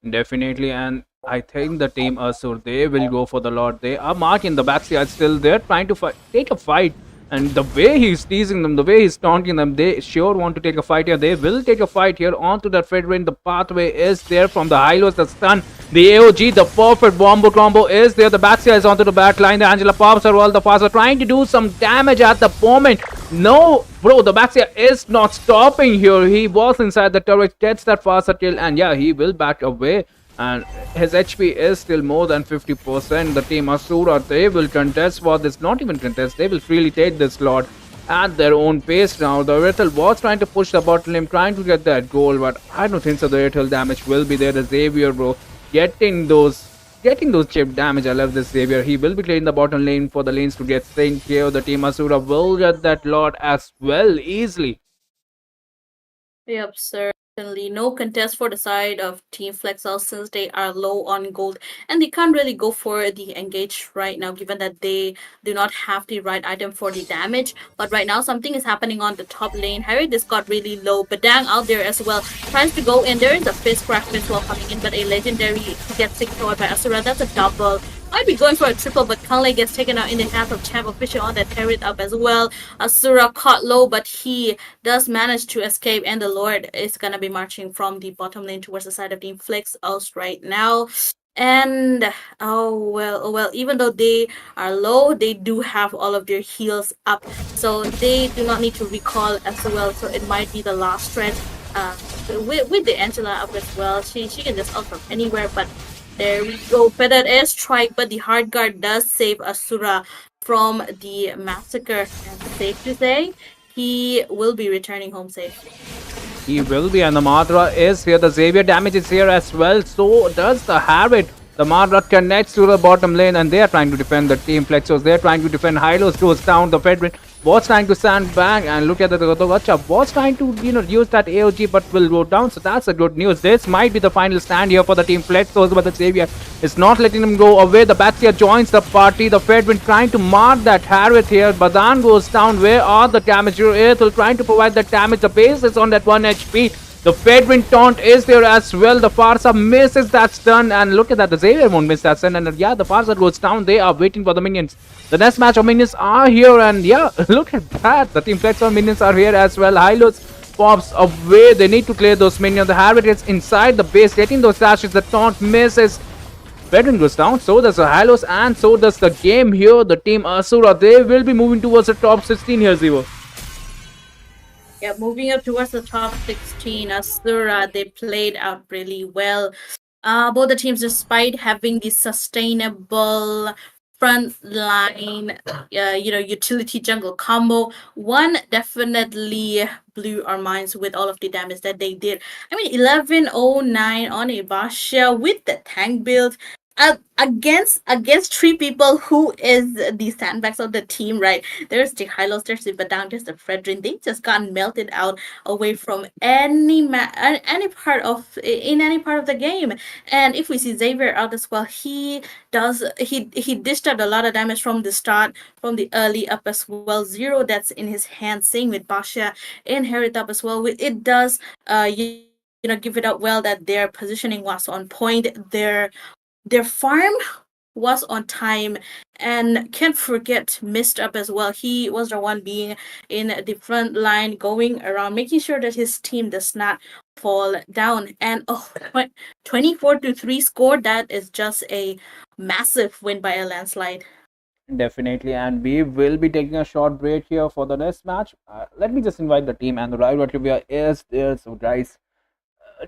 Definitely, and I think the team Asur they will go for the Lord. They are marking the backside still. They're trying to fight, take a fight, and the way he's teasing them, the way he's taunting them, they sure want to take a fight here. They will take a fight here onto that Fredrin. The pathway is there from the Hylos, the stun, the AOG, the perfect bombo combo is there. The backside is onto the back line. The Angela pops are all the faster, trying to do some damage at the moment. No, bro, the Baxia is not stopping here. He was inside the turret, gets that faster kill, and yeah, he will back away. And his HP is still more than 50%. The team Asura, they will contest for this. Not even contest, they will freely take this slot at their own pace now. The Rethel was trying to push the bottom lane, trying to get that goal, but I don't think so. The Rethel damage will be there. The Xavier, bro, getting those chip damage. I love this Xavier. He will be clearing the bottom lane for the lanes to get taken care of. The team Asura will get that lot as well easily. Yep, certainly. No contest for the side of Team Flexel since they are low on gold and they can't really go for the engage right now given that they do not have the right item for the damage. But right now something is happening on the top lane. Harry just got really low. Badang out there as well. Tries to go in. There is a fist crack as well coming in, but a legendary gets secured by Asura. That's a double. Might be going for a triple, but Kangle gets taken out in the hands of Champ Official on that turret up as well. Asura caught low, but he does manage to escape, and the Lord is gonna be marching from the bottom lane towards the side of Team Flex us right now. And oh well, even though they are low, they do have all of their heals up, so they do not need to recall as well. So it might be the last stretch. Uh, with the Angela up as well, she can just ult from anywhere, but there we go. Feathered airstrike, but the hard guard does save Asura from the massacre. And safe to say, he will be returning home safe. He will be, and the Madra is here. The Xavier damage is here as well. So does the Harriet. The Madra connects to the bottom lane, and they are trying to defend the team Flexos. They are trying to defend. Hylos goes down. The Fedrin was trying to stand back, and look at the Gotogacha was trying to use that AOG, but will go down. So that's a good news. This might be the final stand here for the team Flexos, but the Xavier is not letting them go away. The Baxia joins the party. The Fedrin trying to mark that Harriet here. Badan goes down. Where are the damage? Aethel trying to provide the damage. The base is on that 1 HP. The Fedrin taunt is there as well. The Farsa misses that stun. And look at that. The Xavier won't miss that stun. And yeah, the Farsa goes down. They are waiting for the minions. The next match of minions are here. And yeah, look at that. The Team Flex on minions are here as well. Hylos pops away. They need to clear those minions. The Harriet is inside the base, getting those dashes. The taunt misses. Fedrin goes down. So does the Hylos. And so does the game here. The Team Asura, they will be moving towards the top 16 here, Zivo. Yeah, moving up towards the top 16, Asura, they played out really well. Both the teams, despite having the sustainable front line, utility jungle combo, one definitely blew our minds with all of the damage that they did. I mean, 1109 on Ibasha with the tank build. Against three people who is the sandbags of the team, right? There's the Hylos, there's the Badang, there's the Fredrin. They just got melted out away from any part of in any part of the game. And if we see Xavier out as well, he dished out a lot of damage from the start, from the early up as well. Zero that's in his hand. Same with Basha and Herit up as well. It does give it up well that their positioning was on point. Their farm was on time, and can't forget Mr. Up as well. He was the one being in the front line, going around, making sure that his team does not fall down. And 24-3 score, that is just a massive win by a landslide. Definitely, and we will be taking a short break here for the next match. Let me just invite the team, and the rival trivia is there. So, guys,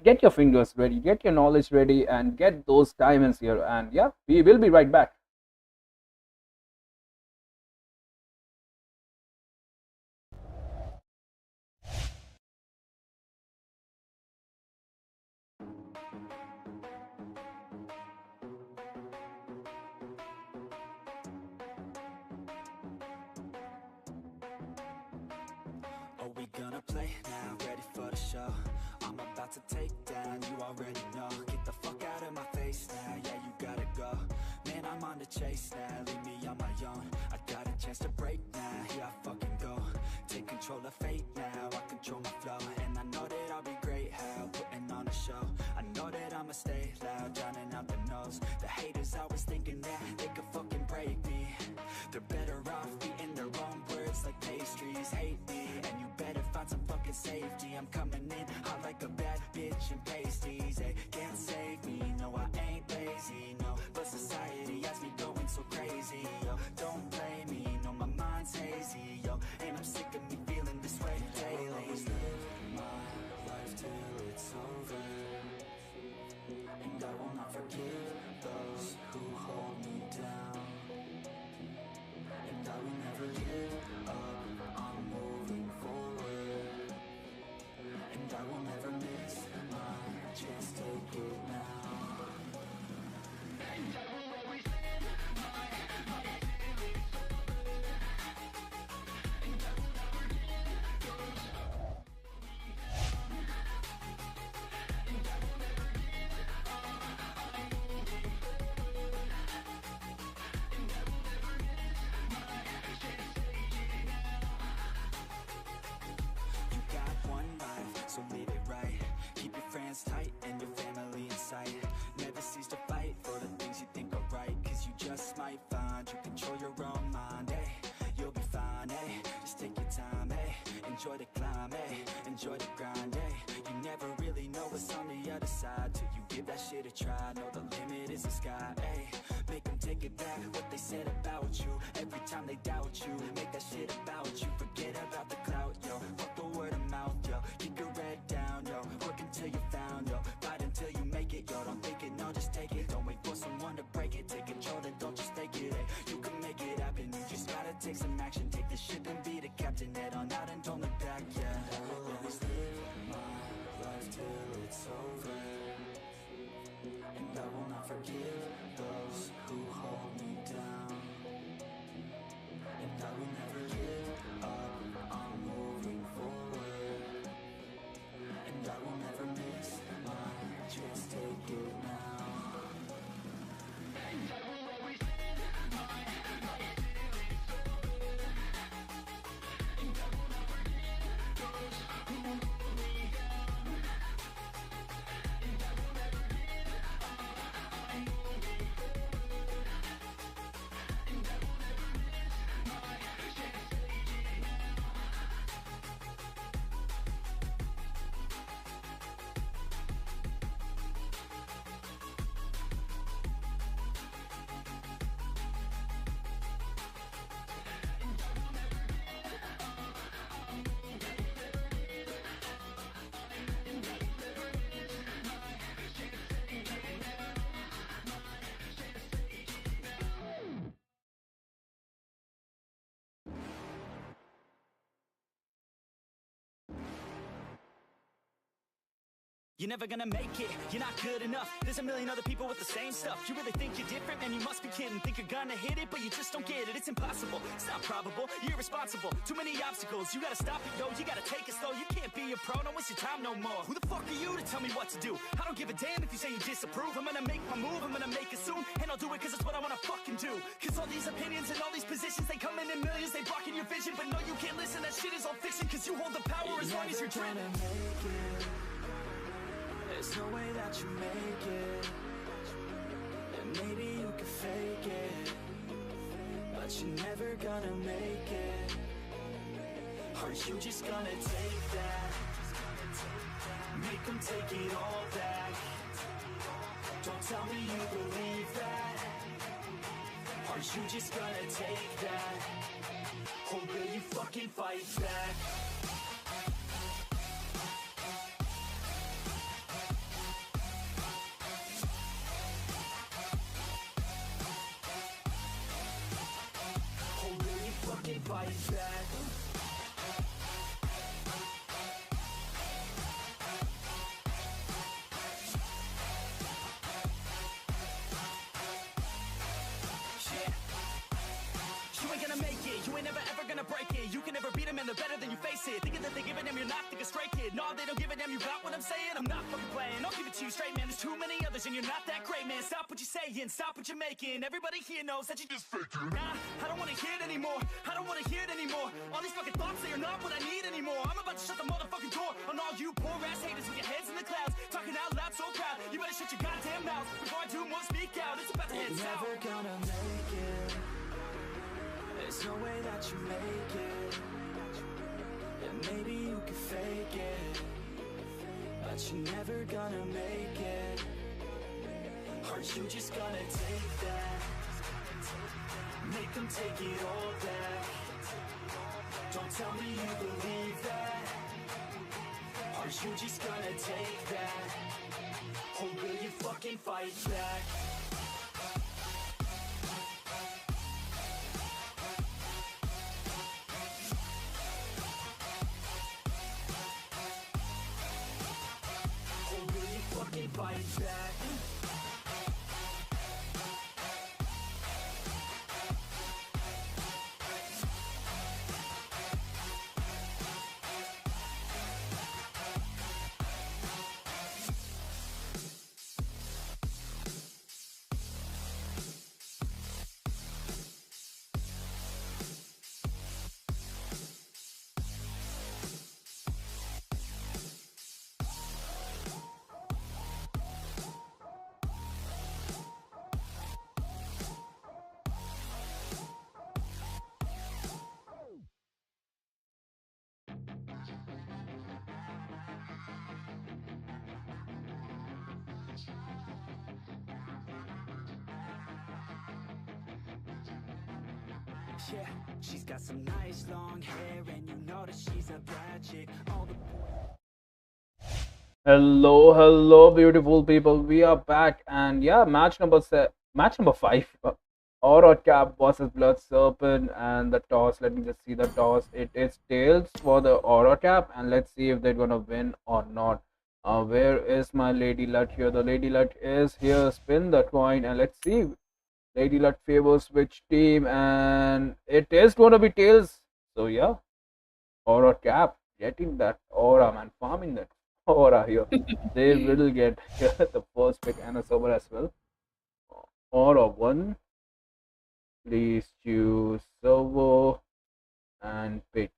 get your fingers ready, get your knowledge ready, and get those diamonds here. And yeah, we will be right back. Are we gonna play now? Ready for the show? I'm about to take down, you already know. Get the fuck out of my face now, yeah, you gotta go. Man, I'm on the chase now, leave me on my own. I got a chance to break now, here I fucking go. Take control of fate now, I control my flow. And I know that I'll be great, how putting on a show. I know that I'ma stay loud, drowning out the noise. The haters always thinking that they could fucking break me. They're better off eating their own words like pastries. Hate me, and you better find some fucking safety. I'm coming in hot like a bad bitch in pasties. They can't save me, no I ain't lazy, no. But society has me going so crazy, yo. Don't blame me, no my mind's hazy, yo. And I'm sick of me feeling this way daily. I'll always live my life till it's over, and I will not forgive those who hold me down. And I will never give up, I'm moving forward. And I will never miss my chance, take it now. And I will always live my life till it's over. And I will never give those. And I will never give up, I'm moving forward. And I will never miss my chance, take it now. You got one life, so live it right. Keep your friends tight and your family in sight. Never cease to fight for the things you think are right, cause you just might find you control your own mind, eh? You'll be fine, eh? Just take your time, eh? Enjoy the climb, eh? Enjoy the grind, eh? You never really know what's on the other side till you give that shit a try. Know the limit is the sky, eh? Make them take it back, what they said about you. Every time they doubt you, make that shit about you. Forget about the clout, yo. Fuck the word of mouth, yo. Keep your head down, yo. Work until you're found, yo. Fight until you make it, yo. Don't think it, no, just take it. Don't wait for someone to break it. Take control, then don't just take it, eh? You can make it happen, you just gotta take some action. Take the ship and be the captain. Head on out and don't look back, yeah. I will always live my life till it's over, and I will not forgive those who hold me down. And I will never give up, I'm moving forward. And I will never miss my chance, take it now. And I will always live my life till it's over. And I will never give those who hold me down. And I will never give up, I'm moving forward. And I will never miss my chance, take it now. You're never gonna make it, you're not good enough. There's a million other people with the same stuff. You really think you're different, man, you must be kidding. Think you're gonna hit it, but you just don't get it. It's impossible, it's not probable, you're irresponsible. Too many obstacles, you gotta stop it, yo. You gotta take it slow, you can't be a pro. Don't waste your time no more. Who the fuck are you to tell me what to do? I don't give a damn if you say you disapprove. I'm gonna make my move, I'm gonna make it soon. And I'll do it cause it's what I wanna fucking do. Cause all these opinions and all these positions, they come in millions. They blocking your vision, but no, you can't listen. That shit is all fiction, cause you hold the power as long as you're dreaming. There's no way that you make it. And maybe you can fake it, but you're never gonna make it. Are you just gonna take that? Make them take it all back. Don't tell me you believe that. Are you just gonna take that? Or will you fucking fight back? Or will you fucking fight back? You ain't gonna make it, you ain't never ever gonna break it. You can never beat them and they're better than you face it. Thinking that they're giving them, you're not, think a straight kid. No, they don't give a damn, you got what I'm saying? I'm not fucking playing, I'll give it to you straight, man. There's too many others and you're not that great, man. Stop what you're saying, stop what you're making. Everybody here knows that you just faking. Nah, I don't wanna hear it anymore, I don't wanna hear it anymore. All these fucking thoughts, they are not what I need anymore. I'm about to shut the motherfucking door on all you poor ass haters with your heads in the clouds. Talking out loud so proud, you better shut your goddamn mouth before I do more speak out. It's about to head south. Never gonna make it. There's no way that you make it. And maybe you can fake it, but you're never gonna make it. Are you just gonna take that? Make them take it all back. Don't tell me you believe that. Are you just gonna take that? Or will you fucking fight back? Fight back. Yeah, she's got some nice long hair, and you know that she's a bad chick. All the Hello, hello, beautiful people. We are back, and yeah, match number five. Aura Cap versus Blood Serpent, and the toss. Let me just see the toss. It is tails for the Aura Cap, and let's see if they're gonna win or not. Where is my Lady Luck here? The Lady Luck is here. Spin the coin, and let's see. Lady Luck favors which team, and it is gonna be tails. So yeah, Aura Cap getting that aura, man, farming that aura here. They will get the first pick and a server as well. Aura 1. Please choose server and pick.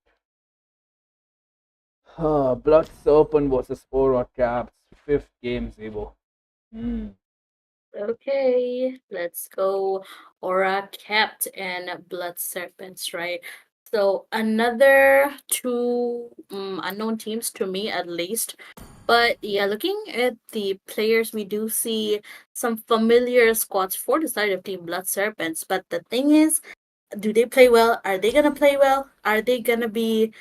Blood Serpent versus Aura Caps. Fifth game, Zebo. Okay, let's go. Aura Capped and Blood Serpents, right? So another two unknown teams to me at least. But yeah, looking at the players, we do see some familiar squads for the side of Team Blood Serpents. But the thing is, do they play well? Are they gonna play well? Are they gonna be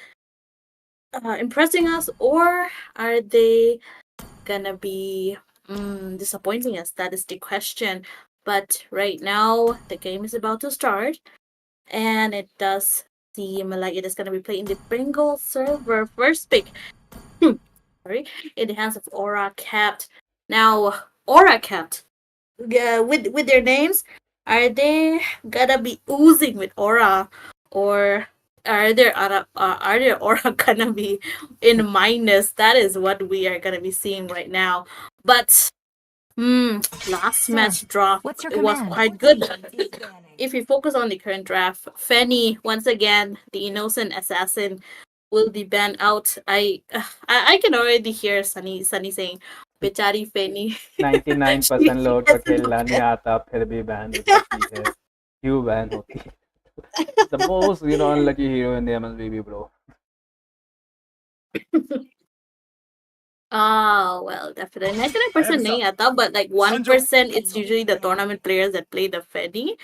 impressing us, or are they gonna be disappointing us? That is the question. But right now, the game is about to start, and it does seem like it is gonna be played in the Bengal server. First pick, sorry, in the hands of Aura Capped. Now, Aura Capped, with their names, are they gonna be oozing with aura, or are their aura gonna be in minus? That is what we are gonna be seeing right now. But last Sir, match draw, what's your it was command? quite good. If you focus on the current draft, Fanny once again, the innocent assassin, will be banned out. I can already hear Sunny saying, बेचारी फेनी 99% she लोग को has खेलना enough नहीं आता फिर भी ban हो जाती है, क्यों बैन होती है? The most, unlucky hero in the MLBB, bro. Well, definitely. 99% nahi aata, but like 1% it's usually the tournament players that play the Fedi.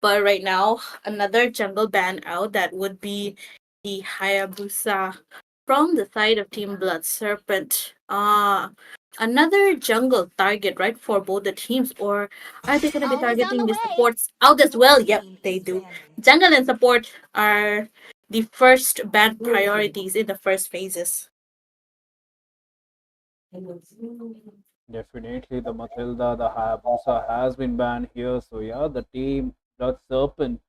But right now, another jungle ban out that would be the Hayabusa from the side of Team Blood Serpent. Another jungle target, right, for both the teams, or are they gonna be Always on targeting the the way. supports out as well? Your Yep, team they is do. banning. Jungle and support are the first ban priorities in the first phases. Definitely, the Matilda, the Hayabusa has been banned here. So, yeah, the team, Blood Serpent,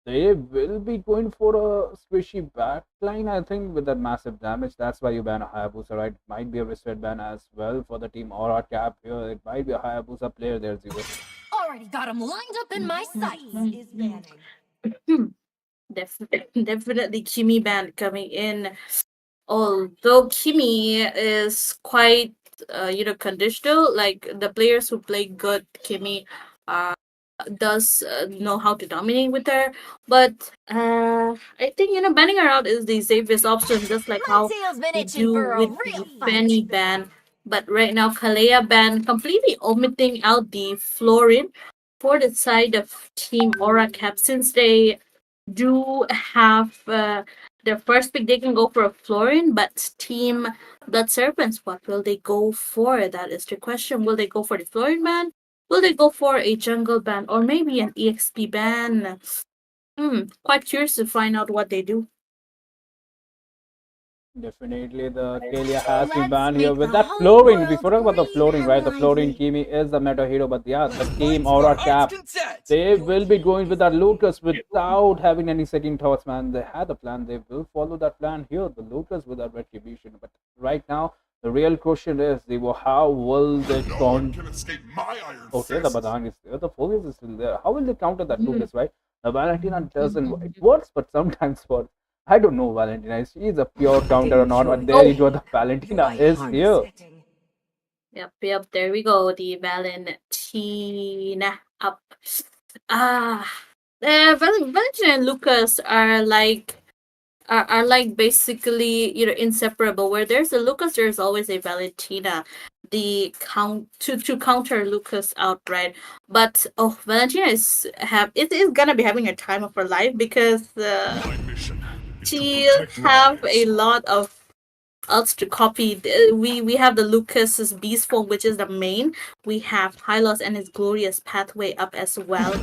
they will be going for a squishy backline, I think, with that massive damage. That's why you ban a Hayabusa, right? It might be a reset ban as well for the team Aura Cap here. It might be a Hayabusa player there, Zero. Already got him lined up in my Your sights. team is banning. Definitely Kimi band coming in. Although Kimi is quite, conditional. Like the players who play good Kimi, uh, does know how to dominate with her. But I think banning her out is the safest option, just like My how tail's been we itching do for a with real the fight. Fanny ban. But right now, Kalea ban completely omitting out the Florin for the side of Team Aura Cap, since they do have their first pick. They can go for a Florin, but Team Blood Serpents, what will they go for? That is the question. Will they go for the Florin ban? Will they go for a jungle ban or maybe an EXP ban? Quite curious to find out what they do. Definitely, the Kalia has been Let's banned here make with the that whole flooring. We world forgot about the green flooring, and right? The flooring lively. Kimi is the meta hero, but yeah, the team Fights Aura for Cap, instant set. they will be going with that Lucas without having any second thoughts, man. They had a plan. They will follow that plan here. The Lucas with that retribution. But right now, the real question is, how will they No one con? can escape my iron Okay, the fist. Badang is there. The focus is still there. How will they counter that Lucas, right? The Valentina doesn't. It works, but sometimes works. I don't know Valentina. She is a pure counter or not, but there Oh, you go. The Valentina Your is team is here. hitting. yep. There we go. The Valentina up. Ah, Valentina and Lucas are like basically inseparable. Where there's a Lucas, there's always a Valentina. The count to counter Lucas outright. But Valentina it is gonna be having a time of her life because My mission is to she'll protect have a lives. lot of else to copy. We have the Lucas's beast form, which is the main. We have Hylos and his glorious pathway up as well.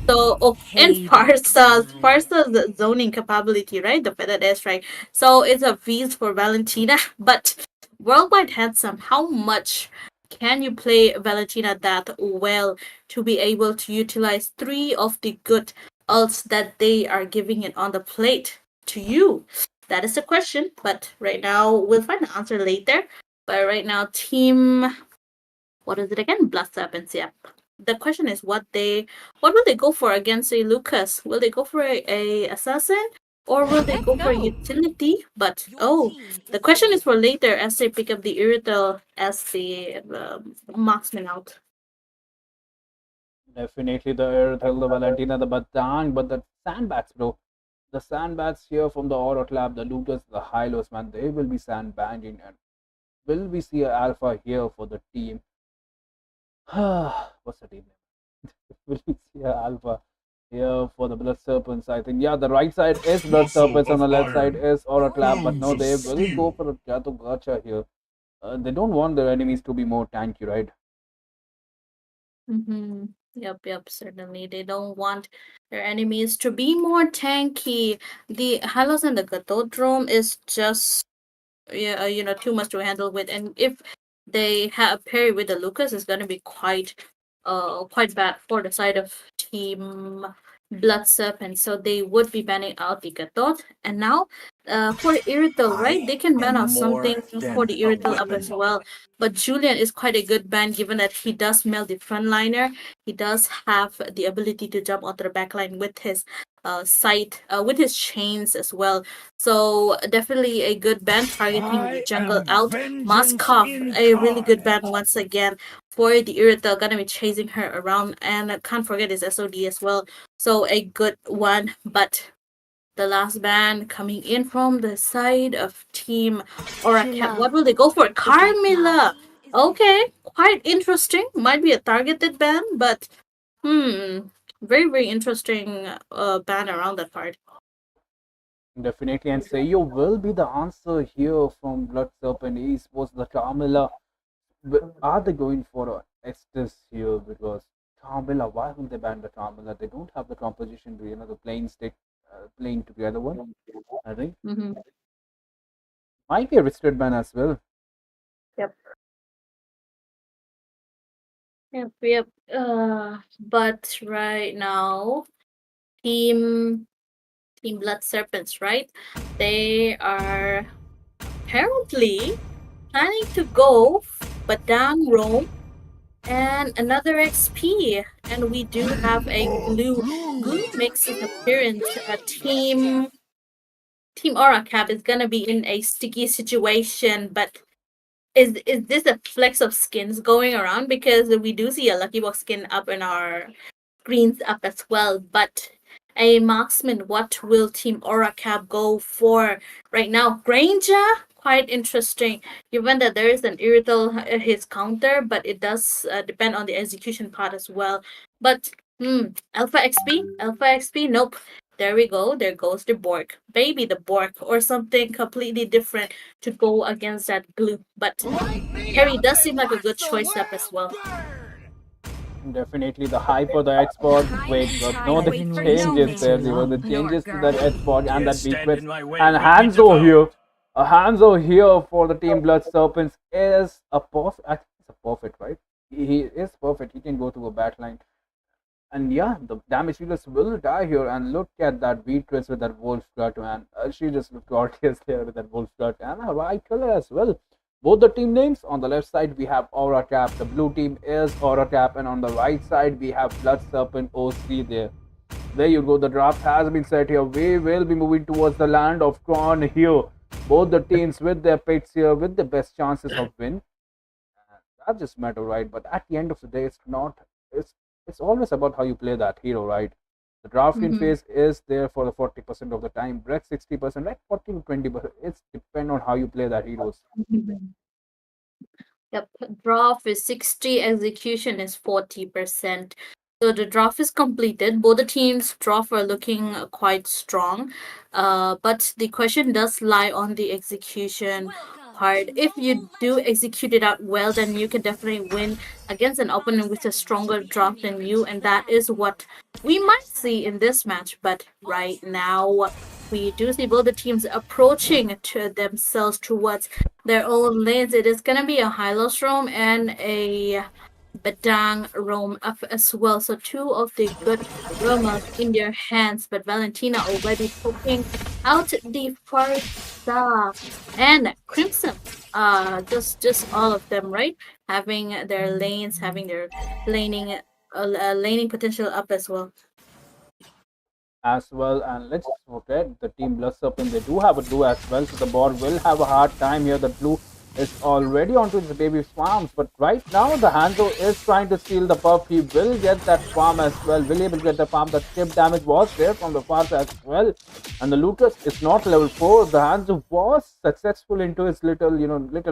So, and Parsa's zoning capability, right? The feathered airstrike. So it's a feast for Valentina. But worldwide handsome, how much can you play Valentina that well to be able to utilize three of the good ults that they are giving it on the plate to you? That is the question. But right now, we'll find the answer later. But right now, team, what is it again? Blood Serpents. Yeah. The question is what will they go for against a Lucas? Will they go for a assassin or will they Let's go for a go. utility? But Your team the is question is banning. for later as they pick up the Irrital as the marksman out. Definitely the Earthel, the Valentina, the Batang, but the sandbats, bro. The sandbats here from the Aura Club, the Lucas, the Hylos, man, they will be sandbagging. And will we see a alpha here for the team? What's the team name? Will we see a alpha here for the Blood Serpents? I think, yeah, the right side is Blood Muscle Serpents, on of the left side iron. is Aura Club, but Ooze no, of they will go steel. for a Jato Gacha here. They don't want their enemies to be more tanky, right? Mm-hmm. Yep, certainly. They don't want their enemies to be more tanky. The Halos and the Gatodrome is just too much to handle with. And if they have parry with the Lucas, it's gonna be quite bad for the side of Team Blood Serpent. So they would be banning out the Gadot. And now For Irrital, right? They can ban am out something more for than the a Irrital up as weapon. well. But Julian is quite a good ban given that he does melt the frontliner. He does have the ability to jump onto the backline with his sight, with his chains as well. So definitely a good ban targeting the I jungle am out. vengeance Maskov, a really good ban incarnate. once again for the Irrital, gonna be chasing her around, and I can't forget his SOD as well. So a good one, but the last band coming in from the side of Team True Oracat. love What will they go for? is like love. Carmilla. Okay, quite interesting. Might be a targeted band, but very very interesting band around that part. Definitely, and Sayo will be the answer here from Blood Serpent Esports. The Carmilla, are they going for a Estes here? Because Carmilla, why will they ban the Carmilla? They don't have the composition to, the playing stick, playing together one. I think Mm-hmm. might be a restricted ban as well. Yep. Yep. Yep. But right now, team Team Blood Serpents, right? They are apparently planning to go but down Rome and another XP. And we do have a glue. Glue makes his appearance. Team Aura Cap is gonna be in a sticky situation, but is this a flex of skins going around? Because we do see a Lucky Box skin up in our screens up as well. But a marksman, what will Team Aura Cap go for right now? Granger, quite interesting. Given that there is an irritable his counter, but it does depend on the execution part as well. But Alpha XP, nope. There we go. There goes the Borg, baby, the Borg, or something completely different to go against that glue. But Harry does seem like a good choice up as well. Definitely the hype for the export. Wait, but no, I've the been waiting changes way there. too There were long. the changes to that export and Can't that beat stand twist. in my way, And will be Hanzo here, devoured. Hanzo here for the Team Blood Serpents is a perfect. I think it's a perfect, right? He is perfect. He can go to a backline. And yeah, the damage dealers will die here. And look at that beat twist with that wolf cut, man. She just looked gorgeous there with that wolf cut and her right color as well. Both the team names on the left side we have Aura Cap. The blue team is Aura Cap, and on the right side we have Blood Serpent OC there. There you go. The draft has been set here. We will be moving towards the land of Corn here. Both the teams with their picks here with the best chances of win. That just matter, right? But at the end of the day, it's not. It's always about how you play that hero, right? The drafting Mm-hmm. phase is there for the 40% of the time. Break 60%, right? 40 to 20%. It's depend on how you play that heroes. Yep, draft is 60, execution is 40%. So the draft is completed. Both the teams' draft are looking quite strong. But the question does lie on the execution part. If you do execute it out well, then you can definitely win against an opponent with a stronger draft than you, and that is what we might see in this match. But right now, we do see both the teams approaching to themselves towards their own lanes. It is gonna be a Hylos roam and a Badang roam up as well. So two of the good roamers in their hands, but Valentina already poking out the Farsa and Crimson. Just all of them, right? Having their lanes, having their laning potential up as well. As well. And let's forget the team Blood Serpent, they do have a blue as well, so the bot will have a hard time here. The blue is already onto the baby farms, but right now the Hanzo is trying to steal the pup. He will get that farm as well, will able to get the farm. The chip damage was there from the far as well, and the Lucas is not level 4. The Hanzo was successful into his little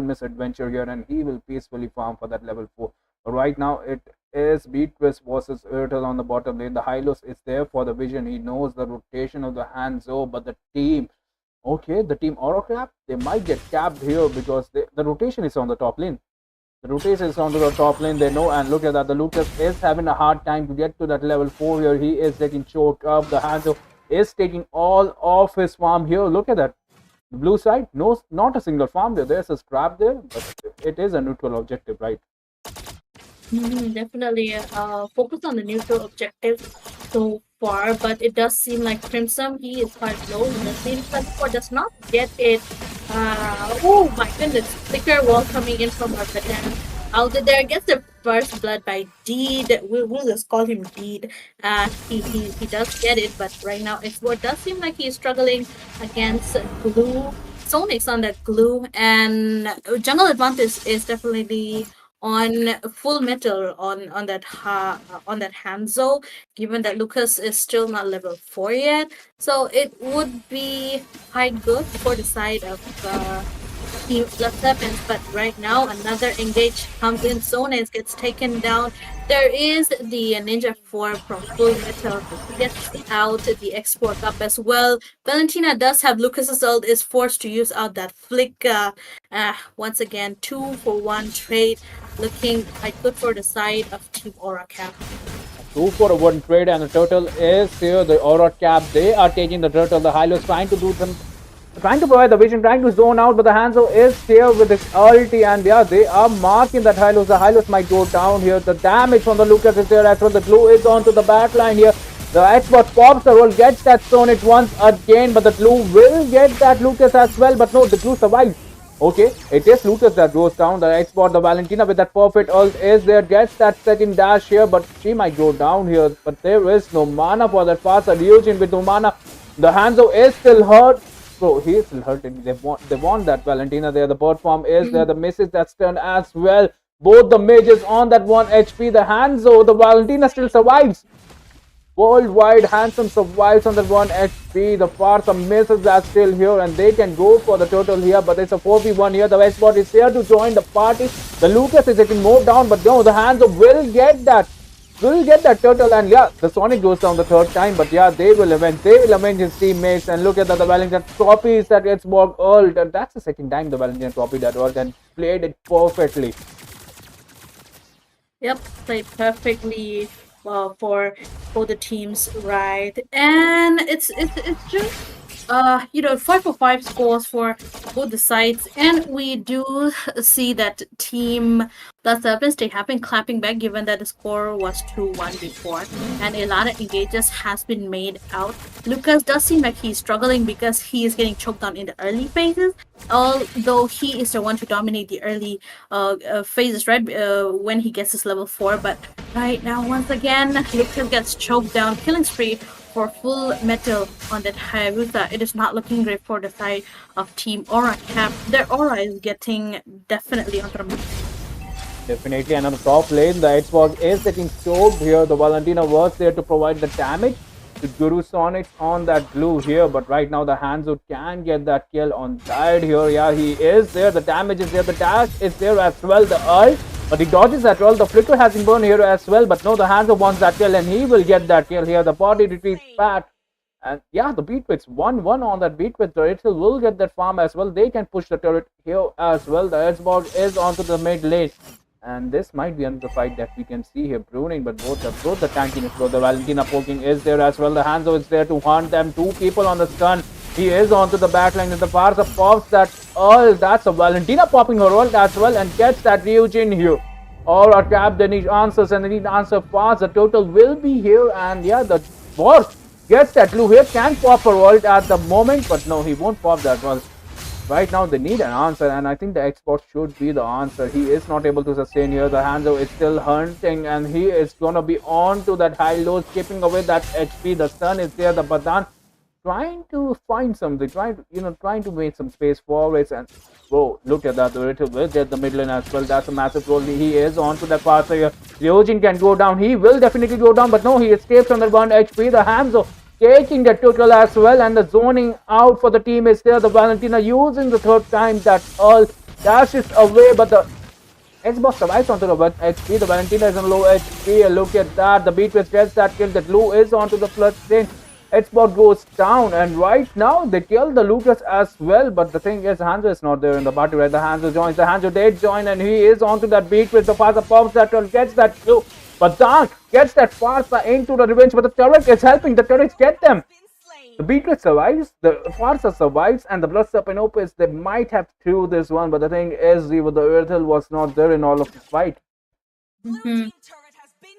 misadventure here, and he will peacefully farm for that level 4. But right now it is Beatrice versus Ertel on the bottom lane. The Hylos is there for the vision. He knows the rotation of the Hanzo, but the team, okay, the team Orocrap, they might get capped here because the rotation is on the top lane. The rotation is onto the top lane, they know, and look at that. The Lucas is having a hard time to get to that level 4 here. He is getting choked up. The Hanzo is taking all of his farm here. Look at that. The blue side, no, not a single farm there. There's a scrap there, but it is a neutral objective, right? Definitely focus on the neutral objective. so far, but it does seem like Crimson, he is quite low in the team, but for does not get it. Oh my goodness, Flicker wall coming in from our veteran. Out there gets the first blood by Deed. We'll just call him Deed. He does get it, but right now Export does seem like he's struggling against Glue. Sonics on that Glue, and Jungle Advantage is definitely on full metal on that Hanzo, given that Lucas is still not level 4 yet. So it would be quite good for the side of Team Plus Sevens, but right now another engage comes in. Zones gets taken down. There is the Ninja 4 from Full Metal gets out the export up as well. Valentina does have Lucas's ult, is forced to use out that flick. Once again, 2-for-1 trade, looking quite good for the side of Team Aura Cap. 2-for-1 trade, and the turtle is here. The Aura Cap, they are taking the turtle. The Hylos trying to do some, trying to provide the vision, trying to zone out, but the Hanzo is here with his ulti, and yeah, they are marking that Hylos. The Hylos might go down here. The damage from the Lucas is there as well. The glue is onto the back line here. The expert pops the roll, gets that stone it once again, but the glue will get that Lucas as well, but no, the glue survives. Okay, it is Lucas that goes down. The export, the Valentina with that perfect ult is there, gets that second dash here, but she might go down here. But there is no mana for that faster Ryujin with no mana. The Hanzo is still hurt. So he is still hurting. They want that Valentina there. The bird form is there. The misses that stun as well. Both the mages on that 1 HP. The Hanzo, the Valentina still survives. Worldwide, Handsome survives on that 1 HP. The Farsa misses are still here, and they can go for the total here, but it's a 4v1 here. The Westbot is here to join the party. The Lucas is getting moved down, but no, the Hanzo will get that. Will get that turtle, and yeah, the Sonic goes down the third time, but yeah, they will avenge his teammates. And look at that, the Valentine copies that gets more ult, and that's the second time the Valentine copied that ult and played it perfectly. Yep, played perfectly for the teams, right? And it's just 5-for-5 scores for both the sides, and we do see that Team Plus Sevens, they have been clapping back given that the score was 2-1 before, and a lot of engages has been made out. Lucas does seem like he's struggling because he is getting choked on in the early phases, although he is the one to dominate the early phases, right, when he gets his level 4. But right now, once again, Lucas gets choked down, killing spree for Full Metal on that Hayabusa. It is not looking great for the side of Team Aura Cap. Their aura is getting definitely under the Definitely, and on the top lane, the Xbox is getting choked here. The Valentina was there to provide the damage to Guru Sonics on that glue here, but right now the Hanzo can get that kill on side here. Yeah, he is there. The damage is there. The dash is there as well. The ult, but he dodges that well. The flicker has been burned here as well, but no, the Hanzo wants that kill, and he will get that kill here. The body retreats back. And yeah, the Beatwits 1-1 on that Beatwit. The Itzel will get that farm as well. They can push the turret here as well. The Xbox is onto the mid lane. And this might be another fight that we can see here pruning, but both the tanking is low. The Valentina poking is there as well. The Hanzo is there to hunt them. 2 people on the stun. He is onto the backline, and the Farsa pops that ult. That's a Valentina popping her ult as well and gets that Ryujin here. Or a cap, they need answers, and they need answer fast. The total will be here, and yeah, the boss gets that Lu here. Can pop her ult at the moment, but no, he won't pop that ult. Right now they need an answer, and I think the export should be the answer. He is not able to sustain here. The Hanzo is still hunting, and he is gonna be on to that high low, skipping away that HP. The stun is there. The Badan trying to find something, trying to make some space forwards. And whoa, look at that. The Ritter will get the mid lane as well. That's a massive roll. He is on to that faster here. Ryujin can go down. He will definitely go down, but no, he escapes on that 1 HP. The Hanzo taking the total as well, and the zoning out for the team is there. The Valentina using the third time that all dashes away, but the Xbox survives onto the 1 HP. The Valentina is on low HP. Look at that. The Beatwitch gets that kill. The Blue is onto the flush thing. Xbox goes down, and right now they kill the Lucas as well. But the thing is, Hanzo is not there in the party, right? The Hanzo joins. The Hanzo did join, and he is onto that Beatwitch. The Farsa pops that one, gets that Blue. But Dark gets that Farsa into the revenge, but the turret is helping. The turrets get them. The Beatwitch survives, the Farsa survives, and the Blood Serpenopus, they might have through this one, but the thing is, the Earthel was not there in all of this fight. Mm-hmm.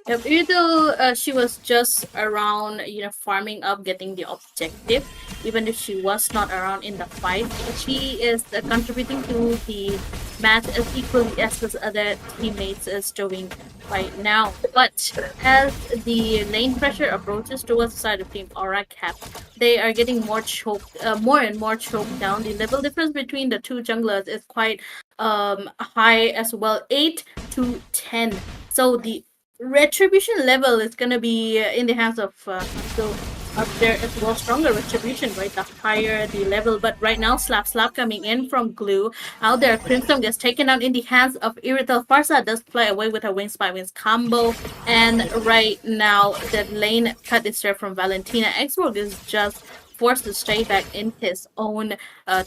Yep, even though she was just around, farming up, getting the objective, even if she was not around in the fight, she is contributing to the match as equally as his other teammates is doing right now. But as the lane pressure approaches towards the side of Team Aura Cap, they are getting more choked, more and more choked down. The level difference between the two junglers is quite high as well, 8 to 10. So the retribution level is gonna be in the hands of so up there as well. Stronger retribution, right? The higher the level. But right now, slap coming in from Glue. Out there, Crimson gets taken out in the hands of Irrital. Farsa does fly away with her Wings by Wings combo. And right now, the lane cut is there from Valentina. Xborg is just forced to stay back in his own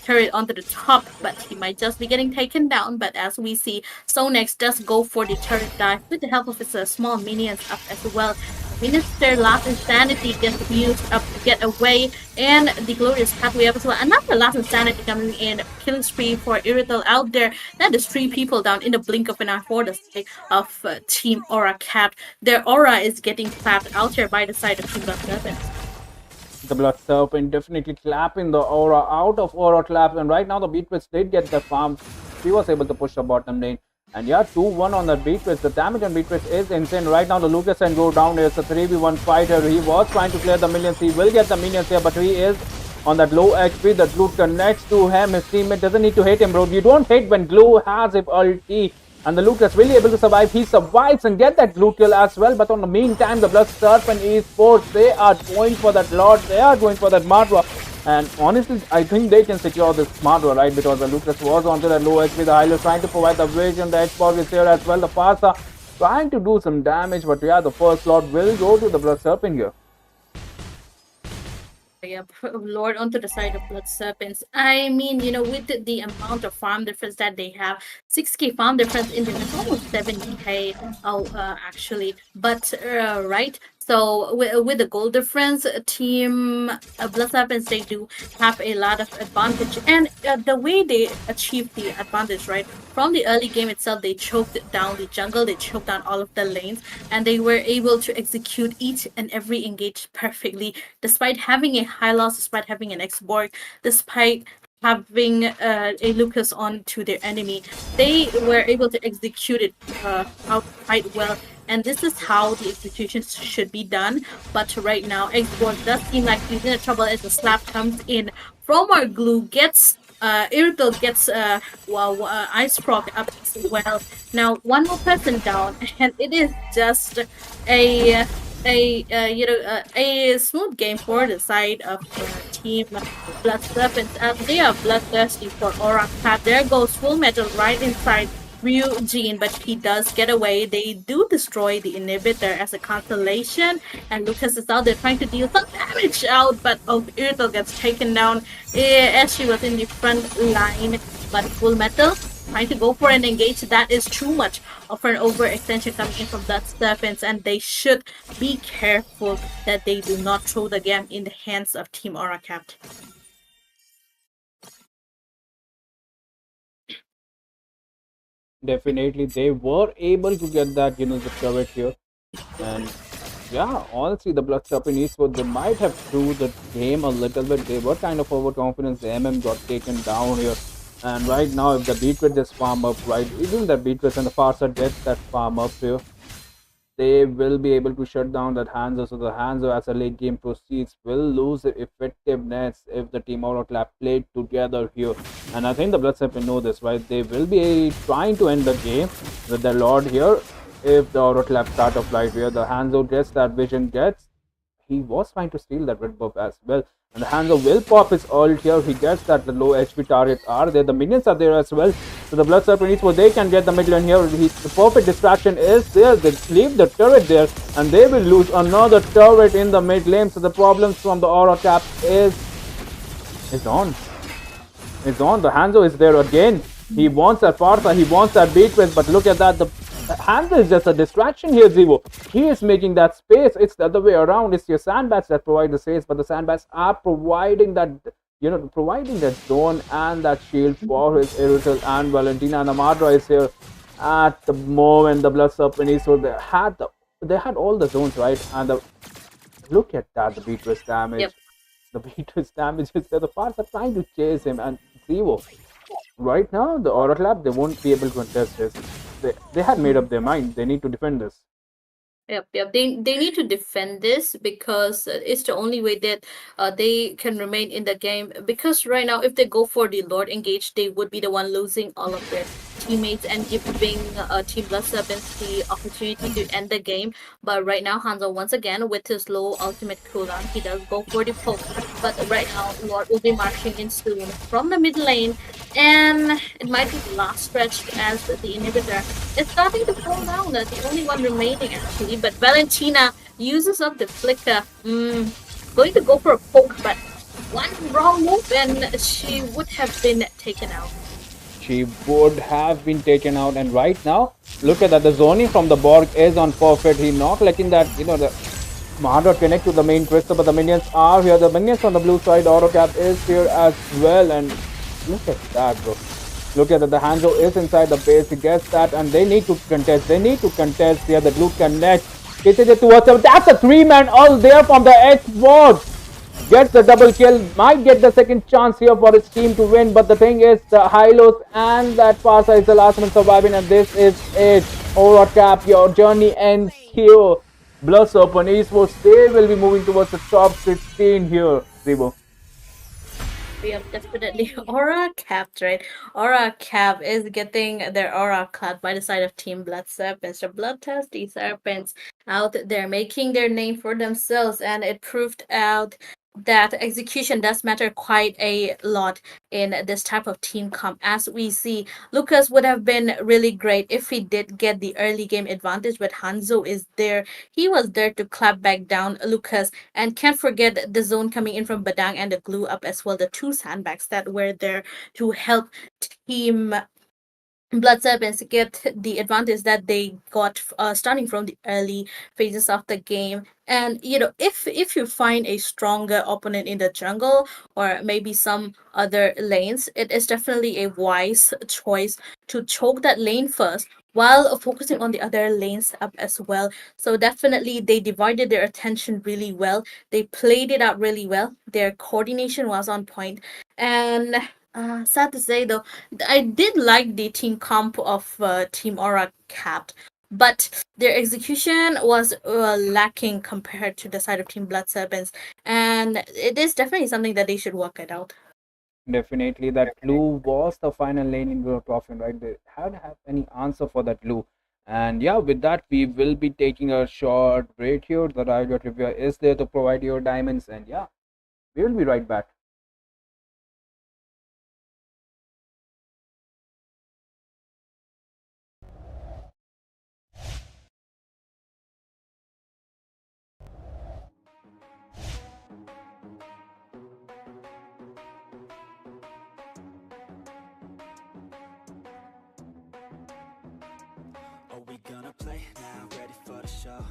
turret onto the top, but he might just be getting taken down. But as we see, Sonex does go for the turret dive with the help of his small minions up as well. Minister Last Insanity gets used up to get away, and the Glorious Pathway up as well. Another Last Insanity coming in, killing spree for Irrital out there. That is 3 people down in the blink of an eye for the sake of Team Aura Cap. Their aura is getting clapped out here by the side of Team Black Serpent. The Blood Serpent definitely clapping the aura out of aura claps, and right now the Beatrice did get the farm. She was able to push the bottom lane. And yeah, 2-1 on that Beatrice. The damage on Beatrice is insane. Right now the Lucas can go down. It's a 3v1 fighter. He was trying to clear the minions. He will get the minions here, but he is on that low HP. The Glue connects to him. His teammate doesn't need to hit him, bro. You don't hit when Glue has his ulti. And the Lucas really able to survive. He survives and get that glue kill as well. But on the meantime, the Blood Serpent Esports, they are going for that Lord. They are going for that Madra. And honestly, I think they can secure this Madra, right? Because the Lucas was onto that low HP. The Hylos trying to provide the vision. The Xbox is here as well. The Farsa trying to do some damage. But yeah, the first slot will go to the Blood Serpent here. Yep, Lord onto the side of Blood Serpents. I mean, with the amount of farm difference that they have, 6k farm difference in them is almost 70k. Oh, actually, but right. So with the gold difference, Team Blood Serpents, they do have a lot of advantage, and the way they achieve the advantage, right, from the early game itself, they choked down the jungle, they choked down all of the lanes, and they were able to execute each and every engage perfectly, despite having a high loss, despite having an X-Borg, despite having a Lucas on to their enemy. They were able to execute it out quite well, and this is how the execution should be done. But right now, Xbox does seem like he's in trouble as the slap comes in from our Glue, gets Irrital gets Ice Proc up as well. Now one more person down, and it is just a smooth game for the side of Team Blood Serpents, as they are bloodthirsty for Aura Cat. There goes Full Metal right inside Ryujin, but he does get away. They do destroy the inhibitor as a consolation, and Lucas is out there trying to deal some damage out, but Irrital gets taken down as she was in the front line. But Full Metal trying to go for an engage, that is too much of an overextension coming in from Blood Serpents, and they should be careful that they do not throw the game in the hands of Team Aura Capt. Definitely, they were able to get that, the turret here. And yeah, honestly, the Blood Serpent Esports, they might have threw the game a little bit. They were kind of overconfident. The MM got taken down here. And right now, if the Beatrice just farm up, right, even the Beatrice and the Farsa gets that farm up here, they will be able to shut down that Hanzo. So the Hanzo, as the late game proceeds, will lose the effectiveness if the Team Aura Clap played together here. And I think the Blood Serpent know this, right? They will be trying to end the game with the Lord here. If the Aura Clap start of light here, the Hanzo gets that vision, he was trying to steal that red buff as well. And the Hanzo will pop his ult here. He gets that the low HP target are there. The minions are there as well. So the Blood Serpent needs they can get the mid lane here. The perfect distraction is there. They leave the turret there, and they will lose another turret in the mid lane. So the problems from the Aura Cap is on. It's on. The Hanzo is there again. He wants that Farsa. He wants that Beatrice. But look at that. The Hanzo is just a distraction here, Zivo. He is making that space. It's the other way around. It's your sandbats that provide the space, but the sandbats are providing that, providing that zone and that shield for his Irrital and Valentina. And the Madra is here at the moment. The Blood Serpent is so they had the They had all the zones, right? And look at that, the beatress Yep. damage. The beatress damage is there. The parts are trying to chase him, and Zero. Right now, the Aura Lab, they won't be able to contest this. They had made up their mind. They need to defend this. Yep. They need to defend this because it's the only way that they can remain in the game. Because right now, if they go for the Lord engage, they would be the one losing all of their teammates and giving Team Blood Serpents the opportunity to end the game. But right now, Hanzo once again with his low ultimate cooldown, he does go for the poke. But right now, Lord will be marching in soon from the mid lane, and it might be the last stretch as the inhibitor is starting to fall down. The only one remaining actually, but Valentina uses up the flicker. Going to go for a poke, but one wrong move and she would have been taken out. She would have been taken out, and right now, look at that. The zoning from the Borg is on perfect. He not letting that, the Mahadra connect to the main crystal, but the minions are here. The minions on the blue side, Autocap is here as well, and look at that, bro. Look at that, the Hanzo is inside the base, he gets that, and they need to contest. They need to contest here. The blue connect. Gets it towards them. That's a 3-man all there from the X-Ward. Gets the double kill, might get the second chance here for his team to win, but the thing is, the Hylos and that Farsa is the last one surviving, and this is it. Aura Cap, your journey ends here. Blood Serpent Esports, they will be moving towards the top 16 here, Zibo. We have definitely aura capped, right? Aura cap is getting their aura clad by the side of Team Blood Serpents. The bloodthirsty serpents out there making their name for themselves, and it proved out that execution does matter quite a lot in this type of team comp. As we see, Lucas would have been really great if he did get the early game advantage, but Hanzo is there. He was there to clap back down Lucas, and can't forget the zone coming in from Badang and the glue up as well. The two sandbags that were there to help Team Blood Serpents get the advantage that they got starting from the early phases of the game. And if you find a stronger opponent in the jungle or maybe some other lanes, it is definitely a wise choice to choke that lane first while focusing on the other lanes up as well. So definitely they divided their attention really well. They played it out really well. Their coordination was on point. And sad to say though, I did like the team comp of Team Aura Capped, but their execution was lacking compared to the side of Team Blood Serpents, and it is definitely something that they should work it out. Definitely, that Blue was the final lane in the Coffin, right? They had to have any answer for that Blue. And yeah, with that, we will be taking a short break here. The Riot Reviewer is there to provide your diamonds, and yeah, we will be right back. Are we gonna play now? Ready for the show?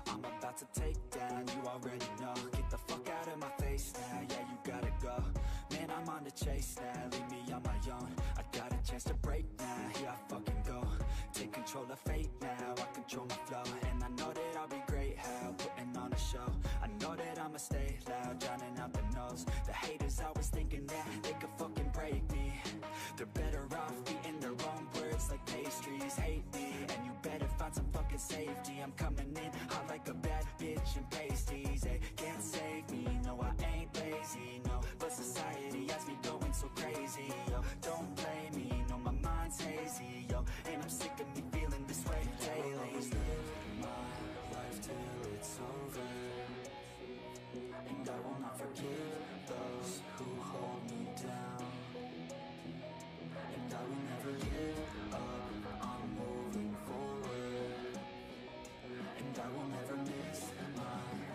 I'm about to take down, you already know. Get the fuck out of my face now, yeah, you gotta go. Man, I'm on the chase now, leave me on my own. I got a chance to break now, here I fucking go. Take control of fate now, I control my flow. And I know that I'll be great, how putting on a show. I know that I'ma stay loud, drowning out the noise. The haters always thinking that they could fucking break me. They're better off eating their own words like pastries. Hate me, and you better find some fucking safety. I'm coming in hot like a bad bitch and pasties. They can't save me, no I ain't lazy, no. But society has me going so crazy, yo. Don't play me, no my mind's hazy, yo. And I'm sick of me feeling this way daily. I'll always live my life till it's over, and I will not forgive those who hold me down. And I will never give up, I'm moving forward. And I will never miss my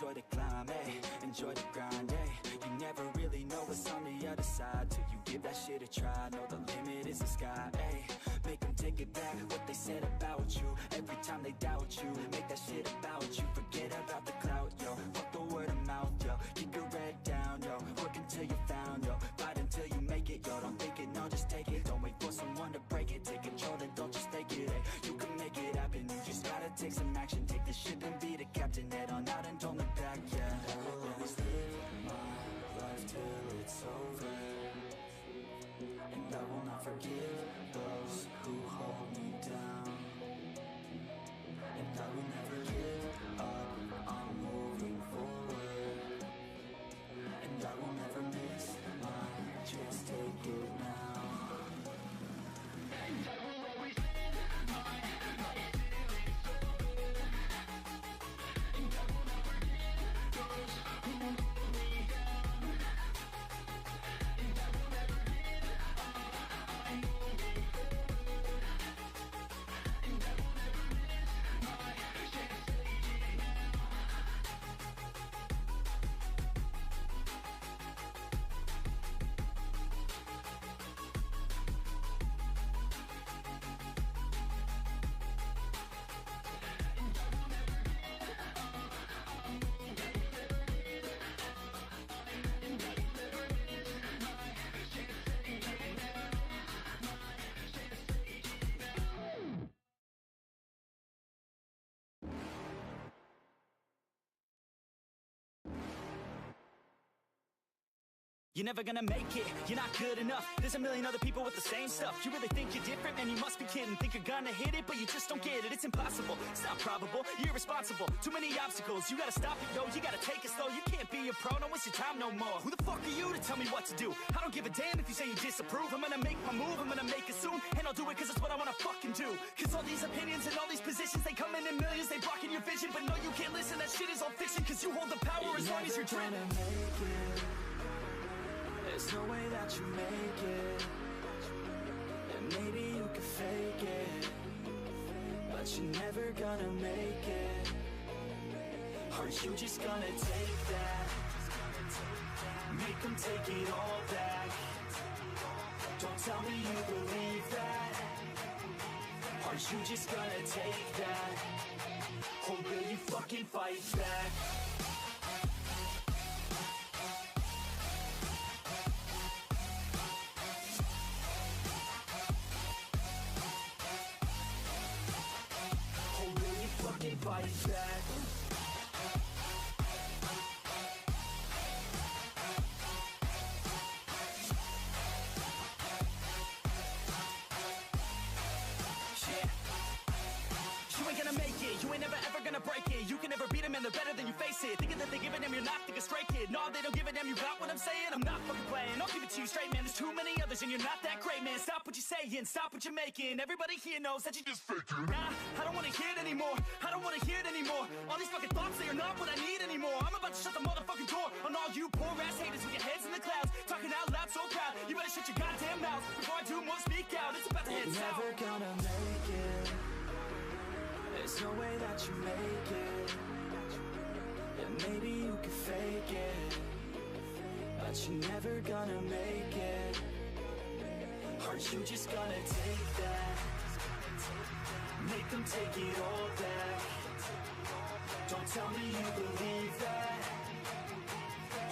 enjoy the climb, ayy, enjoy the grind, ayy. You never really know what's on the other side till you give that shit a try. Know the limit is the sky, ayy. Make them take it back, what they said about you. Every time they doubt you, make that shit about you. Forget about the clout, yo, fuck the word of mouth, yo. Keep your head down, yo, work until you're found, yo. Fight until you make it, yo, don't think it, no, just take it. Don't wait for someone to break it, take control, then don't just take it, ayy. You can make it happen, you just gotta take some action. Take the ship and be the captain, head on out and don't look back, yeah. I will always live my life till it's over, and I will not forgive those who hold me down, and I will never give up, I'm moving forward, and I will never miss my chance, take it now. And I will always live my life till it's over, and I will not forgive those who hold me down, and I will never give up, I'm moving forward, and I will never miss my chance, take it now. You're never gonna make it, you're not good enough. There's a million other people with the same stuff. You really think you're different? Man, you must be kidding. Think you're gonna hit it, but you just don't get it. It's impossible, it's not probable, you're irresponsible. Too many obstacles, you gotta stop it, yo. You gotta take it slow, you can't be a pro. Don't waste your time no more. Who the fuck are you to tell me what to do? I don't give a damn if you say you disapprove. I'm gonna make my move, I'm gonna make it soon. And I'll do it cause it's what I wanna fucking do. Cause all these opinions and all these positions, they come in millions, they blocking your vision. But no, you can't listen, that shit is all fiction. Cause you hold the power as long as you're dreaming. There's no way that you make it, and maybe you could fake it, but you're never gonna make it. Are you just gonna take that? Make them take it all back. Don't tell me you believe that. Are you just gonna take that? Or will you fucking fight back? Fight back. You ain't gonna make it, you ain't never ever gonna break it. You can never beat them and they're better than you face it. Thinking that they give a damn, you're not, think a straight kid. No, they don't give a damn, you got what I'm saying? I'm not fucking playing, I'll give it to you straight, man. There's too many others and you're not that great, man. Stop what you're saying, stop what you're making. Everybody here knows that you just faking. Nah, I don't wanna hear it anymore, I don't wanna hear it anymore. All these fucking thoughts, they are not what I need anymore. I'm about to shut the motherfucking door on all you poor ass haters with your heads in the clouds, talking out loud so proud. You better shut your goddamn mouth before I do more, speak out. It's about to head south. Never gonna make it. There's no way that you make it, and maybe you could fake it, but you're never gonna make it. Are you just gonna take that? Make them take it all back. Don't tell me you believe that.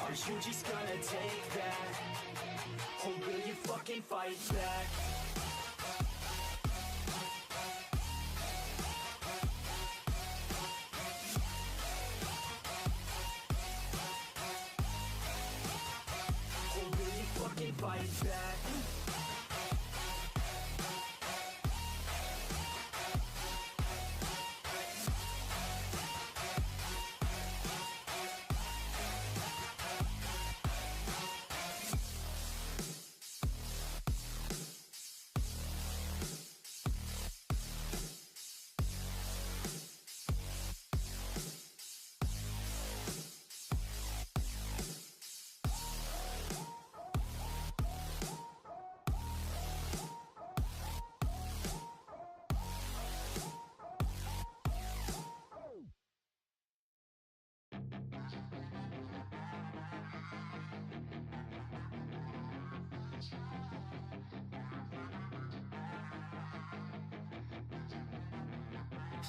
Are you just gonna take that? Or will you fucking fight back? Fight back.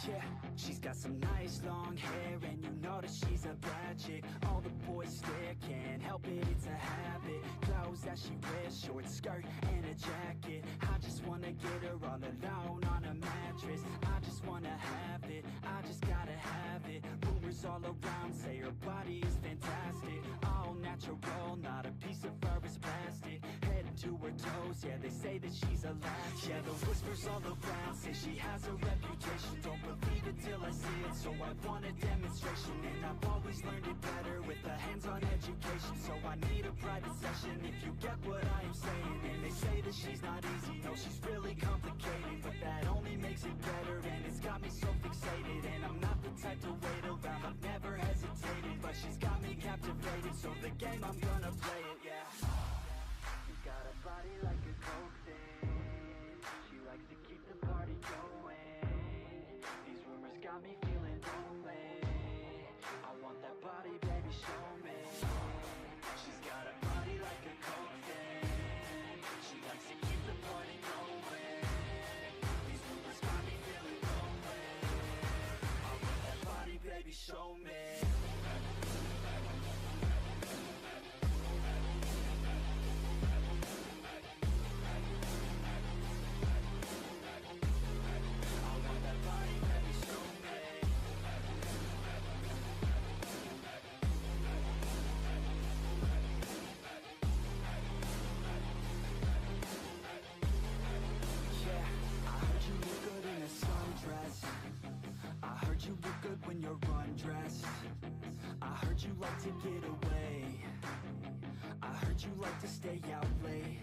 Yeah, she's got some nice long hair, and you know that she's a bad chick. All the boys stare, can't help it, it's a habit. Clothes that she wears, short skirt and a jacket. I just wanna get her all alone on a mattress. I just wanna have it, I just gotta have it. Rumors all around say her body is fantastic. All natural, not a piece of fur is plastic. Head to her toes, yeah, they say that she's a latch. Yeah, the whispers all around say she has a reputation. Don't believe it till I see it, so I want a demonstration. And I've always learned it better with a hands-on education. So I need a private session if you get what I am saying. And they say that she's not easy, no, she's really complicated. But that only makes it better, and it's got me so fixated. And I'm not the type to wait around, I've never hesitated. But she's got me captivated, so the game, I'm gonna play it, yeah. She's got a body like a coke thing. She likes to keep the party going. These rumors got me feeling lonely. I want that body, baby, show me. She's got a body like a coke thing. She likes to keep the party going. These rumors got me feeling lonely. I want that body, baby, show me. I heard you look good when you're undressed. I heard you like to get away. I heard you like to stay out late.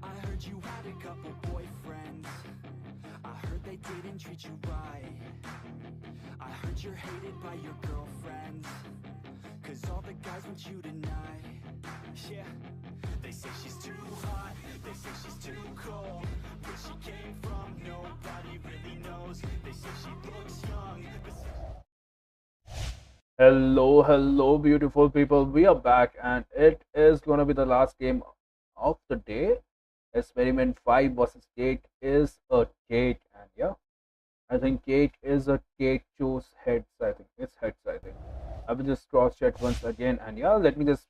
I heard you had a couple boyfriends. I heard they didn't treat you right. I heard you're hated by your girlfriends, 'cause all the guys want you tonight. Yeah, they say she's too hot, they say she's too cold. Where she came from, nobody really knows. They say she looks young, but Hello, hello, beautiful people. We are back, and it is gonna be the last game of the day. Experiment 5 versus Cake is a cake, and yeah, I think Cake is a cake. Choose heads. I think it's heads. I think I will just cross check once again, and yeah, let me just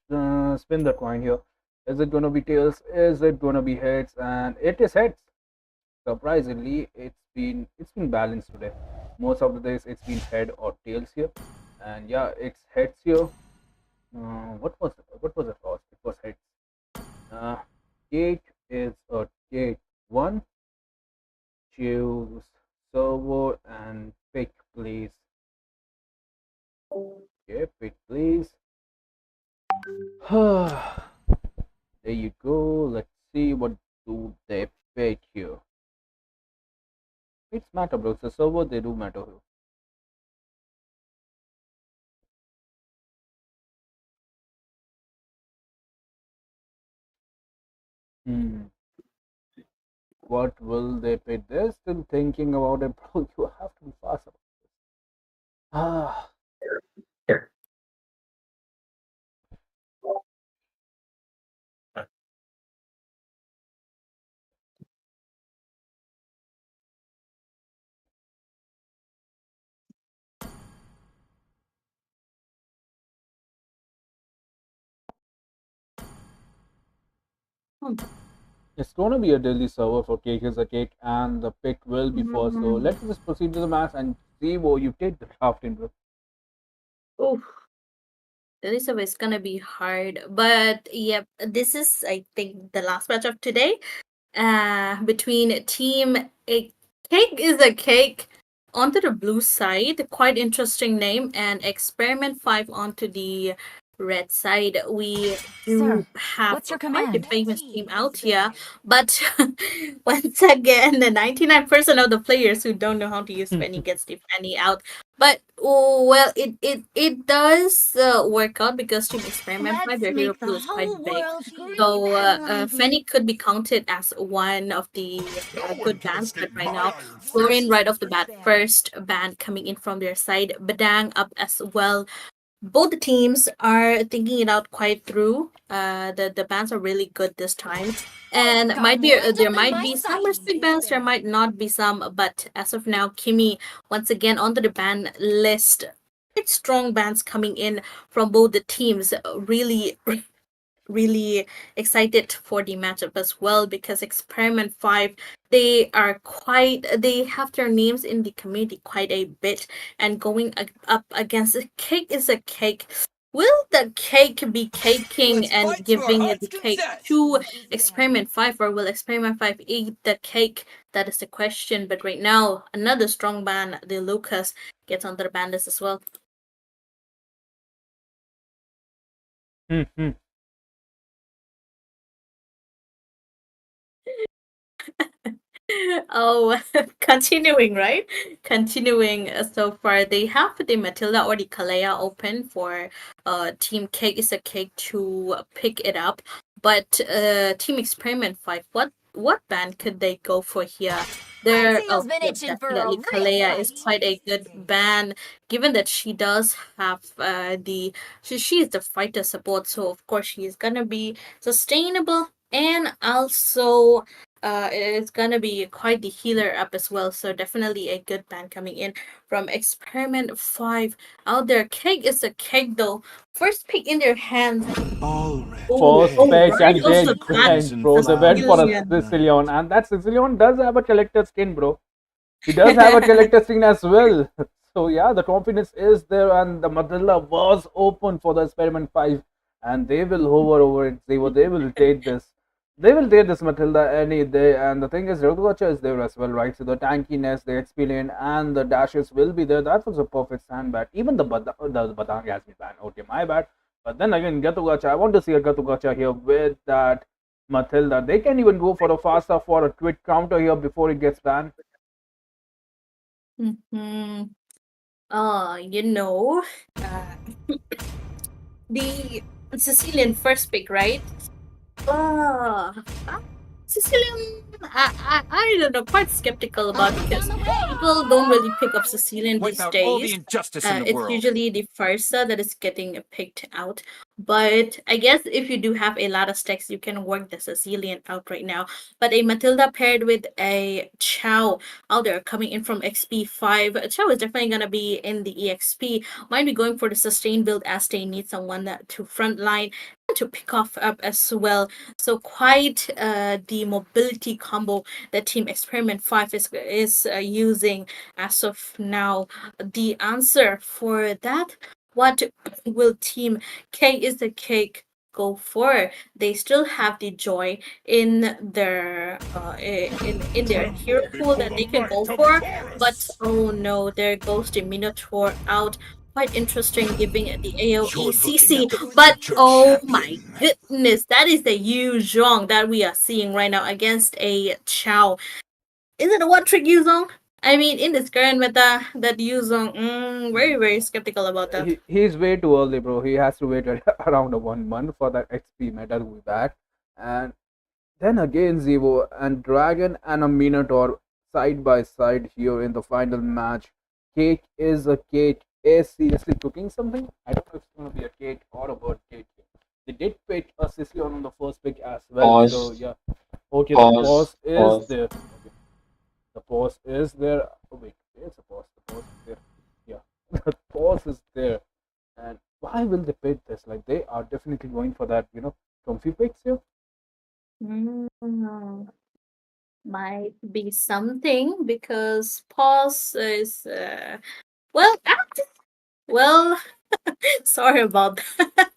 spin the coin here. Is it gonna be tails? Is it gonna be heads? And it is heads. Surprisingly, it's been balanced today. Most of the days it's been head or tails here, and yeah, it's heads here. What was it lost? It was heads. Uh, Cake is a cake. One, choose server and pick please. Okay, pick please. There you go. Let's see what do they pick here. It's matter, bro. It's a server. They do matter here. Hmm. What will they pick? They're still thinking about it, bro. You have to be fast about this. Ah. Hmm. It's gonna be a daily server for Cake is a Cake, and the pick will be first. So Mm. let's just proceed to the match and see what you take the draft in, bro. Oof, Elizabeth is gonna be hard, but yep, this is I think the last match of today. Between team a cake is a cake onto the blue side, quite interesting name, and experiment 5 onto the red side. We do Sir, have what's your quite a command? famous team out here, but once again, the 99% of the players who don't know how to use Fanny gets the Fanny out. But oh, well, it does work out because team experiment 5, Let's their hero make the pool is quite whole big. world green So and Fennec lively. could be counted as one of the No one good can bands, but escape right my now, iron Florin fist. right off the bat, first band coming in from their side, Badang up as well. both the teams are thinking it out quite through. The bands are really good this time, and might be there might be some realistic bands, there might not be some, but as of now, Kimmy once again onto the ban list. Quite strong bands coming in from both the teams. Really excited for the matchup as well because Experiment 5 they have their names in the community quite a bit, and going up against a cake is a cake. Will the cake be caking Let's and fight to our giving heart's the cake content. to Experiment 5, or will Experiment 5 eat the cake? That is the question. But right now, another strong band, the Lucas, gets onto the band list as well. Oh, continuing, right? Continuing so far, they have the Matilda or the Kalea open for Team Cake is a Cake to pick it up. But Team Experiment 5, what band could they go for here? There, oh, yep, definitely Kalea is quite a good band, given that she does have she is the fighter support, so of course she is gonna be sustainable, and also it's gonna be quite the healer up as well. So definitely a good band coming in from Experiment 5 out there. Cake is a cake though. First pick in their hands. First Oh pick, right. and Also they that went, bro. They went for a Sicilian. Sicilian, and that Sicilian does have a collector skin, bro. He does have a collector skin as well. So yeah, the confidence is there, and the Matilda was open for the Experiment 5, and they will hover over it. They will take this. They will take this Matilda any day. And the thing is, Rotogacha is there as well, right? So the tankiness, the experience, and the dashes will be there. That was a perfect stand bat. Even the Badang has been banned. Okay, my bad. But then again, Gatugacha, I want to see a Gatugacha here with that Matilda. They can even go for a faster for a twit counter here before it gets banned. Mm-hmm. You know, uh, the Sicilian first pick, right? Uh, Sicilian, I don't know, quite skeptical about because people don't really pick up Sicilian Wipe these out all the days. injustice in the It's world. usually the Farsa that is getting picked out. But I guess if you do have a lot of stacks, you can work the Sicilian out right now. But a Matilda paired with a Chow out there coming in from XP5. Chow is definitely going to be in the EXP. Might be going for the sustain build as they need someone to frontline to pick off up as well. So quite the mobility combo that Team Experiment 5 is using as of now. The answer for that, what will Team K is the cake go for? They still have the joy in their in their hero Tremble pool before that the they can go might of for, but Taurus! oh no, there goes the Minotaur out. Quite interesting, giving it the AoE You're looking CC, at the but future oh my champion. goodness, that is the Yu Zhong that we are seeing right now against a Chao. Is it a one trick Yu Zhong? I mean, in this current meta, that Yu Zhong, very skeptical about that. He's way too early, bro. He has to wait around a 1 month for that XP meta to be back. And then again, Zevo and Dragon and a Minotaur side by side here in the final match. Cake is a cake. Is seriously cooking something? I don't know if it's gonna be a cake or a bird cake. They did pick a Sicilian on the first pick as well. So Pause. yeah. Okay, the Pause. pause is Pause. there. Okay. The pause is there. Oh wait, where's the pause? The pause is there. Yeah. The pause is there. And why will they pick this? Like they are definitely going for that, comfy picks here. Mm, might be something because pause is well, well, sorry about that.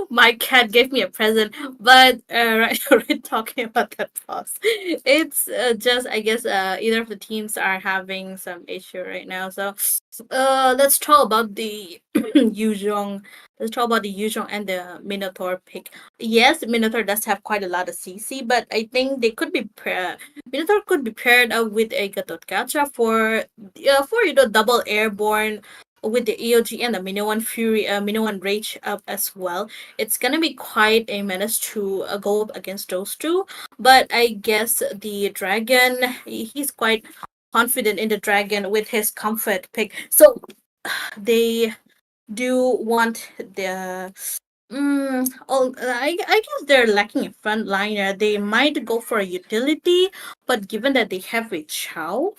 My cat gave me a present, but right, talking about that pause, it's just I guess either of the teams are having some issue right now. So, let's talk about the Yuzhong. Let's talk about the Yuzhong and the Minotaur pick. Yes, Minotaur does have quite a lot of CC, but I think they could be Minotaur could be paired up with a Gatot Gacha for double airborne with the EOG and the Minoan Fury, Minoan Rage up as well. It's gonna be quite a menace to go up against those two. But I guess the dragon, he's quite confident in the dragon with his comfort pick. So they do want the I guess they're lacking a frontliner. They might go for a utility, but given that they have a Chow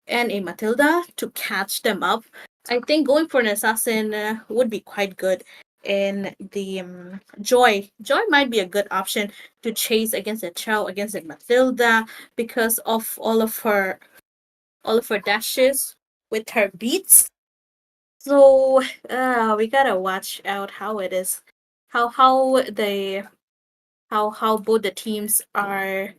and a Matilda to catch them up, I think going for an assassin would be quite good. And the Joy might be a good option to chase against the Chow, against the Matilda, because of all of her dashes with her beats. So we gotta watch out how it is, how both the teams are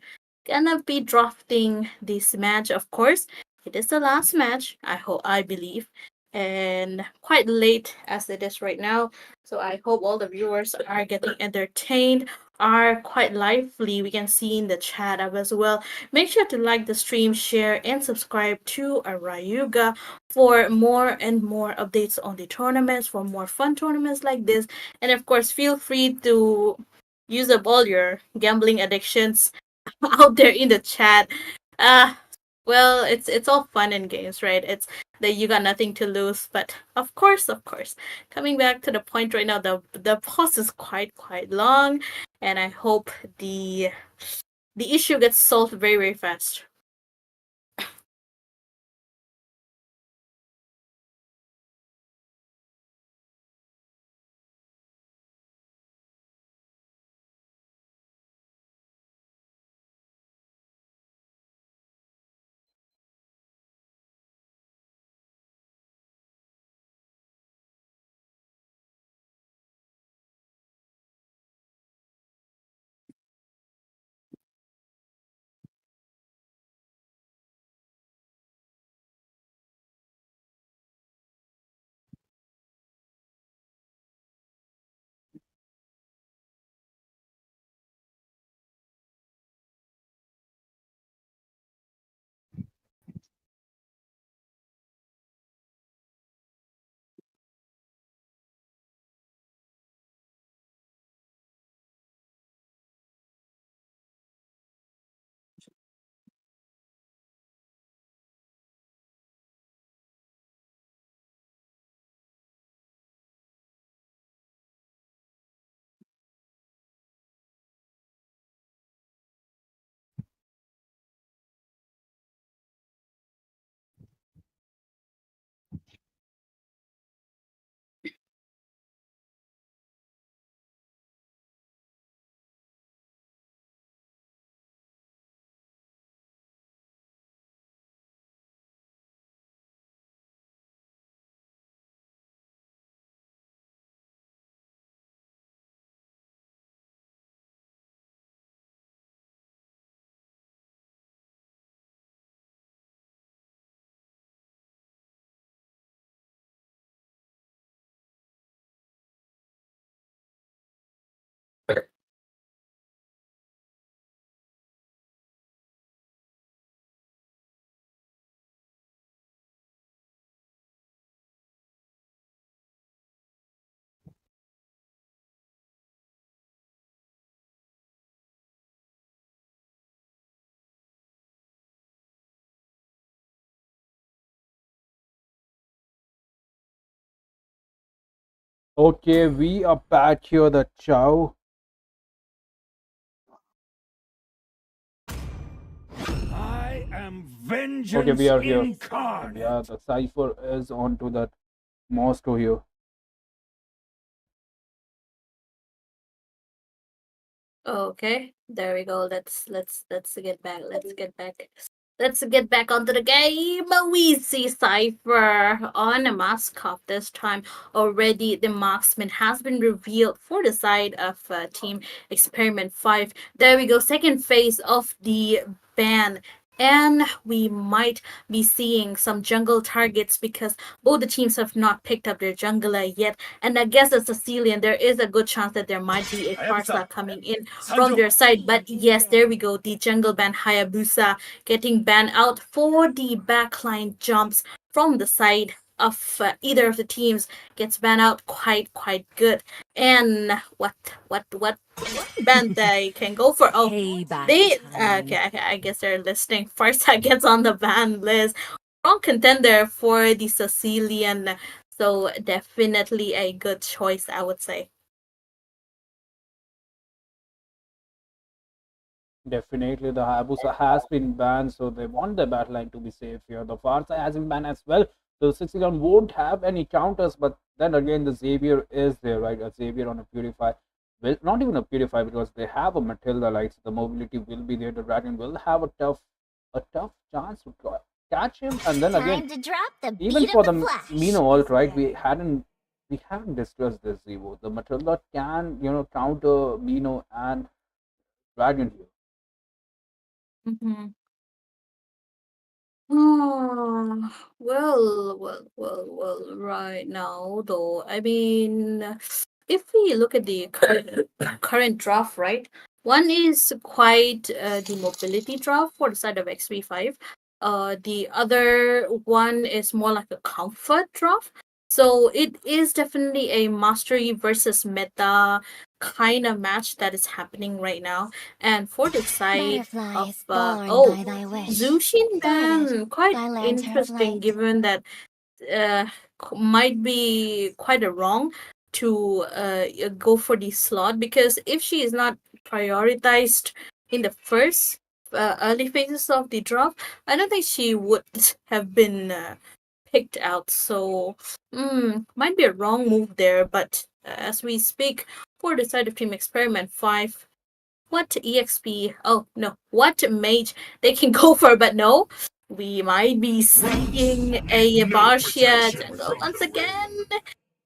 gonna be drafting this match. Of course, it is the last match. I believe, and quite late as it is right now. So I hope all the viewers are getting entertained. Are quite lively. We can see in the chat up as well. Make sure to like the stream, share, and subscribe to Arayuga for more and more updates on the tournaments, for more fun tournaments like this. And of course, feel free to use up all your gambling addictions out there in the chat. Uh well, it's all fun and games, right? It's that you got nothing to lose, but of course, coming back to the point right now, the pause is quite long, and I hope the issue gets solved very fast. Okay, we are back here. The Chow. I am Okay, we vengeance are here. Yeah, incarnate. the cipher is onto that Moscow here. Okay, there we go. Let's get back. Let's get back. Let's get back onto the game. We see Cypher on a Moscow this time. Already, the marksman has been revealed for the side of Team Experiment 5. There we go. Second phase of the ban. And we might be seeing some jungle targets because both the teams have not picked up their jungler yet. And I guess as a Sicilian, there is a good chance that there might be a Karsa coming in from their side. But yes, there we go. The jungle ban Hayabusa getting banned out for the backline jumps from the side of either of the teams gets banned out quite good. And what band they can go for? Oh, Payback they time. okay, I guess they're listing first. I gets on the ban list. Strong contender for the Sicilian So definitely a good choice, I would say. Definitely, the Hayabusa has been banned, so they want the battle line to be safe here. The Farsa has been banned as well. So 61 won't have any counters, but then again, the Xavier is there, right? A Xavier on a Purify. Well, not even a Purify because they have a Matilda light, so the mobility will be there. The Dragon will have a tough chance to catch him, and then again, Time to drop the even beat for of the the flash. Mino ult, right? We haven't discussed this, Zevo. The Matilda can, counter Mino and Dragon here. Mm-hmm. Oh, well, right now, though, I mean, if we look at the current draft, right, one is quite the mobility draft for the side of XP5. The other one is more like a comfort draft. So it is definitely a mastery versus meta kind of match that is happening right now. And for the side of Butterflies born by thy wish, Zushin guarded ban, quite thy lantern of interesting light. given that uh, might be quite a wrong to go for the slot, because if she is not prioritized in the first early phases of the draft, I don't think she would have been picked out. So, might be a wrong move there. But as we speak, for the side of Team Experiment 5, what EXP? Oh no, what mage they can go for, but no. We might be seeing a Barcia jungle once again.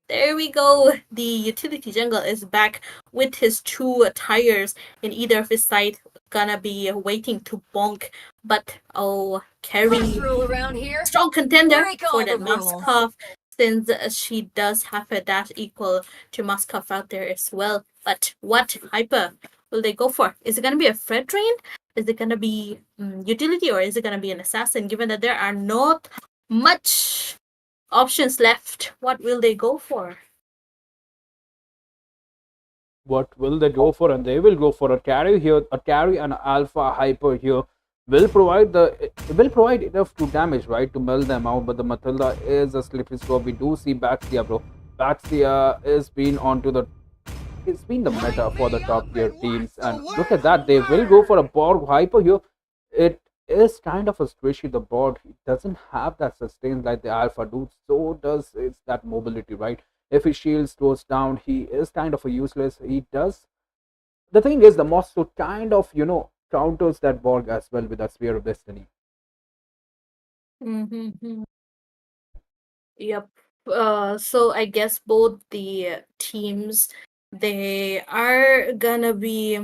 There we go. The utility jungle is back with his two tires in either of his side. Gonna be waiting to bonk. But oh, carry around here. strong contender Break for all that the rules. Moskov, since she does have a dash equal to Moskov out there as well. But what hyper will they go for? Is it going to be a Fred Drain? Is it going to be utility, or is it going to be an assassin? Given that there are not much options left, what will they go for? What will they go for? And they will go for a carry here, a carry and alpha hyper here. Will provide enough to damage, right, to melt them out. But the Matilda is a slippery slope. We do see Baxia, bro. Baxia is been onto the it's been the meta for the top tier teams. And look at that, they will go for a Borg hyper here. It is kind of a squishy. The board it doesn't have that sustain like the Alpha do. So does it's that mobility, right? If his shield goes down, he is kind of a useless. He does. The thing is, the Mosso kind of counters that Borg as well with that Sphere of Destiny. Mm-hmm. Yep. So I guess both the teams, they are gonna be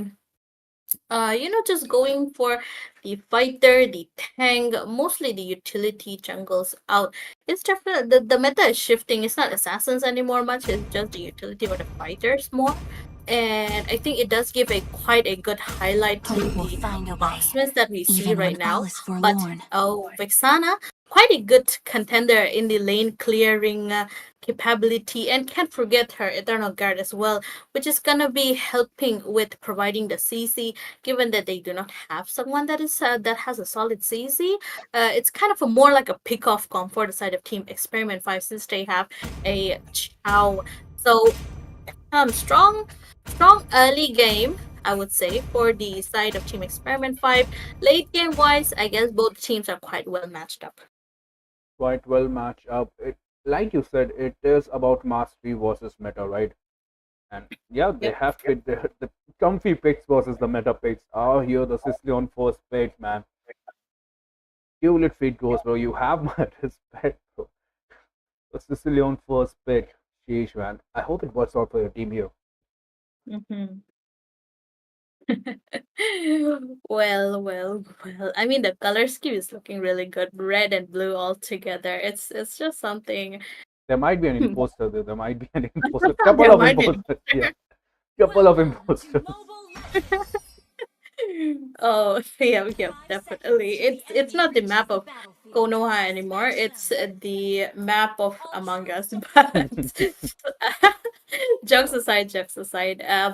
just going for the fighter, the tank, mostly the utility jungles out. It's definitely the meta is shifting. It's not assassins anymore much, it's just the utility or the fighters more. And I think it does give a quite a good highlight to Hope will the find a way, marksmans that we see even right when all now. is But forlorn. Vexana, quite a good contender in the lane clearing capability, and can't forget her Eternal Guard as well, which is gonna be helping with providing the CC. Given that they do not have someone that has a solid CC, it's kind of a more like a pick off comp for the side of Team Experiment 5, since they have a Chow. So strong early game, I would say, for the side of Team Experiment 5. Late game wise, I guess both teams are quite well matched up. Quite well matched up. It, like you said, it is about mastery versus meta, right? And yeah, they Yep. have picked the comfy picks versus the meta picks. Oh, here the Sicilian first pick, man. Hewlett feet goes, bro. You have my respect, bro. The Sicilian first pick. Sheesh, man. I hope it works out for your team here. Mm-hmm. Well. I mean, the color scheme is looking really good. Red and blue all together. It's just something. There might be an Hmm. imposter there. There might be an imposter. Couple There of might be. imposters. Yeah, couple of imposters. Oh, yeah, definitely. It's not the map of Konoha anymore. It's the map of Among Us. But jokes aside,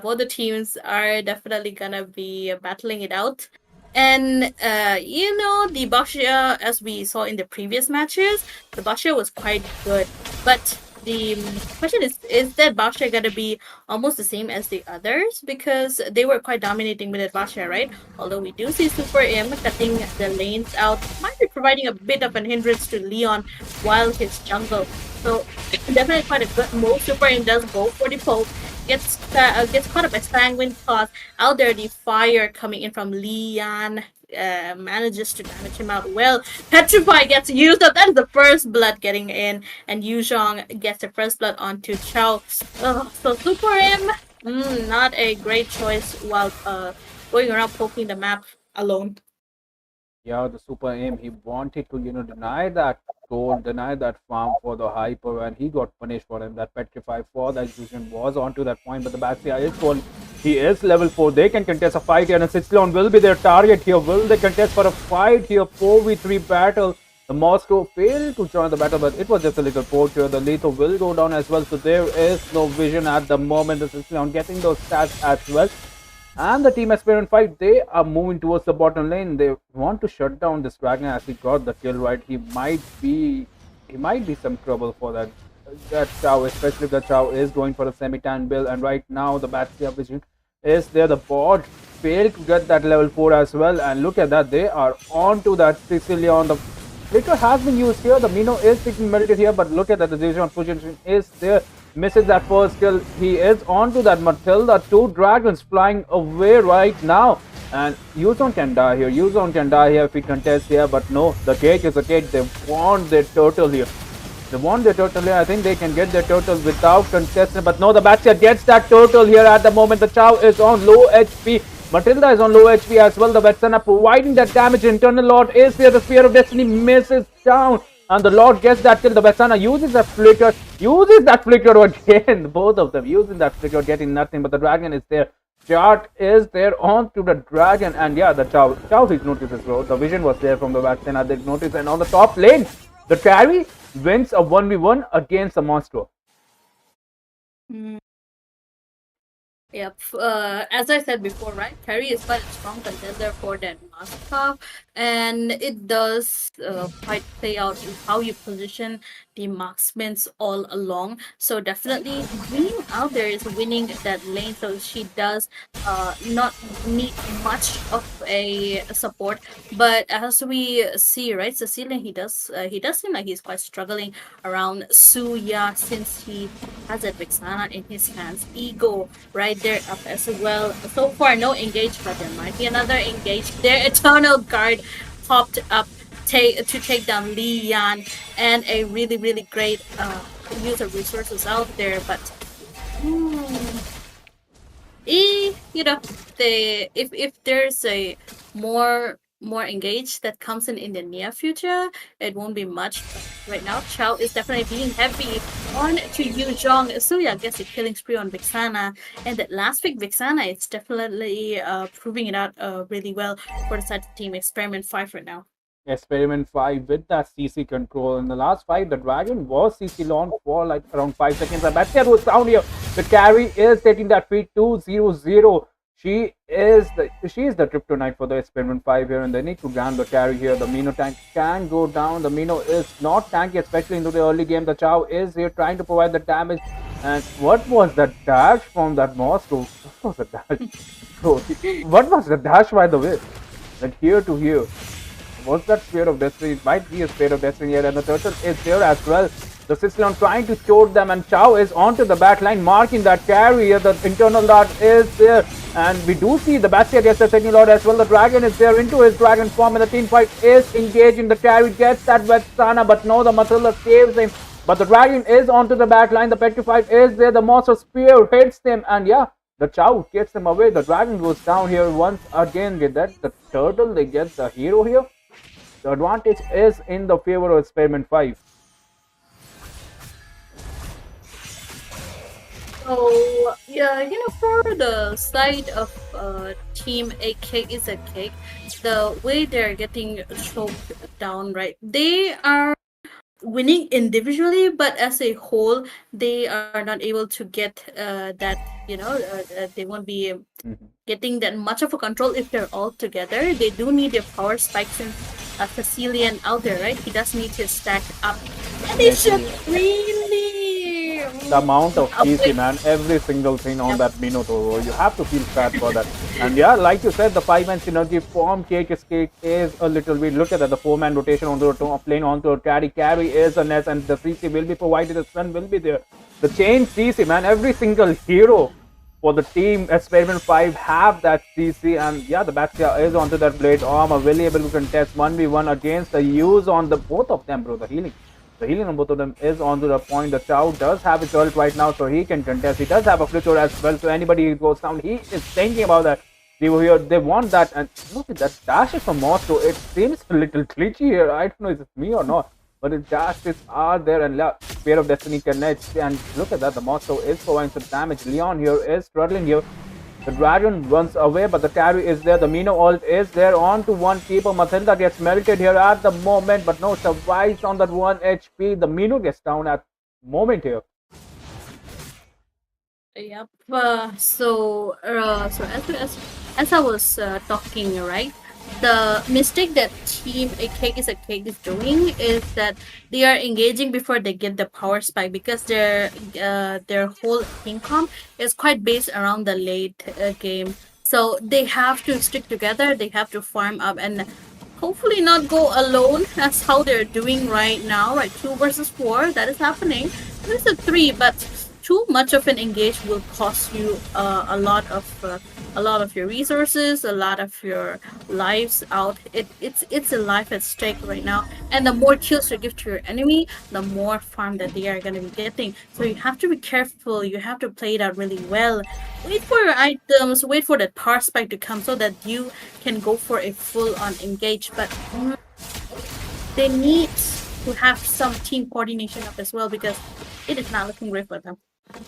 both the teams are definitely gonna be battling it out. And the Baxia, as we saw in the previous matches, the Baxia was quite good. But the question is that Basha gonna be almost the same as the others because they were quite dominating with Basha, right? Although we do see Super M cutting the lanes out, might be providing a bit of an hindrance to Leon while his jungle. So definitely quite a good move. Super M does go for the poke. Gets caught up by Sanguine Toss. Out there, the fire coming in from Leon manages to damage him out well. Petrify gets used up. That is the first blood getting in, and Yuzhong gets the first blood onto Chao. So Super M, not a great choice while going around poking the map alone. Yeah, the super aim. He wanted to, deny that goal, deny that farm for the hyper, and he got punished for him. That petrify for the execution was onto that point, but the Baxia is full. He is level 4. They can contest a fight here, and Sicilion will be their target here. Will they contest for a fight here? 4v3 battle. The Moscow failed to join the battle, but it was just a little port here. The Letho will go down as well, so there is no vision at the moment. The Sicilion getting those stats as well. And the team Experiment 5, they are moving towards the bottom lane. They want to shut down this dragon as he got the kill right. He might be some trouble for that Chow, especially if the Chow is going for the semi-tan build. And right now the Batstia vision is there. The bot failed to get that level 4 as well. And look at that, they are on to that Sicilian. The flicker has been used here. The Mino is taking melted here, but look at that, the Zhejiang position is there. Misses that first kill. He is onto that Matilda. 2 dragons flying away right now. And Yuzon can die here. Yuzon can die here if he contests here. But no, the cake is a cake. They want their turtle here. They want their turtle here. I think they can get their turtle without contesting. But no, the Batsia gets that turtle here at the moment. The Chow is on low HP. Matilda is on low HP as well. The Vexana providing that damage. Internal Lord is here. The Spear of Destiny misses down. And the Lord gets that kill. The Vexana uses that flicker again. Both of them using that flicker, getting nothing. But the dragon is there. Chart is there on to the dragon. And yeah, the Chow did notice as well. The vision was there from the Vexana. They noticed. And on the top lane, the carry wins a 1v1 against the monster. Yep. As I said before, right? Carry is quite a strong contender for that Moscow, and it does quite play out in how you position the marksmen all along. So definitely, Green out there is winning that lane, so she does not need much of a support. But as we see, right, Cecilian, he does seem like he's quite struggling around Suya since he has that Vixana in his hands. Ego right there up as well. So far, no engage, but there might be another engage. Their Eternal Guard popped up to take down Lian, and a really, really great use of resources out there. But if there's a more engaged that comes in the near future, it won't be much. But right now, Chao is definitely being heavy on to Yuzhong. Suya gets a killing spree on Vixana, and that last pick Vixana, it's definitely proving it out really well for the side team Experiment 5 right now. Experiment 5 with that CC control. In the last fight, the dragon was CC long for like around 5 seconds. And Batcat was down here. The carry is taking that feed 2-0-0. She is the kryptonite for the Experiment 5 here, and they need to grab the carry here. The Mino tank can go down. The Mino is not tanky, especially into the early game. The Chow is here trying to provide the damage. And what was that dash from that Moscow? What was the dash? What was the dash, by the way? Like here to here. Was that Spear of Destiny? It might be a Spear of Destiny here, and the turtle is there as well. The Sicilian trying to choke them, and Chow is onto the back line, marking that carry here. The internal lord is there, and we do see the Bastia gets the second lord as well. The dragon is there into his dragon form, and the team fight is engaging. The carry gets that Vetsana, but no, the Matilda saves him. But the dragon is onto the back line. The petrified is there. The monster spear hits them, and yeah, the Chow gets them away. The dragon goes down here once again. Get that? The turtle, they get the hero here. The advantage is in the favor of Experiment 5. So, yeah, for the side of Team A Cake is a Cake, the way they're getting choked down, right? They are winning individually, but as a whole, they are not able to get that, they won't be getting that much of a control if they're all together. They do need their power spikes in Cecilian out there, right? He does need to stack up. And they should really The amount of CC, Wait. man, every single thing on that Minotaur, you have to feel sad for that. And yeah, like you said, the 5-man synergy from Cake Escape is a little bit. Look at that, the 4-man rotation on the top lane onto a carry. Carry is a nest, and the CC will be provided, the stun will be there. The chain CC, man, every single hero for the team Experiment 5 have that CC, and yeah, the Baxia is onto that blade arm, really able to contest 1v1 against the use on the both of them, bro. The healing on both of them is onto the point. The Chow does have his ult right now, so he can contest. He does have a flicker as well, so anybody who goes down, he is thinking about that. They were here, they want that, and look at that dashes from Moscow. It seems a little glitchy here. I don't know if it's me or not. But the dashes are there, and Spear of Destiny connects, and look at that, the Moscow is providing some damage. Leon here is struggling here. The Dragon runs away, but the carry is there. The Mino ult is there. On to one keeper. Matilda gets melted here at the moment, but no, survives on that 1 HP. The Mino gets down at moment here. Yep. As I was talking, right? The mistake that team A Cake is a Cake is doing is that they are engaging before they get the power spike, because their whole team comp is quite based around the late game. So they have to stick together. They have to farm up and hopefully not go alone. That's how they're doing right now. Right, 2 versus 4. That is happening. There's a 3, but too much of an engage will cost you a lot of your resources, a lot of your lives out. It's a life at stake right now, and the more kills you give to your enemy, the more farm that they are going to be getting. So you have to be careful. You have to play it out really well. Wait for your items. Wait for the power spike to come so that you can go for a full-on engage. But they need to have some team coordination up as well, because it is not looking great for them.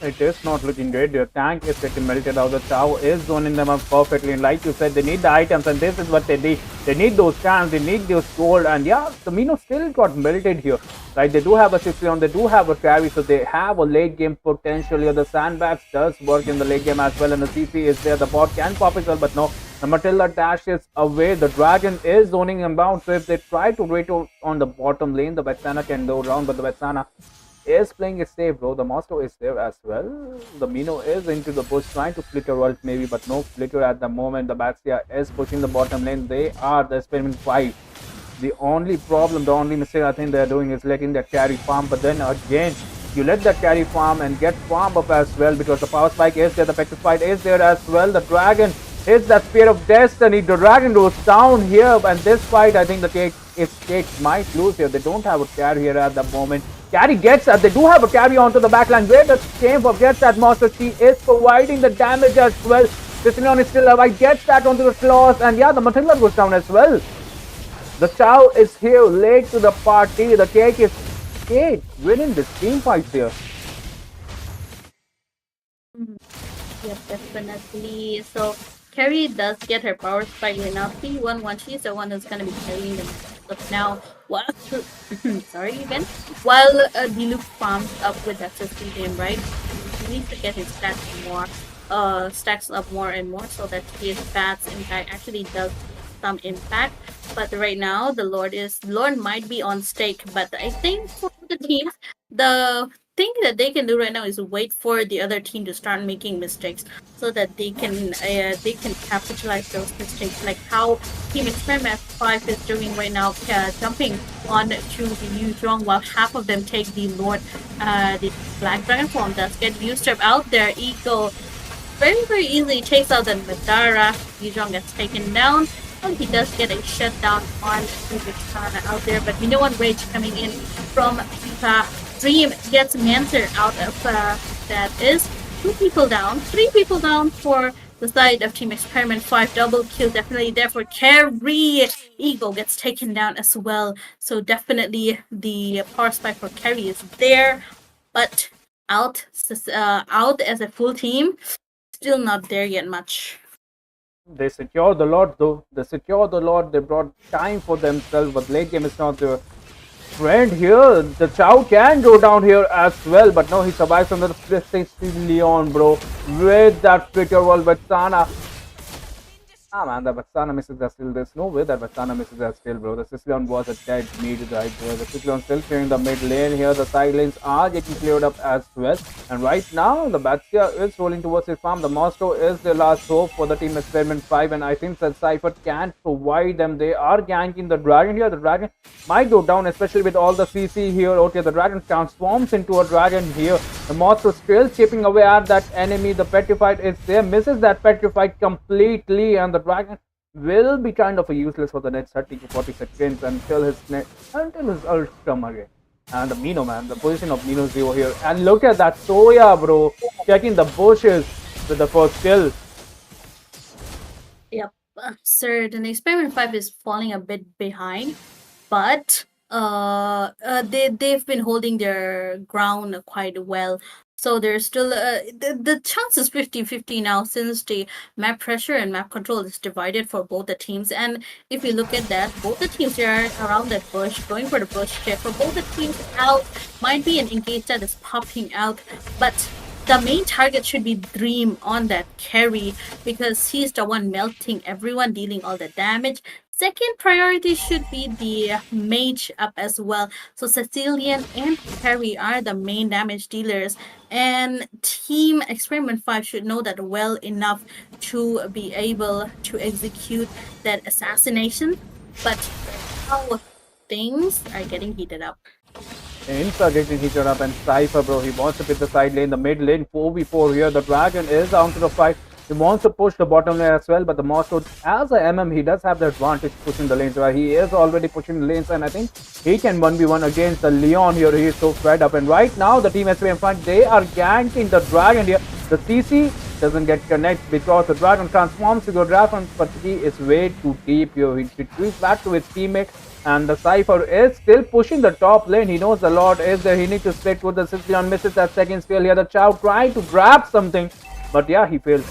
It is not looking great. Your tank is getting melted out. The Chow is zoning them up perfectly. And like you said, they need the items, and this is what they need. They need those cans, they need those gold. And yeah, the Mino still got melted here. Right, they do have a 60 round, they do have a carry, so they have a late game potential here. The sandbags does work in the late game as well, and the CC is there. The bot can pop as well, but no. The Matilda dashes away. The Dragon is zoning them down. So if they try to wait on the bottom lane, the Vexana can go down, but the Vexana is playing it safe, bro. The Moscow is there as well. The Mino is into the bush, trying to flicker ult maybe, but no flicker at the moment. The Baxia is pushing the bottom lane. They are the Experiment 5. The only problem, the only mistake I think they're doing is letting that carry farm. But then again, you let that carry farm and get farm up as well, because the power spike is there, the petrified is there as well. The Dragon hits that Spear of Destiny. The Dragon goes down here, and this fight, I think the Cake might lose here. They don't have a carry here at the moment. Carry gets that. They do have a carry onto the backline. Where the game gets that monster. She is providing the damage as well. Cicillion is still alive. Gets that onto the claws. And yeah, the Matilda goes down as well. The Chow is here late to the party. The Cake is winning this team fight here. Yes, definitely. So Carrie does get her power spike right now. 3-1-1. She's the one who's gonna be carrying the matchup now. While sorry again. While Diluc farms up with that 50 game, right? He needs to get his stacks up more and more, so that his bats impact actually does some impact. But right now the Lord might be on stake, but I think for the teams, the thing that they can do right now is wait for the other team to start making mistakes, so that they can capitalize those mistakes, like how Team Experiment 5 is doing right now, jumping on to the Yuzhong while half of them take the Lord, the Black Dragon form does get used up out there. Eagle very easily takes out the Madara. Yuzhong gets taken down. Well, he does get a shutdown on Vixana out there, but we know one rage coming in from Pipa. Dream gets Mancer out of that is 2 people down, 3 people down for the side of Team Experiment 5. Double kill definitely there for Carrie. Eagle gets taken down as well. So definitely the power spike for Carrie is there, but out as a full team, still not there yet much. They secure the Lord though. They secure the Lord. They brought time for themselves, but late game is not there. Friend here, the Chow can go down here as well, but no, he survives from the Cicillion, bro. With that flicker wall, Vexana Ah man, the Vatsana misses are still. There's no way that Vatsana misses are still, bro. The Sicilian was a dead mid right there. The Sicilian still clearing the mid lane here. The side lanes are getting cleared up as well. And right now, the Batsia is rolling towards his farm. The Moscow is the last hope for the team Experiment 5. And I think that Cypher can provide them. They are ganking the Dragon here. The Dragon might go down, especially with all the CC here. Okay, the Dragon transforms into a Dragon here. The Moscow still chipping away at that enemy. The Petrified is there. Misses that Petrified completely. And the Dragon will be kind of a useless for the next 30 to 40 seconds until his ult come again. And the Mino, man, the position of Mino Zero here. And look at that Soya, bro, checking the bushes with the first kill. Yep, sir. The Experiment 5 is falling a bit behind, but they've been holding their ground quite well. So there's still the chance is 50-50 now, since the map pressure and map control is divided for both the teams. And if you look at that, both the teams are around that bush, going for the bush check. For both the teams out, might be an engage that is popping out, but the main target should be Dream on that carry, because he's the one melting everyone, dealing all the damage. Second priority should be the mage up as well. So Cecilian and Carry are the main damage dealers, and Team Experiment 5 should know that well enough to be able to execute that assassination. But how things are getting heated up. Insta getting heated up, and Cypher, bro, he wants to pick the side lane, the mid lane, 4v4 here. The Dragon is down to the fight. He wants to push the bottom lane as well, but the Moscow, as a MM, he does have the advantage pushing the lanes. Right? He is already pushing the lanes, and I think he can 1v1 against the Leon here. He is so fed up, and right now the team SB in front, they are ganking the Dragon here. The CC doesn't get connect because the Dragon transforms to the Dragon, but he is way too deep here. He retreats back to his teammate, and the Cypher is still pushing the top lane. He knows the Lord is there. He needs to split with the Sicilian, misses that second skill here. The Chow trying to grab something, but yeah, he fails.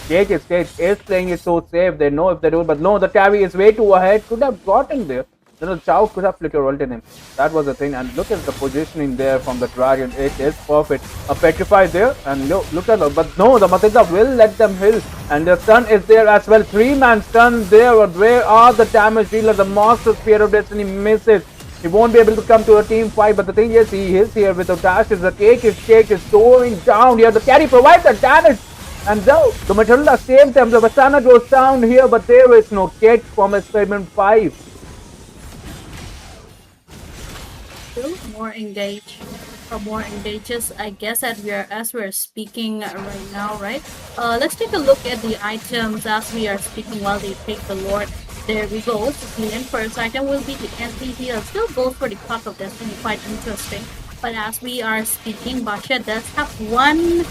Cake is playing it so safe. They know if they do, but no, the carry is way too ahead. Could have gotten there. Then the Chow could have flicker ulted him. That was the thing. And look at the positioning there from the Dragon. It is perfect. A Petrified there. And look at that. But no, the Matilda will let them heal. And the stun is there as well. 3-man stun there. But where are the damage dealers? The Master Spear of Destiny misses. He won't be able to come to a team fight, but the thing is, he is here with the dashes. The cake is going down here. The carry provides the damage, and the Matilda saves them. The Vasana goes down here, but there is no cake from Experiment 5. Still more engage, or more engages, I guess, as we're speaking right now, right? Let's take a look at the items as we are speaking while they take the Lord. There we go. The first item will be the anti heal. Still goes for the Clock of Destiny, quite interesting. But as we are speaking, Basha does have one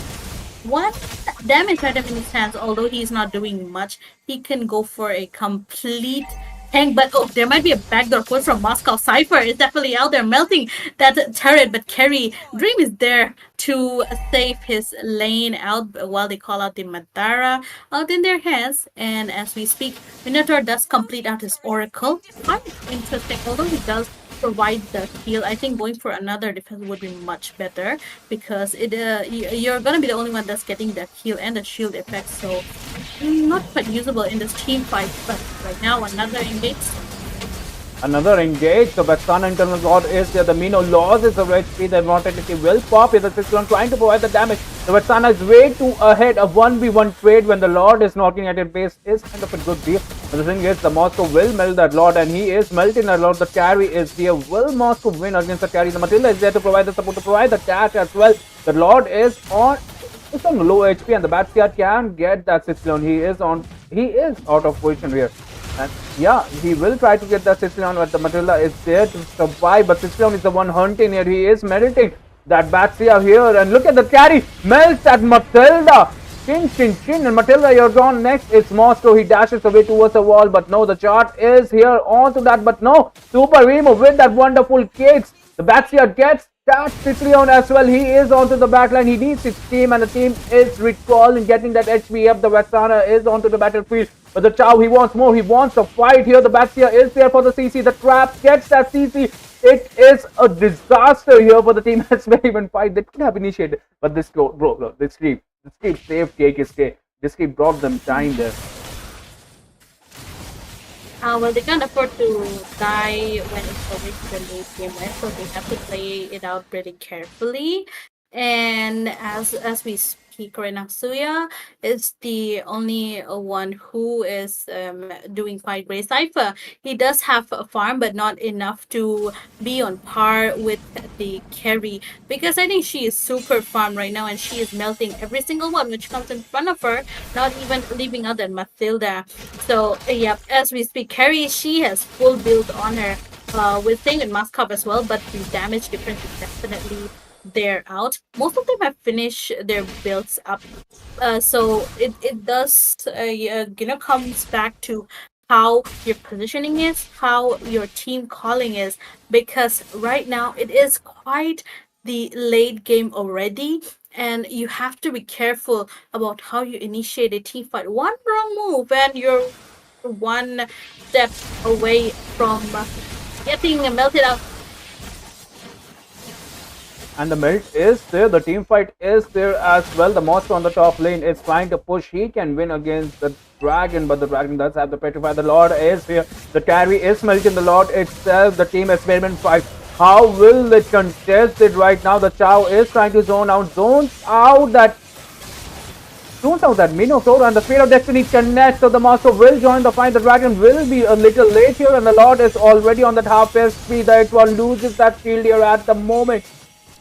damage item in his hands. Although he's not doing much, he can go for a complete tank. But oh, there might be a backdoor push from Moscow. Cypher is definitely out there melting that turret, but Carry Dream is there to save his lane out while they call out the Madara out in their hands. And as we speak, Minotaur does complete out his Oracle. Quite interesting, although he does provide the heal. I think going for another defense would be much better, because you're gonna be the only one that's getting that heal and the shield effect, so not quite usable in this team fight. But right now, another engage. Another engage. The Vexana internal god is there. The Mino loses the HP. The Immortality will pop here. The Sicilian trying to provide the damage. The Vexana is way too ahead. A 1v1 trade when the Lord is knocking at your base is kind of a good deal. But the thing is, the Moscow will melt that Lord, and he is melting that Lord. The carry is here. Will Moscow win against the carry? The Matilda is there to provide the support, to provide the dash as well. The Lord is on. It's on low HP, and the Batsia can get that Sicilian. He is out of position here. And yeah, he will try to get the Sicilian, but the Matilda is there to survive. But Sicilian is the one hunting here. He is meditating that Batsia here. And look at the carry. Melts that Matilda. Chin, chin, chin. And Matilda, you're gone next. It's Moscow. He dashes away towards the wall. But no, the chart is here onto that. But no, Super Remo with that wonderful kicks. The Batsia gets that Sicilian as well. He is onto the backline. He needs his team, and the team is recalling, getting that HP up. The Vexana is onto the battlefield. But the Chow, he wants more. He wants to fight here. The Batsia is there for the CC. The trap gets that CC. It is a disaster here for the team. That's very even fight. They could have initiated. But this bro, this creep saved KKSK. This creep brought them time there. Well, they can't afford to die when it's already the late game, right? So they have to play it out pretty carefully. And as we speak right now, Suya is the only one who is doing quite great. Cypher, he does have a farm, but not enough to be on par with the carry because I think she is super farm right now, and she is melting every single one which comes in front of her, not even leaving out that Matilda. So yep, as we speak, Carrie she has full build on her. With thing and Moskov as well, but the damage difference is definitely there out. Most of them have finished their builds up. So it does comes back to how your positioning is, how your team calling is, because right now it is quite the late game already, and you have to be careful about how you initiate a team fight. One wrong move and you're one step away from getting melted out. And the melt is there. The team fight is there as well. The monster on the top lane is trying to push. He can win against the dragon, but the dragon does have the petrify. The Lord is here. The carry is melting the Lord itself. The team experiment fight. How will it contest it right now? The Chow is trying to zones out that Minotaur, and the Spear of Destiny connects, so the Master will join the fight. The Dragon will be a little late here, and the Lord is already on that half speed. That one loses that shield here at the moment.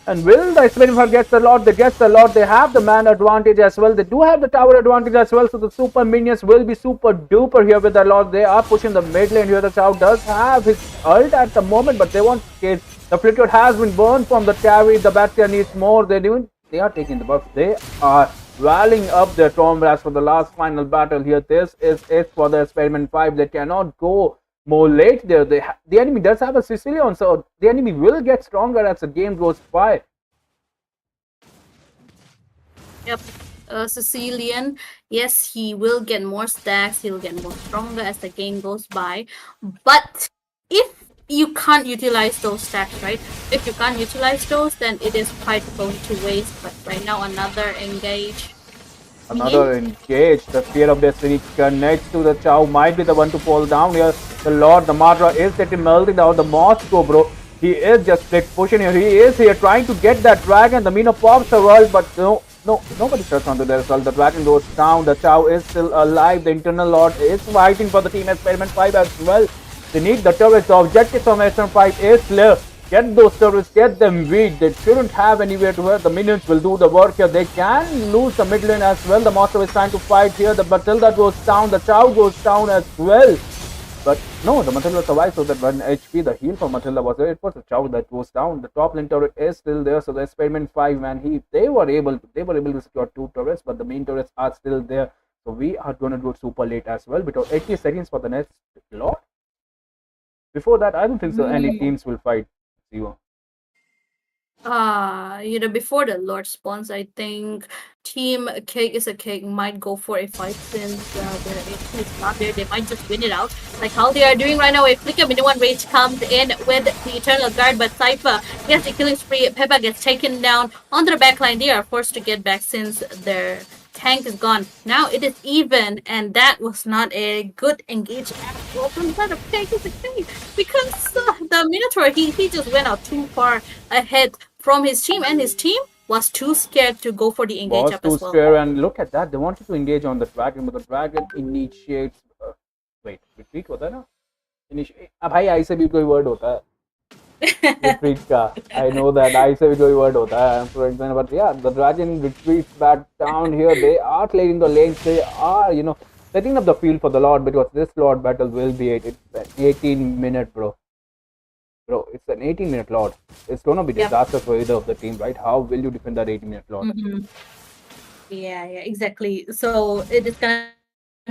And will the Experiment gets the Lord? They get the Lord. They have the man advantage as well. They do have the tower advantage as well. So the super minions will be super duper here with the Lord. They are pushing the mid lane here. The Chow does have his ult at the moment, but they won't get. The Flicker has been burned from the carry. The Bastia needs more. They are taking the buffs. They are rallying up their comrades for the last final battle here. This is it for the Experiment 5. They cannot go more late there. The enemy does have a Sicilian, so the enemy will get stronger as the game goes by. Yep. Sicilian, yes, he will get more stacks, he'll get more stronger as the game goes by. But if you can't utilize those stacks, right? If you can't utilize those, then it is quite going to waste. But right now, another engage. Another engage. The Spear of Destiny connects to the Chow. Might be the one to fall down here. The Lord, the Madra is getting melted down. The Moscow, bro. He is just pushing here. He is here trying to get that dragon. The Mino pops the world, but nobody shuts onto their result. The dragon goes down. The Chow is still alive. The Internal Lord is fighting for the Team Experiment 5 as well. They need the turrets. The objective from Experiment 5 is clear. Get those turrets, get them weak. They shouldn't have anywhere to hurt. The minions will do the work here. They can lose the mid lane as well. The Master is trying to fight here. The Matilda goes down. The Chow goes down as well. But no, the Matilda survives, so that 1 HP, the heal for Matilda was there. It was the Chow that goes down. The top lane turret is still there. So the Experiment 5 man, they were able to secure 2 turrets, but the main turrets are still there. So we are gonna do it super late as well, because 80 seconds for the next lot. Before that, I don't think so any teams will fight Zero. Before the Lord spawns, I think Team Cake is a Cake might go for a fight since the HP is not there. They might just win it out, like how they are doing right now. If Flicker Minion Rage comes in with the Eternal Guard, but Cypher gets the killing spree. Peppa gets taken down onto the backline. They are forced to get back since their tank is gone. Now it is even, and that was not a good engage at all from the side of Cake is a Cake, because the Minotaur he just went out too far ahead from his team, and his team was too scared to go for the engage up as well. Scared, and look at that. They wanted to engage on the dragon, but the dragon initiates. Wait, retreat होता है ना? Initiate. अब भाई ऐसे भी कोई word होता है. Retreat का. I know that ऐसे भी कोई word होता है. For example, but yeah, the dragon retreats back down here. They are clearing the lanes. They are, setting up the field for the Lord, because this Lord battle will be it's an 18-minute, bro. Bro, it's an 18-minute Lord. It's gonna be disaster for either of the team, right? How will you defend that 18-minute Lord? Yeah, exactly. So it is gonna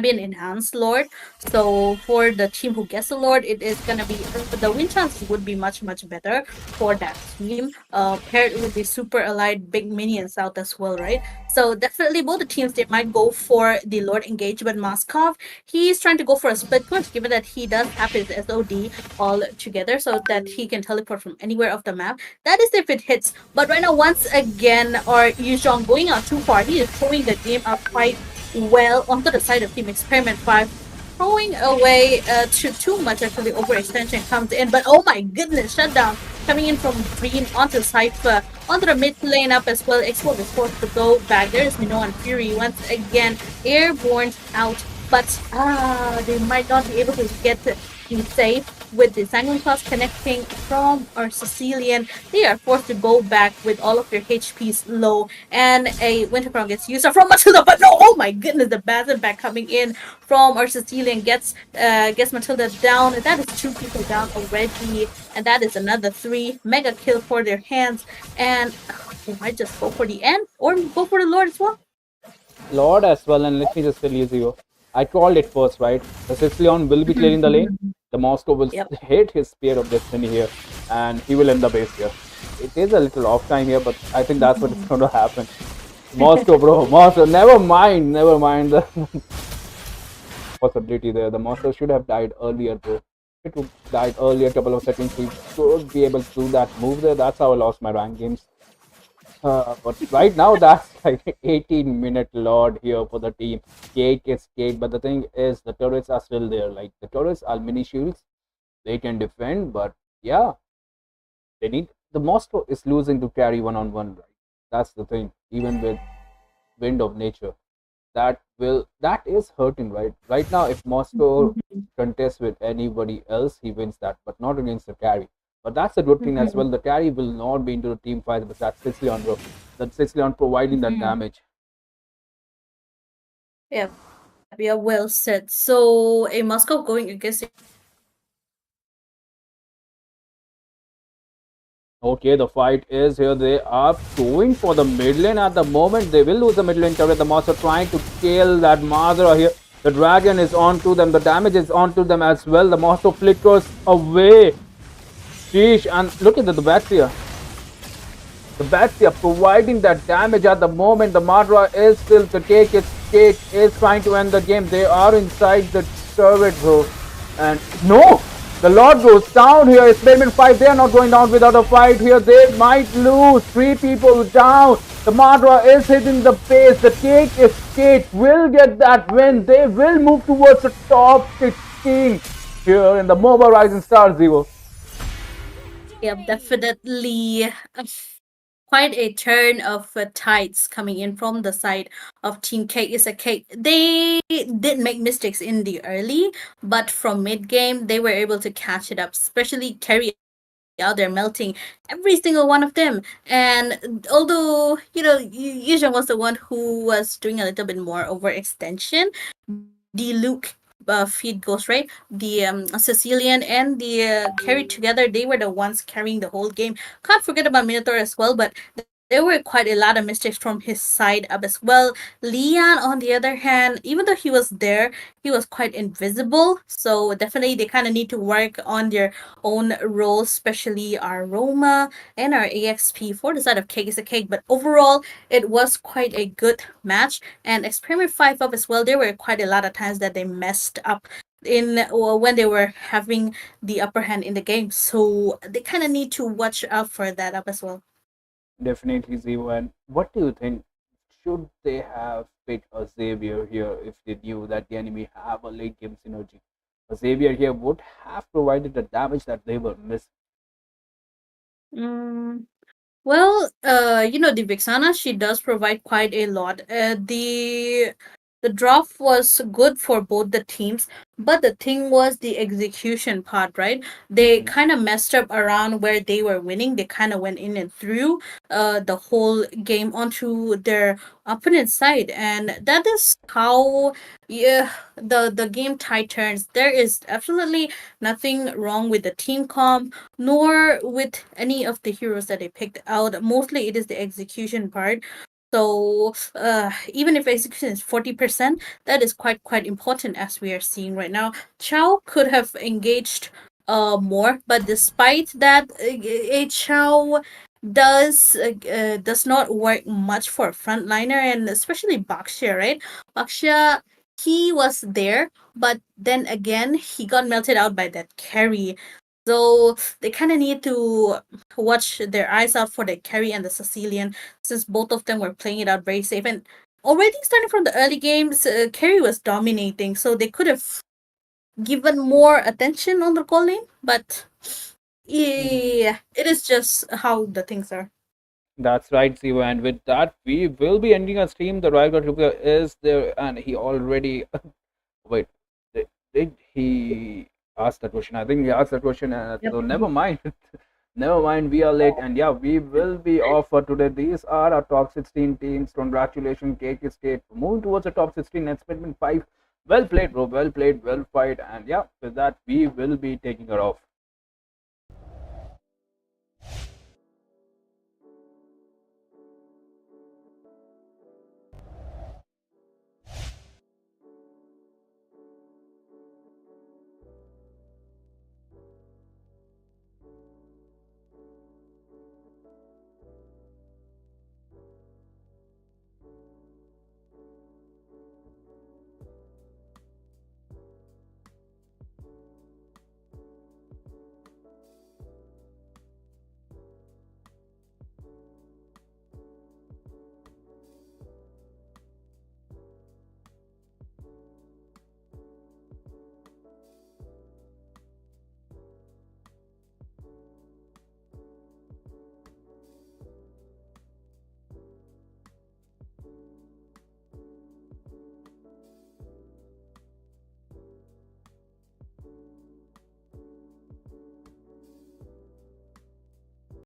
be an enhanced Lord. So for the team who gets the Lord, it is gonna be the win chances would be much better for that team. Paired with the super allied big minions out as well, right? So definitely both the teams, they might go for the Lord engage, but Moskov, he's trying to go for a split push, given that he does have his SOD all together, so that he can teleport from anywhere of the map. That is if it hits. But right now, once again, or Yuzhong going out too far, he is throwing the game up quite well onto the side of Team Experiment 5. throwing away too much actually overextension comes in, but oh my goodness, shutdown coming in from Green onto Cypher, onto the mid lane up as well. Expo is forced to go back. There is Minoan Fury once again, airborne out, but they might not be able to get be safe with the Sanguine Class connecting from our Sicilian. They are forced to go back with all of their HPs low, and a Winter Crown gets used up from Matilda. But no, oh my goodness, the Basin back coming in from our Sicilian gets Matilda down. That is two people down already, and that is another three mega kill for their hands. And they might just go for the end or go for the Lord as well. Lord as well, and let me just tell you, Zero. I called it first, right? The Sicilian will be clearing the lane. The Moscow will Yep. hit his Spear of Destiny here, and he will end the base here. It is a little off time here, but I think that's what is going to happen. Moscow, bro, Moscow. Never mind the possibility there. The Moscow should have died earlier, bro. It would died earlier, couple of seconds. We should be able to do that move there. That's how I lost my rank games. But right now, that's like 18-minute lord here for the team. Cake is cake, but the thing is, the turrets are still there. Like, the turrets are mini shields. They can defend, but yeah, they need. The Moscow is losing to carry one-on-one, right? That's the thing. Even with Wind of Nature, that is hurting, right now. If Moscow contests with anybody else, he wins that, but not against the carry. But that's a good thing as well. The carry will not be into the team fight, but that's Sicilian, bro. That Sicilian providing that damage. Yeah, we are well set. So a Moscow going against Okay, the fight is here. They are going for the mid lane at the moment. They will lose the mid lane turret. The Moss are trying to kill that Mazra here. The dragon is onto them. The damage is onto them as well. The Moss flickers away. Sheesh, and look at the Baxia. The Baxia providing that damage at the moment. The Madra is still the cake is trying to end the game. They are inside the turret, bro. And no! The Lord goes down here. Experiment 5. They are not going down without a fight here. They might lose. 3 people down. The Madra is hitting the base. The cake is cake. Will get that win. They will move towards the top 16 here in the MOBA Rising Star Zero. Yep, definitely quite a turn of tides coming in from the side of Team Cake is a Cake. They did make mistakes in the early, but from mid game they were able to catch it up, especially carry out their melting every single one of them. And although Yuzhan was the one who was doing a little bit more overextension, the Luke feed Ghost, right? The Sicilian and the carried together. They were the ones carrying the whole game. Can't forget about Minotaur as well, but there were quite a lot of mistakes from his side up as well. Leon, on the other hand, even though he was there, he was quite invisible. So definitely they kind of need to work on their own roles, especially our Roma and our AXP for the side of Cake is a Cake. But overall, it was quite a good match. And Experiment 5 up as well, there were quite a lot of times that they messed up in when they were having the upper hand in the game. So they kind of need to watch out for that up as well. Definitely Zero. And what do you think? Should they have picked a Xavier here if they knew that the enemy have a late game synergy? A Xavier here would have provided the damage that they were missing. Mm, Well, the Vixana, she does provide quite a lot. The draft was good for both the teams, but the thing was the execution part, right? They Mhm. kind of messed up around where they were winning. They kind of went in and threw the whole game onto their opponent's side, and that is how yeah the game tide turns. There is absolutely nothing wrong with the team comp nor with any of the heroes that they picked out. Mostly it is the execution part. So even if execution is 40%, that is quite important as we are seeing right now. Chow could have engaged more, but despite that, Chow does not work much for a frontliner, and especially Baxia, right? Baxia, he was there, but then again he got melted out by that carry. So they kind of need to watch their eyes out for the carry and the Sicilian, since both of them were playing it out very safe. And already starting from the early games, carry was dominating, so they could have given more attention on the calling, but Mhm. yeah, it is just how the things are. That's right, Siva. And with that, we will be ending our stream. The Rival Trivia is there, and he already. Wait, did he ask the question? I think he asked the question, Yep. so never mind. Never mind, we are late, and yeah, we will be off for today. These are our top 16 teams. Congratulations, KK State. Moving towards the top 16, expecting 5. Well played, bro. Well played, well fight, and yeah, with that, we will be taking her off.